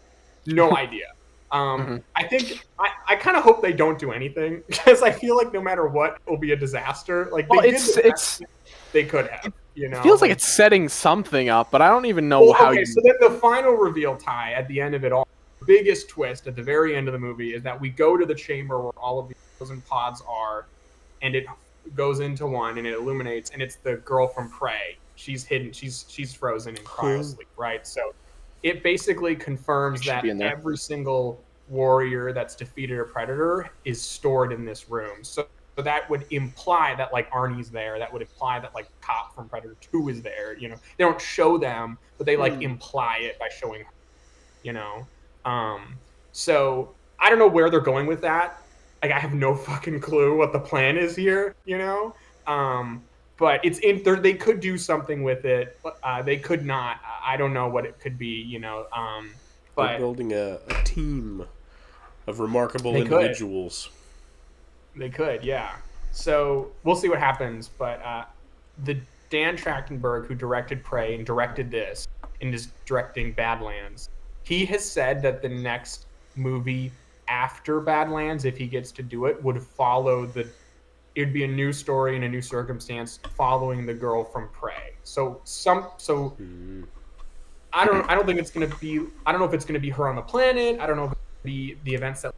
No idea. I think I kind of hope they don't do anything, because I feel like no matter what, it will be a disaster. Like, they could have. You know, it feels like it's setting something up, but I don't even know well, how. Okay, so then the final reveal, Ty, at the end of it all, the biggest twist at the very end of the movie is that we go to the chamber where all of these frozen pods are, and it goes into one and it illuminates, and it's the girl from Prey. She's hidden. She's frozen in cryosleep, right? So it basically confirms that every single warrior that's defeated a predator is stored in this room. So that would imply that like Arnie's there. That would imply that like Cop from Predator 2 is there. You know, they don't show them, but they like imply it by showing her, you know. So I don't know where they're going with that. Like, I have no fucking clue what the plan is here, you know. But it's in there. They could do something with it. They could not. I don't know what it could be, you know. But they're building a team of remarkable individuals. They could, yeah. So we'll see what happens. But the Dan Trachtenberg, who directed Prey and directed this and is directing Badlands, he has said that the next movie after Badlands, if he gets to do it, would follow it'd be a new story and a new circumstance following the girl from Prey. So I don't think it's gonna be. I don't know if it's gonna be her on the planet. I don't know if it's gonna be the events that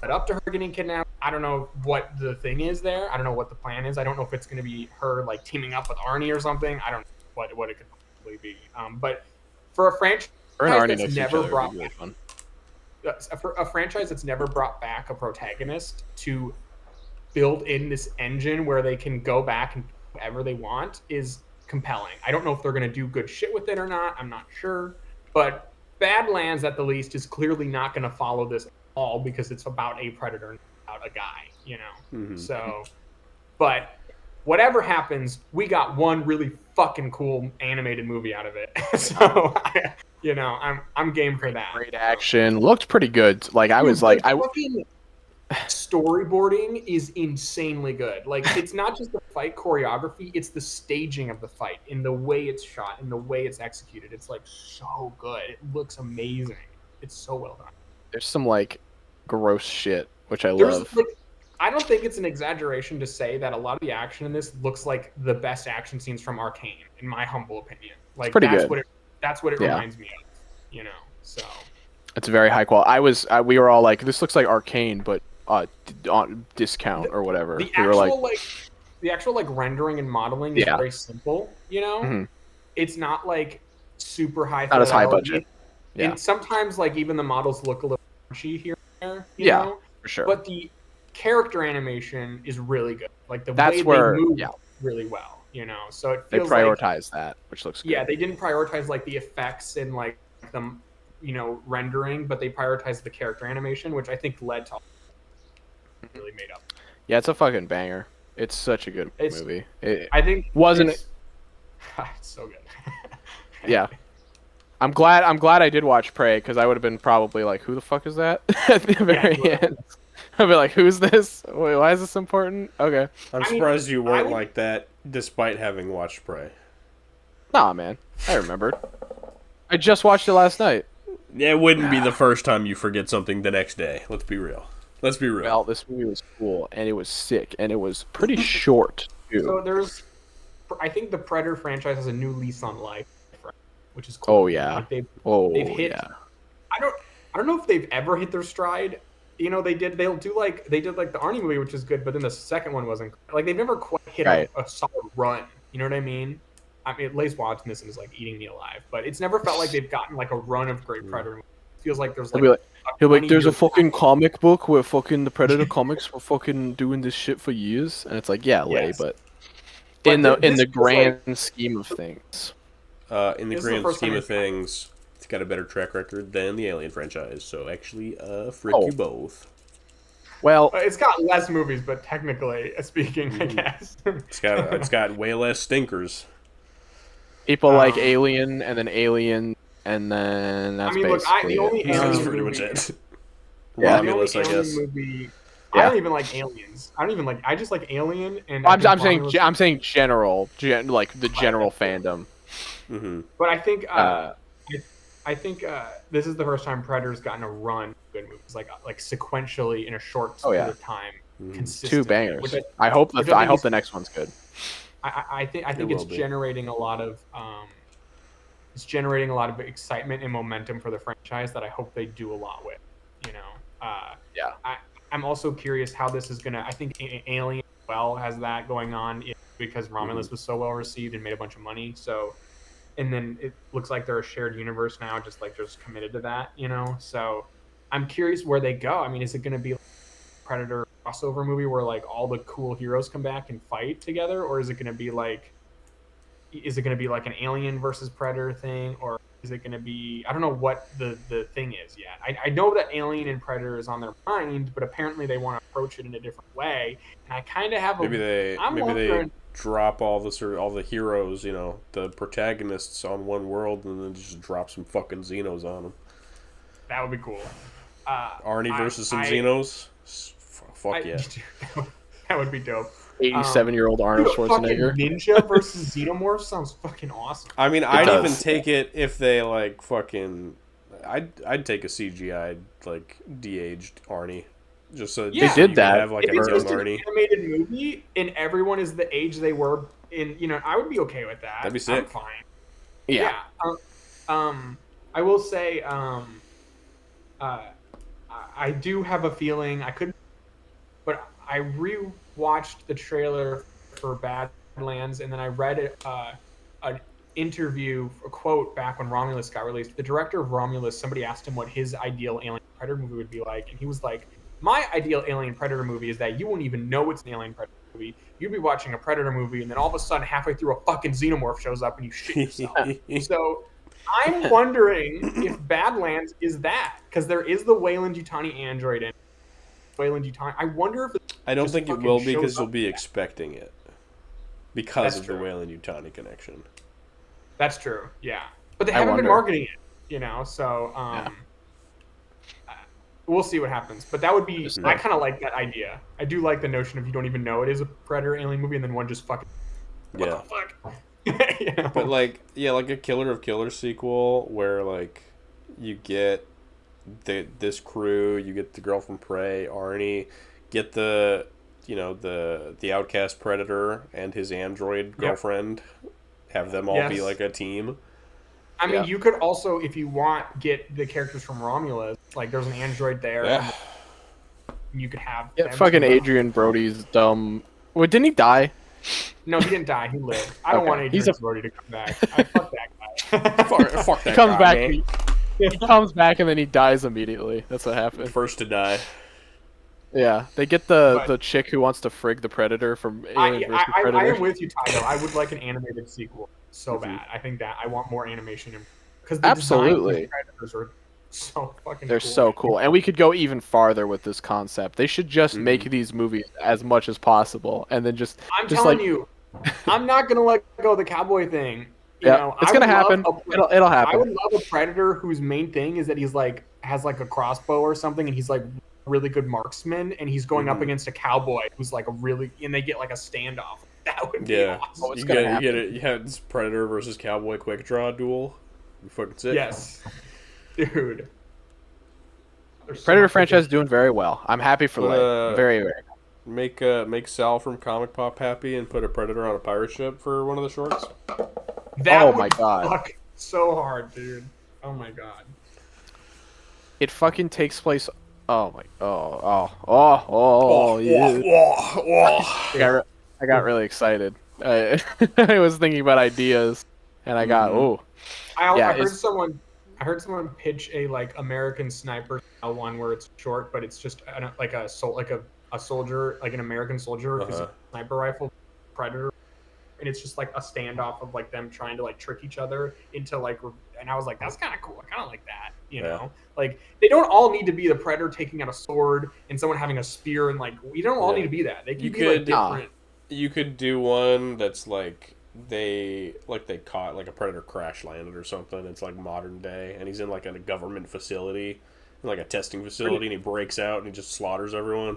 led up to her getting kidnapped. I don't know what the thing is there. I don't know what the plan is. I don't know if it's gonna be her like teaming up with Arnie or something. I don't know what it could possibly be. But for a franchise that's never brought back, for a franchise that's never brought back a protagonist to build in this engine where they can go back and do whatever they want is compelling. I don't know if they're going to do good shit with it or not. I'm not sure. But Badlands, at the least, is clearly not going to follow this at all, because it's about a predator, not about a guy, you know? So, but whatever happens, we got one really fucking cool animated movie out of it. So, you know, I'm game for that. Great action. Looked pretty good. Like, I was like, storyboarding is insanely good. Like, it's not just the fight choreography, it's the staging of the fight, in the way it's shot, in the way it's executed. It's like so good. It looks amazing. It's so well done. There's some like gross shit, which I love. Like, I don't think it's an exaggeration to say that a lot of the action in this looks like the best action scenes from Arcane, in my humble opinion. Like, that's what it reminds me of, you know. So it's very high quality. We were all like, this looks like Arcane, but on discount or whatever. The actual rendering and modeling is very simple, you know. It's not like super high. Not as high budget. Yeah. And sometimes like even the models look a little punchy here and there, you know? For sure. But the character animation is really good. Like, the way they move really well, you know. So it feels they prioritize that, which looks good. Yeah, they didn't prioritize like the effects and like the rendering, but they prioritized the character animation, which I think led to really made up. Yeah, it's a fucking banger. It's such a good movie. I think wasn't it's, it's so good. Yeah. I'm glad I did watch Prey, because I would have been probably like, who the fuck is that? At the very end. I'd be like, who's this? Wait, why is this important? Okay. I'm surprised you weren't like that, despite having watched Prey. Nah, man. I remembered. I just watched it last night. It wouldn't be the first time you forget something the next day. Let's be real. Well, this movie was cool, and it was sick, and it was pretty short, too. So I think the Predator franchise has a new lease on life, which is cool. Oh, yeah. Like they've hit. Yeah. I don't know if they've ever hit their stride. They did like the Arnie movie, which is good, but then the second one wasn't. Like they've never quite hit a solid run. You know what I mean? I mean, Lace watching this and is like eating me alive, but it's never felt like they've gotten like a run of great Predator movies. It feels like there's like he'll be like, there's a fucking comic book where fucking the Predator comics were fucking doing this shit for years, and it's like, yeah, Lay, but in the grand scheme of things. In the grand scheme of things, it's got a better track record than the Alien franchise. So actually, frick you both. Well, it's got less movies, but technically speaking, I guess it's got way less stinkers. People like Alien, and then Alien, and then that's basically the only Alien that's pretty movie, much it. Yeah, Romulus, I guess. Movie, I don't even like Aliens. I just like Alien, and I'm saying general, like the general fandom. Mm-hmm. But I think this is the first time Predator's gotten a run of good movies, like sequentially in a short period of time. Two bangers. I hope the next one's good. I think it's generating a lot of excitement and momentum for the franchise that I hope they do a lot with. I'm also curious how this is gonna. I think Alien has that going on because Romulus was so well received and made a bunch of money. So, and then it looks like they're a shared universe now, just committed to that. So I'm curious where they go. I mean, is it gonna be Predator crossover movie where like all the cool heroes come back and fight together, or is it going to be like an Alien versus Predator thing, or is it going to be, I don't know what the thing is yet. I know that Alien and Predator is on their mind, but apparently they want to approach it in a different way, and I kind of have they drop all the heroes, the protagonists on one world, and then just drop some fucking Xenos on them. That would be cool. Arnie versus some Xenos. Fuck yeah. That would be dope. 87-year-old Arnold Schwarzenegger. Ninja versus Xenomorph sounds fucking awesome. I mean, I'd even take it if they like fucking. I'd take a CGI like de-aged Arnie, just so they did that. Have like if it's just Arnie. An animated movie and everyone is the age they were in, I would be okay with that. That'd be sick. I'm fine. Yeah. I will say, I do have a feeling but I rewatched the trailer for Badlands, and then I read an interview, a quote back when Romulus got released. The director of Romulus, somebody asked him what his ideal Alien Predator movie would be like, and he was like, "My ideal Alien Predator movie is that you won't even know it's an Alien Predator movie. You'd be watching a Predator movie, and then all of a sudden, halfway through, a fucking Xenomorph shows up, and you shit yourself." So I'm wondering if Badlands is that, because there is the Weyland-Yutani android in Weyland-Yutani. I wonder if I don't think it will be, because you'll be expecting it because of the Weyland-Yutani connection. That's true, yeah. But they haven't been marketing it, so we'll see what happens. But that would be, I kind of like that idea. I do like the notion of you don't even know it is a Predator alien movie, and then one just fucking, what the fuck? But like a Killer of Killers sequel where like you get this crew, you get the girl from Prey, Arnie, get the outcast Predator and his android girlfriend, have them all be like a team. I mean, you could also, if you want, get the characters from Romulus. Like, there's an android there. Yeah. And you could have. Yeah, fucking Adrian Brody's dumb. Wait, didn't he die? No, he didn't die. He lived. I don't want Adrian Brody to come back. Fuck that guy. fuck that he comes guy, back. man. He comes back and then he dies immediately. That's what happened. First to die. Yeah, they get the chick who wants to frig the Predator from Alien vs. Predator. I am with you, Ty, though. I would like an animated sequel so bad. I think that I want more animation. Because the absolutely Predators are so fucking They're cool. so cool, and we could go even farther with this concept. They should just make these movies as much as possible, and then just I'm just telling like you, I'm not gonna let go of the cowboy thing. You yeah, know, it's I gonna would love happen. It'll I happen. would love a predator whose main thing is that he's like has like a crossbow or something, and he's like a really good marksman, and he's going up against a cowboy who's like a really, and they get like a standoff. That would be Yeah, awesome. What's you gonna get you get happen? it. You had this Predator versus Cowboy quick draw duel. You fucking sick. Yes, dude. There's so Predator much franchise is doing very well. I'm happy for But, Lay. Very, very. Make Sal from Comic Pop happy and put a Predator on a pirate ship for one of the shorts. That Oh would my God. fuck so hard, dude. Oh my god. It fucking takes place. Oh my. Yeah. I got really excited. I was thinking about ideas, and I got I heard it's- someone pitch a like American Sniper style one where it's short, but it's just like a soldier, like an American soldier who's a sniper rifle predator, and it's just like a standoff of like them trying to like trick each other into like, and I was like, that's kind of cool. I kind of like that, you know. Like they don't all need to be the predator taking out a sword and someone having a spear, and like we don't all need to be that. They can be like different. You could do one that's like they caught like a predator crash landed or something. It's like modern day, and he's in like a government facility, like a testing facility, and he breaks out and he just slaughters everyone.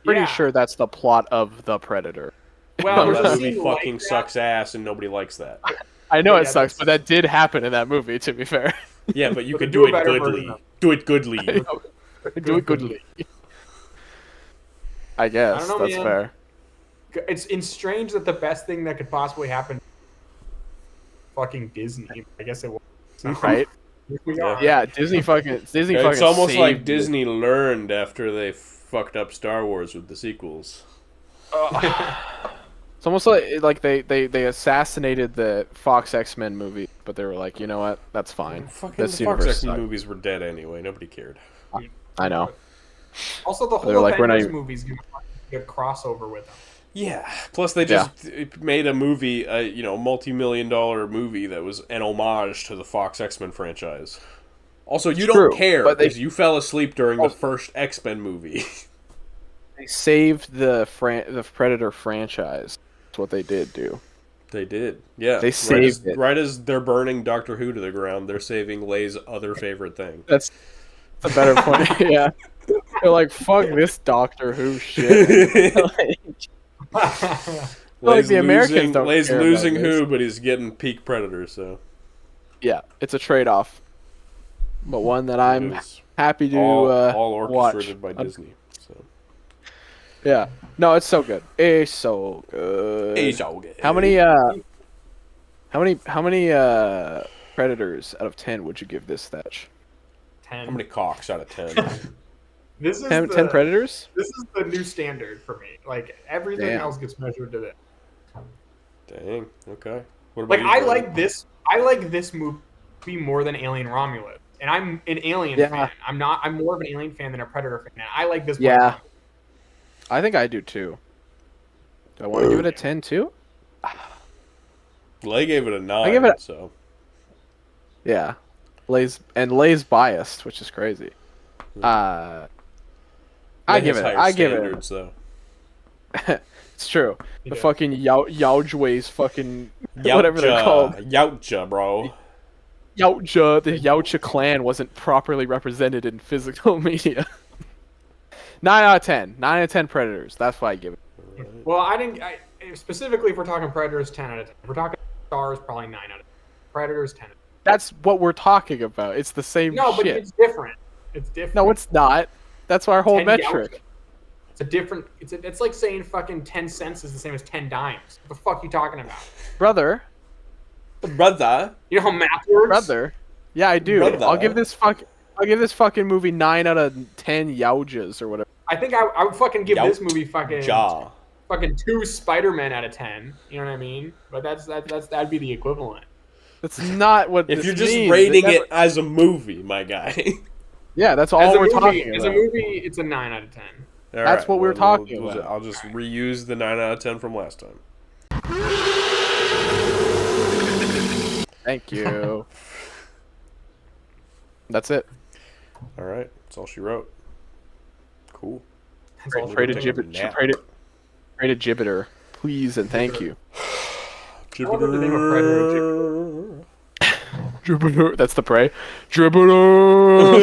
pretty sure that's the plot of The Predator. Well, No, there's that a movie scene fucking like that. sucks ass, and nobody likes that. I know Yeah, it sucks, that's- but that did happen in that movie. To be fair, Yeah, but you But could do do a it better version goodly. of Do it goodly. do it goodly. I guess I don't know, that's man. fair. It's strange that the best thing that could possibly happen, fucking Disney. I guess it was. So, Right? here we are. Yeah, Disney fucking. It's almost like saved Disney learned after they fucked up Star Wars with the sequels. It's almost like they assassinated the Fox X-Men movie, but they were like, you know what? That's fine. Fucking This the Fox universe X-Men sucked. movies were dead anyway. Nobody cared. I know. Also, the They're whole like, we're not Avengers even- movies gonna get crossover with them. Yeah. Plus, they just made a movie, multi-million-dollar movie that was an homage to the Fox X-Men franchise. Also, you True, don't care but because you fell asleep during the first X-Men movie. They saved the Predator franchise. That's what they did do. They did. Yeah. They saved it. Right as they're burning Doctor Who to the ground, they're saving Lay's other favorite thing. That's a better point. Yeah. They're like, fuck this Doctor Who shit. Like the Americans don't Lay's care about losing this. Who, but he's getting peak Predator, so. Yeah, it's a trade-off, but one that I'm It is happy to all watch. orchestrated by Disney. So. Yeah, no, it's so good. It's so good. It's all good. How many Predators out of 10 would you give this Thatch? 10. How many cocks out of 10? This is 10 the, Predators? This is the new standard for me. Like everything Damn. else gets measured to this. Dang. Okay. What about Like you, I Jordan? like this. I like this movie more than Alien Romulus, and I'm an Alien Yeah. fan. I'm not. I'm more of an Alien fan than a Predator fan. I like this. more Yeah. than- I think I do too. Do I want to give it a 10 too? Lay gave it a 9. give it so. Yeah. Lay's biased, which is crazy. I Lay give has it. higher I give it. standards, though. It's true. The Yeah. fucking Yaujways fucking whatever they're called. Yautja, bro. Yautja, the Yautja clan wasn't properly represented in physical media. 9 out of 10. 9 out of 10 Predators. That's why I give it. Well, I didn't. Specifically, if we're talking Predators, 10 out of 10. If we're talking Stars, probably 9 out of 10. Predators, 10 out of 10. That's what we're talking about. It's the same No, but shit. it's different. It's different. No, it's not. That's our whole 10 metric. Yautja. It's a different. It's like saying fucking 10 cents is the same as 10 dimes. What the fuck you talking about? Brother. Brother. You know how math works? Brother. Yeah, I do. Brother. I'll give this fucking movie 9 out of 10 Yaujas or whatever. I think I would fucking give this Yaut- movie fucking Jaw. 2 Spider-Men out of 10. You know what I mean? But that'd be the equivalent. That's not what If this you're just means. rating never- it as a movie, my guy. Yeah, that's all As a we're movie, talking as about. a movie, it's a 9 out of 10. All That's what we're talking we'll- about. I'll just reuse the 9 out of 10 from last time. Thank you. That's it. All right, that's all she wrote. Cool. That's all Pray to she wrote. Nap. Pray to Jibider, please and thank you. I wonder if the name of Predator is Jibider. Jibider, that's the pray. Jibider.